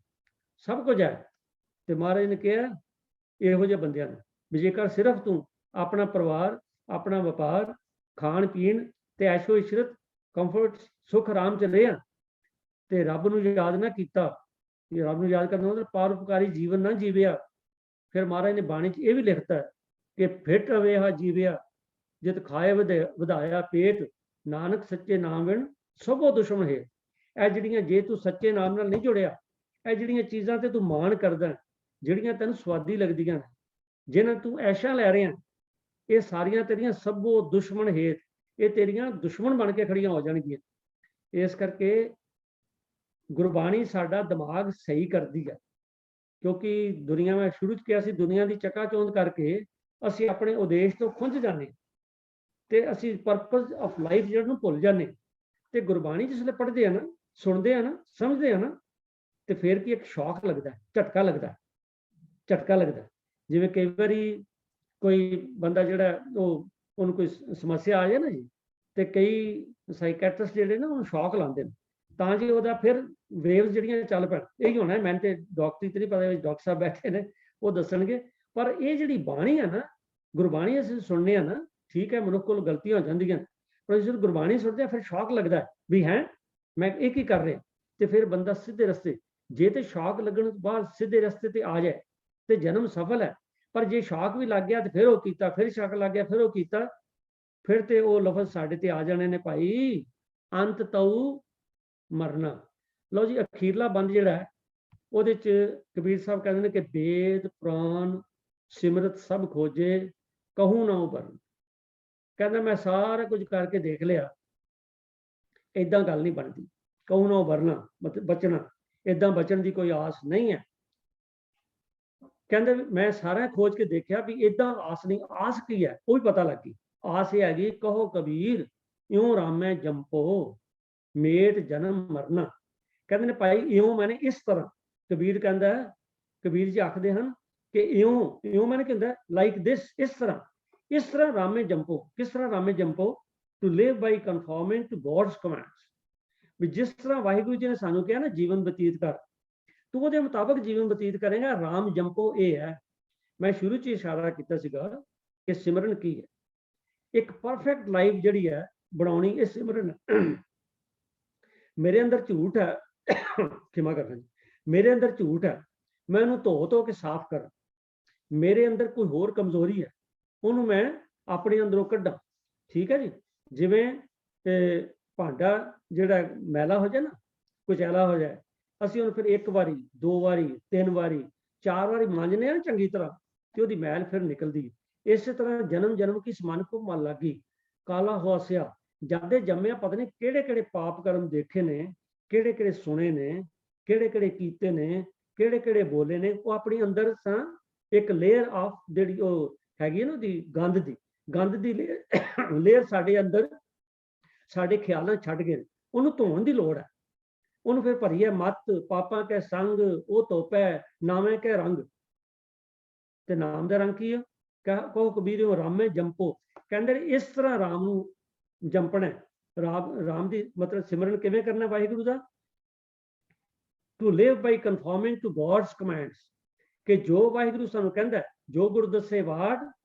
S2: ਸਭ ਕੁਝ ਹੈ। ਤੇ ਮਹਾਰਾਜ ਨੇ ਕਿਹਾ ਇਹੋ ਜਿਹੇ ਬੰਦਿਆਂ ਨੂੰ ਵੀ ਜੇਕਰ ਸਿਰਫ ਤੂੰ ਆਪਣਾ ਪਰਿਵਾਰ, ਆਪਣਾ ਵਪਾਰ, ਖਾਣ ਪੀਣ ਤੇ ਐਸ਼ੋ ਇਸ਼ਰਤ, ਕੰਫਰਟ, ਸੁਖ ਆਰਾਮ ਚ ਰਿਹਾ ਤੇ ਰੱਬ ਨੂੰ ਯਾਦ ਨਾ ਕੀਤਾ, ਰੱਬ ਨੂੰ ਯਾਦ ਕਰਨਾ ਮਤਲਬ ਪਰਉਪਕਾਰੀ ਜੀਵਨ ਨਾ ਜੀਵਿਆ। ਫਿਰ ਮਹਾਰਾਜ ਨੇ ਬਾਣੀ 'ਚ ਇਹ ਵੀ ਲਿਖਤਾ ਕਿ ਫਿੱਟ ਅਵੇਹਾ ਜੀਵਿਆ ਜਿਤ ਖਾਏ ਵਧਾਇਆ ਪੇਟ, ਨਾਨਕ ਸੱਚੇ ਨਾਮ ਵਿਣ ਸਭੋ ਦੁਸ਼ਮਣ ਹੈ। ਇਹ ਜਿਹੜੀਆਂ ਜੇ ਤੂੰ ਸੱਚੇ ਨਾਮ ਨਾਲ ਨਹੀਂ ਜੁੜਿਆ, ਇਹ ਜਿਹੜੀਆਂ ਚੀਜ਼ਾਂ ਤੇ ਤੂੰ ਮਾਣ ਕਰਦਾ, ਜਿਹੜੀਆਂ ਤੈਨੂੰ ਸਵਾਦੀ ਲੱਗਦੀਆਂ, ਜਿਹਨਾਂ ਤੂੰ ਐਸ਼ਾ ਲੈ ਰਿਹਾ, ਇਹ ਸਾਰੀਆਂ ਤੇਰੀਆਂ ਸਭੋ ਦੁਸ਼ਮਣ ਹੇਤ, ਇਹ ਤੇਰੀਆਂ ਦੁਸ਼ਮਣ ਬਣ ਕੇ ਖੜੀਆਂ ਹੋ ਜਾਣਗੀਆਂ। ਇਸ ਕਰਕੇ ਗੁਰਬਾਣੀ ਸਾਡਾ ਦਿਮਾਗ ਸਹੀ ਕਰਦੀ ਹੈ, ਕਿਉਂਕਿ ਦੁਨੀਆ ਮੈਂ ਸ਼ੁਰੂ 'ਚ ਕਿਹਾ ਸੀ ਦੁਨੀਆ ਦੀ ਚਕਾਚੌਂਧ ਕਰਕੇ ਅਸੀਂ ਆਪਣੇ ਉਦੇਸ਼ ਤੋਂ ਖੁੰਝ ਜਾਂਦੇ ਤੇ ਅਸੀਂ ਪਰਪਸ ਆਫ ਲਾਈਫ ਜਿਹੜਾ ਨੂੰ ਭੁੱਲ ਜਾਂਦੇ। ਤੇ ਗੁਰਬਾਣੀ ਜਿਸਲੇ ਪੜ੍ਹਦੇ ਆ ਨਾ, ਸੁਣਦੇ ਆ ਨਾ, ਸਮਝਦੇ ਆ ਨਾ, ਤੇ ਫਿਰ ਕੀ ਇੱਕ ਸ਼ੌਕ ਲੱਗਦਾ, ਝਟਕਾ ਲੱਗਦਾ। ਜਿਵੇਂ ਕਈ ਵਾਰੀ ਕੋਈ ਬੰਦਾ ਜਿਹੜਾ ਉਹਨੂੰ ਕੋਈ ਸਮੱਸਿਆ ਆ ਜਾਏ ਨਾ ਜੀ, ਤੇ ਕਈ ਸਾਈਕੈਟਰਿਸਟ ਜਿਹੜੇ ਨਾ ਉਹਨੂੰ ਸ਼ੌਕ ਲਾਉਂਦੇ ਨੇ ਤਾਂ ਜੀ ਉਹਦਾ ਫਿਰ ਵੇਵਸ ਜਿਹੜੀਆਂ ਚੱਲ ਪੈਣ। ਇਹੀ ਹੋਣਾ, ਮੈਨੂੰ ਤੇ ਡਾਕਟਰੀ ਤੇ ਨਹੀਂ ਪਤਾ, ਡਾਕਟਰ ਸਾਹਿਬ ਬੈਠੇ ਨੇ ਉਹ ਦੱਸਣਗੇ। ਪਰ ਇਹ ਜਿਹੜੀ ਬਾਣੀ ਆ ਨਾ, ਗੁਰਬਾਣੀ ਅਸੀਂ ਸੁਣਨੇ ਆ ਨਾ, ਠੀਕ ਹੈ ਮਨੁੱਖ ਕੋਲ ਗਲਤੀਆਂ ਹੋ ਜਾਂਦੀਆਂ, ਪਰ ਜਦੋਂ ਗੁਰਬਾਣੀ ਸੁਣਦੇ ਆ ਫਿਰ ਸ਼ੌਕ ਲੱਗਦਾ ਵੀ ਹੈ ਮੈਂ ਇਹ ਕੀ ਕਰ ਰਿਹਾ। ਤੇ ਫਿਰ ਬੰਦਾ ਸਿੱਧੇ ਰਸਤੇ, ਜੇ ਤੇ ਸ਼ੌਕ ਲੱਗਣ ਤੋਂ ਬਾਅਦ ਸਿੱਧੇ ਰਸਤੇ ਤੇ ਆ ਜਾਏ ਤੇ ਜਨਮ ਸਫਲ ਹੈ। ਪਰ ਜੇ ਸ਼ੌਕ ਵੀ ਲੱਗ ਗਿਆ ਤੇ ਫਿਰ ਉਹ ਕੀਤਾ, ਫਿਰ ਸ਼ੌਕ ਲੱਗ ਗਿਆ ਫਿਰ ਉਹ ਕੀਤਾ, ਫਿਰ ਤੇ ਉਹ ਲਫ਼ਜ਼ ਸਾਡੇ ਤੇ ਆ ਜਾਣੇ ਨੇ ਭਾਈ, ਅੰਤ ਤਉ ਮਰਨਾ। ਲਓ ਜੀ ਅਖੀਰਲਾ ਬੰਦ ਜਿਹੜਾ ਹੈ ਉਹਦੇ 'ਚ ਕਬੀਰ ਸਾਹਿਬ ਕਹਿੰਦੇ ਨੇ ਕਿ ਵੇਦ ਪੁਰਾਨ ਸਿਮਰਤ ਸਭ ਖੋਜੇ ਕਹੂੰ ਨਾ ਉਬਰਨ। ਕਹਿੰਦਾ ਮੈਂ ਸਾਰਾ ਕੁਝ ਕਰਕੇ ਦੇਖ ਲਿਆ, ਏਦਾਂ ਗੱਲ ਨਹੀਂ ਬਣਦੀ। ਕਹੂੰ ਨਾ ਉਬਰਨਾ ਮਤਲਬ ਬਚਣਾ, ਏਦਾਂ ਬਚਣ ਦੀ ਕੋਈ ਆਸ ਨਹੀਂ ਹੈ। ਕਹਿੰਦੇ ਮੈਂ ਸਾਰਾ ਖੋਜ ਕੇ ਦੇਖਿਆ ਵੀ ਏਦਾਂ ਆਸ ਨਹੀਂ। ਆਸ ਕੀ ਹੈ ਉਹ ਵੀ ਪਤਾ ਲੱਗ ਗਈ। ਆਸ ਇਹ ਹੈਗੀ ਕਹੋ ਕਬੀਰ ਇਉਂ ਰਾਮੈ ਜੰਪੋ ਮੇਟ ਜਨਮ ਮਰਨਾ। ਕਹਿੰਦੇ ਨੇ ਭਾਈ ਇਉਂ ਮਾਨੇ ਇਸ ਤਰ੍ਹਾਂ। ਕਬੀਰ ਕਹਿੰਦਾ, ਕਬੀਰ ਜੀ ਆਖਦੇ ਹਨ ਕਿ ਇਉਂ ਮਾਨੇ ਕੀ ਹੁੰਦਾ, ਲਾਈਕ ਦਿਸ, ਇਸ ਤਰ੍ਹਾਂ ਰਾਮੇ ਜੰਪੋ। ਕਿਸ ਤਰ੍ਹਾਂ ਰਾਮੇ ਜੰਪੋ? To live by conforming to God's commands. ਵੀ ਜਿਸ ਤਰ੍ਹਾਂ ਵਾਹਿਗੁਰੂ ਜੀ ਨੇ ਸਾਨੂੰ ਕਿਹਾ ਨਾ ਜੀਵਨ ਬਤੀਤ ਕਰ, ਤੂੰ ਉਹਦੇ ਮੁਤਾਬਕ ਜੀਵਨ ਬਤੀਤ ਕਰੇਗਾ। ਰਾਮ ਜੰਪੋ ਇਹ ਹੈ, ਮੈਂ ਸ਼ੁਰੂ 'ਚ ਇਸ਼ਾਰਾ ਕੀਤਾ ਸੀਗਾ ਕਿ ਸਿਮਰਨ ਕੀ ਹੈ। ਇੱਕ ਪਰਫੈਕਟ ਲਾਈਫ ਜਿਹੜੀ ਹੈ ਬਣਾਉਣੀ, ਇਹ ਸਿਮਰਨ। ਮੇਰੇ ਅੰਦਰ ਝੂਠ ਹੈ, ਖਿਮਾ ਕਰਨਾ ਜੀ, ਮੇਰੇ ਅੰਦਰ ਝੂਠ ਹੈ, ਮੈਂ ਉਹਨੂੰ ਧੋ ਕੇ ਸਾਫ਼ ਕਰਾਂ। ਮੇਰੇ ਅੰਦਰ ਕੋਈ ਹੋਰ ਕਮਜ਼ੋਰੀ ਹੈ, ਉਹਨੂੰ ਮੈਂ ਆਪਣੇ ਅੰਦਰੋਂ ਕੱਢਾਂ। ਠੀਕ ਹੈ ਜੀ। ਜਿਵੇਂ ਭਾਂਡਾ ਜਿਹੜਾ ਮੈਲਾ ਹੋ ਜਾਏ ਨਾ, ਕੁਚੈਲਾ ਹੋ ਜਾਏ, ਅਸੀਂ ਉਹਨੂੰ ਫਿਰ 1 ਵਾਰੀ 2 ਵਾਰੀ 3 ਵਾਰੀ 4 ਵਾਰੀ ਮਾਂਜਨੇ ਆ ਚੰਗੀ ਤਰ੍ਹਾਂ, ਤੇ ਉਹਦੀ ਮੈਲ ਫਿਰ ਨਿਕਲਦੀ। ਇਸੇ ਤਰ੍ਹਾਂ ਜਨਮ ਕੀ ਮਨ ਕੋ ਮਨ ਲੱਗੀ ਕਾਲਾ ਹੋਸਿਆ। ਜਾਂਦੇ ਜੰਮਿਆ ਪਤਾ ਨਹੀਂ ਕਿਹੜੇ ਪਾਪ ਕਰਮ ਦੇਖੇ ਨੇ, ਕਿਹੜੇ ਸੁਣੇ ਨੇ, ਕਿਹੜੇ ਕੀਤੇ ਨੇ, ਕਿਹੜੇ ਬੋਲੇ ਨੇ। ਉਹ ਆਪਣੀ ਅੰਦਰ ਤਾਂ ਇੱਕ ਲੇਅਰ ਆਫ ਜਿਹੜੀ ਉਹ ਹੈਗੀ ਹੈ ਨਾ ਉਹਦੀ ਗੰਦ ਦੀ ਲੇਅਰ ਸਾਡੇ ਅੰਦਰ ਸਾਡੇ ਖਿਆਲਾਂ ਛੱਡ ਗਏ, ਉਹਨੂੰ ਧੋਣ ਦੀ ਲੋੜ ਹੈ। ਉਹਨੂੰ ਫਿਰ ਭਰੀਏ ਮੱਤ ਪਾਪਾਂ ਕੇ ਸੰਗ, ਉਹ ਧੋਪੈ ਨਾਵੇਂ ਕੇ ਰੰਗ। ਤੇ ਨਾਮ ਦਾ ਰੰਗ ਕੀ ਆ? ਕਹੋ ਕਬੀਰਿਓ ਰਾਮੇ ਜੰਪੋ। ਕਹਿੰਦੇ ਇਸ ਤਰ੍ਹਾਂ ਰਾਮ ਨੂੰ ਜੰਪਣਾ। ਰਾਮ ਦੀ ਮਤਲਬ ਸਿਮਰਨ ਕਿਵੇਂ ਕਰਨਾ ਵਾਹਿਗੁਰੂ ਦਾ? To live by conforming to God's commands, ਕਿ ਜੋ ਵਾਹਿਗੁਰੂ ਸਾਨੂੰ ਕਹਿੰਦਾ, ਜੋ ਗੁਰ ਦੱਸੇ ਵਾਟ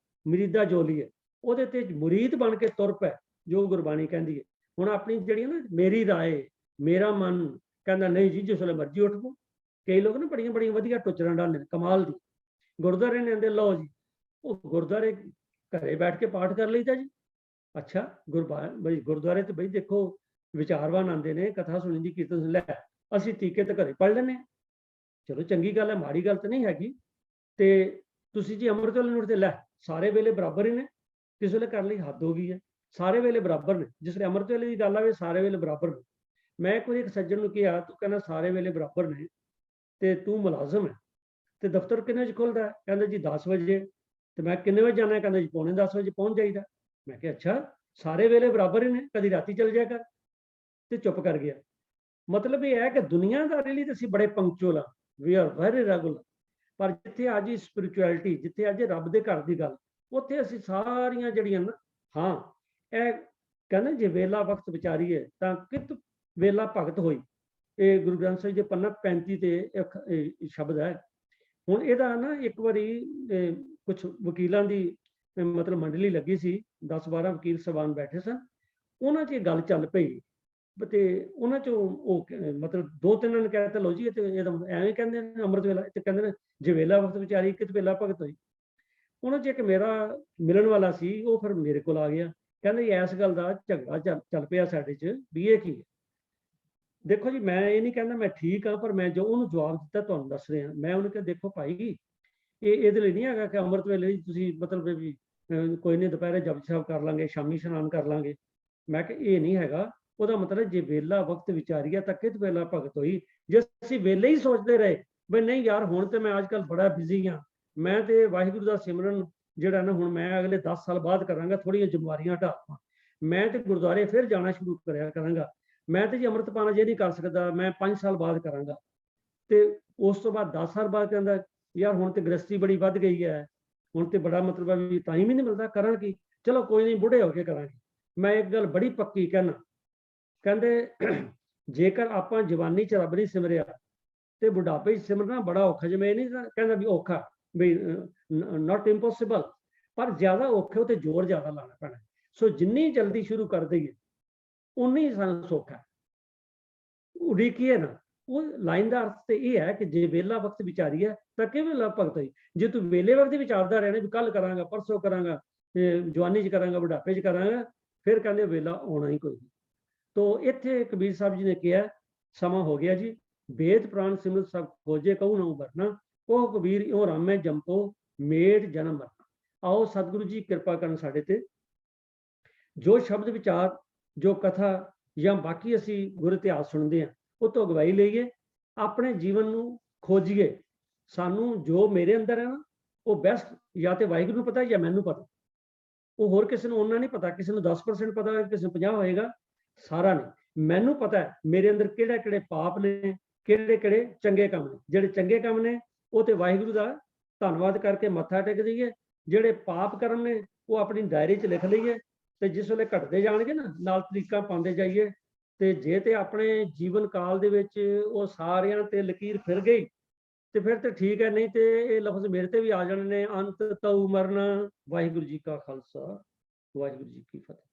S2: ਮਰੀਦਾ ਜੋਲੀਏ, ਉਹਦੇ ਤੇ ਮੁਰੀਦ ਬਣ ਕੇ ਤੁਰ ਪੈ, ਜੋ ਗੁਰਬਾਣੀ ਕਹਿੰਦੀ ਹੈ। ਹੁਣ ਆਪਣੀ ਜਿਹੜੀ ਨਾ ਮੇਰੀ ਰਾਏ, ਮੇਰਾ ਮਨ ਕਹਿੰਦਾ ਨਹੀਂ ਜੀ ਜਿਸ ਵੇਲੇ ਮਰਜ਼ੀ ਉੱਠ ਪੋ। ਕਈ ਲੋਕ ਨਾ ਬੜੀਆਂ ਬੜੀਆਂ ਵਧੀਆ ਟੁੱਚਰਾਂ ਡਾਲਦੇ ਨੇ ਕਮਾਲ ਦੀ, ਗੁਰਦੁਆਰੇ ਨੇ ਆਂਦੇ ਲਓ ਜੀ, ਉਹ ਗੁਰਦੁਆਰੇ ਘਰੇ ਬੈਠ ਕੇ ਪਾਠ ਕਰ ਲਈਦਾ ਜੀ। ਅੱਛਾ ਬਈ ਗੁਰਦੁਆਰੇ ਤੇ ਬਈ ਦੇਖੋ ਵਿਚਾਰਵਾਨ ਆਉਂਦੇ ਨੇ, ਕਥਾ ਸੁਣੀ ਦੀ, ਕੀਰਤਨ ਲੈ, ਅਸੀਂ ਤੀਕੇ ਤੇ ਘਰੇ ਪੜ੍ਹ ਲੈਂਦੇ ਹਾਂ। ਚਲੋ ਚੰਗੀ ਗੱਲ ਹੈ, ਮਾੜੀ ਗੱਲ ਤਾਂ ਨਹੀਂ ਹੈਗੀ। ਤੇ ਤੁਸੀਂ ਜੀ ਅੰਮ੍ਰਿਤ ਵੇਲੇ ਨੂੰ ਉੱਠਦੇ, ਲੈ ਸਾਰੇ ਵੇਲੇ ਬਰਾਬਰ ਹੀ ਨੇ, ਕਿਸ ਵੇਲੇ ਕਰ ਲਈ ਹੱਦ ਹੋ ਗਈ ਹੈ। ਸਾਰੇ ਵੇਲੇ ਬਰਾਬਰ ਨੇ, ਜਿਸ ਵੇਲੇ ਅੰਮ੍ਰਿਤ ਵੇਲੇ ਦੀ ਗੱਲ ਆਵੇ ਸਾਰੇ ਵੇਲੇ ਬਰਾਬਰ ਨੇ। ਮੈਂ ਕੋਈ ਇੱਕ ਸੱਜਣ ਨੂੰ ਕਿਹਾ, ਤੂੰ ਕਹਿੰਦਾ ਸਾਰੇ ਵੇਲੇ ਬਰਾਬਰ ਨੇ ਤੇ ਤੂੰ ਮੁਲਾਜ਼ਮ ਹੈ, ਤੇ ਦਫ਼ਤਰ ਕਿੰਨੇ ਵਜੇ ਖੁੱਲਦਾ? ਕਹਿੰਦਾ ਜੀ 10 ਵਜੇ। ਤੇ ਮੈਂ ਕਿੰਨੇ ਵਜੇ ਜਾਣਾ? ਕਹਿੰਦਾ ਜੀ ਪੌਣੇ 10 ਵਜੇ ਪਹੁੰਚ ਜਾਈਦਾ। ਮੈਂ ਕਿਹਾ ਅੱਛਾ ਸਾਰੇ ਵੇਲੇ ਬਰਾਬਰ ਹੀ ਨੇ, ਕਦੀ ਰਾਤੀ ਚਲ ਜਾਇਆ ਕਰ। ਤੇ ਚੁੱਪ ਕਰ ਗਿਆ। ਮਤਲਬ ਇਹ ਹੈ ਕਿ ਦੁਨੀਆਦਾਰੀ ਲਈ ਤਾਂ ਅਸੀਂ ਬੜੇ ਪੰਕਚੁਅਲ ਹਾਂ, ਵੀ ਆਰ ਵੈਰੀ ਰੈਗੂਲਰ, ਪਰ ਜਿੱਥੇ ਅੱਜ ਸਪਿਰਿਚੁਅਲਿਟੀ, ਜਿੱਥੇ ਅੱਜ ਰੱਬ ਦੇ ਘਰ ਦੀ ਗੱਲ, ਉੱਥੇ ਅਸੀਂ ਸਾਰੀਆਂ ਜਿਹੜੀਆਂ ਨਾ, ਹਾਂ ਇਹ ਕਹਿੰਦੇ ਜੇ ਵੇਲਾ ਵਕਤ ਵਿਚਾਰੀਏ ਤਾਂ ਕਿਤ ਵੇਲਾ ਭਗਤ ਹੋਈ। ਇਹ ਗੁਰੂ ਗ੍ਰੰਥ ਸਾਹਿਬ ਦੇ ਪੰਨਾ 35 ਤੇ ਇੱਕ ਸ਼ਬਦ ਹੈ। ਹੁਣ ਇਹਦਾ ਨਾ ਇੱਕ ਵਾਰੀ ਕੁਝ ਵਕੀਲਾਂ ਦੀ ਮਤਲਬ ਮੰਡਲੀ ਲੱਗੀ ਸੀ, 10-12 ਵਕੀਲ ਸਭਾਨ ਬੈਠੇ ਸਨ, ਉਹਨਾਂ 'ਚ ਇਹ ਗੱਲ ਚੱਲ ਪਈ। ਤੇ ਉਹਨਾਂ 'ਚੋਂ ਉਹ ਮਤਲਬ 2-3 ਨੇ ਕਹਿ ਤਾ ਲਓ ਜੀ ਇਹ ਤੇ ਐਵੇਂ ਕਹਿੰਦੇ ਨੇ ਅੰਮ੍ਰਿਤ ਵੇਲਾ, ਤੇ ਕਹਿੰਦੇ ਨੇ ਜੇ ਵੇਲਾ ਵਕਤ ਵਿਚਾਰੀ ਕਿਤ ਵੇਲਾ ਭਗਤ ਹੋਈ। ਉਹਨਾਂ 'ਚ ਇੱਕ ਮੇਰਾ ਮਿਲਣ ਵਾਲਾ ਸੀ, ਉਹ ਫਿਰ ਮੇਰੇ ਕੋਲ ਆ ਗਿਆ, ਕਹਿੰਦੇ ਇਸ ਗੱਲ ਦਾ ਝਗੜਾ ਚੱਲ ਪਿਆ ਸਾਡੇ 'ਚ ਵੀ ਇਹ ਕੀ ਹੈ। ਦੇਖੋ ਜੀ ਮੈਂ ਇਹ ਨਹੀਂ ਕਹਿੰਦਾ ਮੈਂ ਠੀਕ ਹਾਂ, ਪਰ ਮੈਂ ਜੋ ਉਹਨੂੰ ਜਵਾਬ ਦਿੱਤਾ ਤੁਹਾਨੂੰ ਦੱਸ ਰਿਹਾ। ਮੈਂ ਉਹਨੂੰ ਕਿਹਾ ਦੇਖੋ ਭਾਈ, ਇਹਦੇ ਲਈ ਨਹੀਂ ਹੈਗਾ ਕਿ ਅੰਮ੍ਰਿਤ ਵੇਲੇ ਤੁਸੀਂ ਮਤਲਬ ਵੀ ਕੋਈ ਨਹੀਂ ਦੁਪਹਿਰੇ ਜਪਜੀ ਸਾਹਿਬ ਕਰ ਲਾਂਗੇ, ਸ਼ਾਮੀ ਇਸ਼ਨਾਨ ਕਰ ਲਾਂਗੇ। ਮੈਂ ਕਿਹਾ ਇਹ ਨਹੀਂ ਹੈਗਾ। ਉਹਦਾ ਮਤਲਬ ਜੇ ਵੇਲਾ ਵਕਤ ਵਿਚਾਰੀਆ ਤਾਂ ਕਿਤ ਵੇਲਾ ਭਗਤ ਹੋਈ। ਜੇ ਅਸੀਂ ਵੇਲੇ ਹੀ ਸੋਚਦੇ ਰਹੇ ਵੀ ਨਹੀਂ ਯਾਰ ਹੁਣ ਤੇ ਮੈਂ ਅੱਜ ਕੱਲ੍ਹ ਬੜਾ ਬਿਜ਼ੀ ਹਾਂ, ਮੈਂ ਤੇ ਵਾਹਿਗੁਰੂ ਦਾ ਸਿਮਰਨ ਜਿਹੜਾ ਨਾ ਹੁਣ ਮੈਂ ਅਗਲੇ 10 ਸਾਲ ਬਾਅਦ ਕਰਾਂਗਾ, ਥੋੜ੍ਹੀਆਂ ਜ਼ਿੰਮੇਵਾਰੀਆਂ ਹਟਾਵਾਂ, ਮੈਂ ਤੇ ਗੁਰਦੁਆਰੇ ਫਿਰ ਜਾਣਾ ਸ਼ੁਰੂ ਕਰਿਆ ਕਰਾਂਗਾ, ਮੈਂ ਤੇ ਜੀ ਅੰਮ੍ਰਿਤ ਪਾਣਾ ਜੇ ਨਹੀਂ ਕਰ ਸਕਦਾ ਮੈਂ 5 ਸਾਲ ਬਾਅਦ ਕਰਾਂਗਾ। ਤੇ ਉਸ ਤੋਂ ਬਾਅਦ 10 ਸਾਲ ਬਾਅਦ ਕਹਿੰਦਾ ਯਾਰ ਹੁਣ ਤੇ ਗ੍ਰਸਤੀ ਬੜੀ ਵੱਧ ਗਈ ਹੈ, ਹੁਣ ਤੇ ਬੜਾ ਮਤਲਬ ਹੈ ਵੀ ਟਾਈਮ ਹੀ ਨਹੀਂ ਮਿਲਦਾ, ਕਰਾਂ ਕੀ, ਚਲੋ ਕੋਈ ਨਹੀਂ ਬੁੱਢੇ ਹੋ ਕੇ ਕਰਾਂਗੇ। ਮੈਂ ਇੱਕ ਗੱਲ ਬੜੀ ਪੱਕੀ ਕਹਿਣਾ, ਕਹਿੰਦੇ ਜੇਕਰ ਆਪਾਂ ਜਵਾਨੀ 'ਚ ਰੱਬ ਨਹੀਂ ਸਿਮਰਿਆ ਤੇ ਬੁਢਾਪੇ 'ਚ ਸਿਮਰਨਾ ਬੜਾ ਔਖਾ। ਜਿਵੇਂ ਇਹ ਨਹੀਂ ਕਹਿੰਦਾ ਵੀ ਔਖਾ, ਵੀ ਨਾਟ ਇੰਪੋਸੀਬਲ, ਪਰ ਜ਼ਿਆਦਾ ਔਖੇ ਉਹ ਤੇ ਜ਼ੋਰ ਜ਼ਿਆਦਾ ਲਾਉਣਾ ਪੈਣਾ। ਸੋ ਜਿੰਨੀ ਜਲਦੀ ਸ਼ੁਰੂ ਕਰ ਦਈਏ ਉਨੀ ਸਾਨੂੰ ਸੌਖਾ। ਉਡੀਕੀਏ ਨਾ, ਉਹ ਲਾਈਨ ਦਾ ਅਰਥ ਤੇ ਇਹ ਹੈ ਕਿ ਜੇ ਵੇਲਾ ਵਕਤ ਵਿਚਾਰੀਏ ਤਾਂ ਕਿਵੇਂ ਵੇਲਾ ਭਗਤ ਹੋਈ। ਜੇ ਤੂੰ ਵੇਲੇ ਵਕਤ ਵਿਚਾਰਦਾ ਰਹਿਣਾ ਵੀ ਕੱਲ ਕਰਾਂਗਾ, ਪਰਸੋਂ ਕਰਾਂਗਾ, ਜਵਾਨੀ 'ਚ ਕਰਾਂਗਾ, ਬੁਢਾਪੇ 'ਚ ਕਰਾਂਗਾ, ਫਿਰ ਕਹਿੰਦੇ ਵੇਲਾ ਆਉਣਾ ਹੀ ਕੋਈ ਨਹੀਂ। ਤੋ ਇੱਥੇ ਕਬੀਰ ਸਾਹਿਬ ਜੀ ਨੇ ਕਿਹਾ ਸਮਾਂ ਹੋ ਗਿਆ ਜੀ, ਵੇਦ ਪ੍ਰਾਣ ਸਿਮਰਤ ਸਭ ਖੋਜੇ ਕਹੂ ਨਾ ਵਰਨਾ, ਉਹ ਕਬੀਰ ਇਉਂ ਰਾਮੇ ਜੰਪੋ ਮੇਟ ਜਨਮ ਮਰਨਾ। ਆਓ ਸਤਿਗੁਰੂ ਜੀ ਕਿਰਪਾ ਕਰਨ ਸਾਡੇ ਤੇ, ਜੋ ਸ਼ਬਦ ਵਿਚਾਰ, ਜੋ ਕਥਾ ਜਾਂ ਬਾਕੀ ਅਸੀਂ ਗੁਰ ਇਤਿਹਾਸ ਸੁਣਦੇ ਹਾਂ ਉਹ ਤੋਂ ਅਗਵਾਈ ਲਈਏ, ਆਪਣੇ ਜੀਵਨ ਨੂੰ ਖੋਜੀਏ। ਸਾਨੂੰ ਜੋ ਮੇਰੇ ਅੰਦਰ ਹੈ ਨਾ ਉਹ ਬੈਸਟ ਜਾਂ ਤੇ ਵਾਹਿਗੁਰੂ ਨੂੰ ਪਤਾ ਜਾਂ ਮੈਨੂੰ ਪਤਾ, ਉਹ ਹੋਰ ਕਿਸੇ ਨੂੰ ਉਹਨਾਂ ਨਹੀਂ ਪਤਾ। ਕਿਸੇ ਨੂੰ 10% ਪਤਾ ਹੋਏਗਾ, ਕਿਸੇ ਨੂੰ 50 ਹੋਏਗਾ, ਸਾਰਾ ਨਹੀਂ। ਮੈਨੂੰ ਪਤਾ ਹੈ ਮੇਰੇ ਅੰਦਰ ਕਿਹੜੇ ਕਿਹੜੇ ਪਾਪ ਨੇ, ਕਿਹੜੇ ਕਿਹੜੇ ਚੰਗੇ ਕੰਮ ਨੇ। ਜਿਹੜੇ ਚੰਗੇ ਕੰਮ ਨੇ ਉਹ ਤੇ ਵਾਹਿਗੁਰੂ ਦਾ ਧੰਨਵਾਦ ਕਰਕੇ ਮੱਥਾ ਟੇਕ ਦਈਏ, ਜਿਹੜੇ ਪਾਪ ਕਰਮ ਨੇ ਉਹ ਆਪਣੀ ਡਾਇਰੀ 'ਚ ਲਿਖ ਲਈਏ, ਤੇ ਜਿਸ ਵੇਲੇ ਘਟਦੇ ਜਾਣਗੇ ਨਾ ਨਾਲ ਤਰੀਕਾਂ ਪਾਉਂਦੇ ਜਾਈਏ। ਤੇ ਜੇ ਤੇ ਆਪਣੇ ਜੀਵਨ ਕਾਲ ਦੇ ਵਿੱਚ ਉਹ ਸਾਰਿਆਂ ਤੇ ਲਕੀਰ ਫਿਰ ਗਈ ਤੇ ਫਿਰ ਤੇ ਠੀਕ ਹੈ, ਨਹੀਂ ਤੇ ਇਹ ਲਫ਼ਜ਼ ਮੇਰੇ ਤੇ ਵੀ ਆ ਜਾਣੇ ਨੇ, ਅੰਤ ਤਉ ਮਰਨਾ। ਵਾਹਿਗੁਰੂ ਜੀ ਕਾ ਖਾਲਸਾ, ਵਾਹਿਗੁਰੂ ਜੀ ਕੀ ਫਤਿਹ।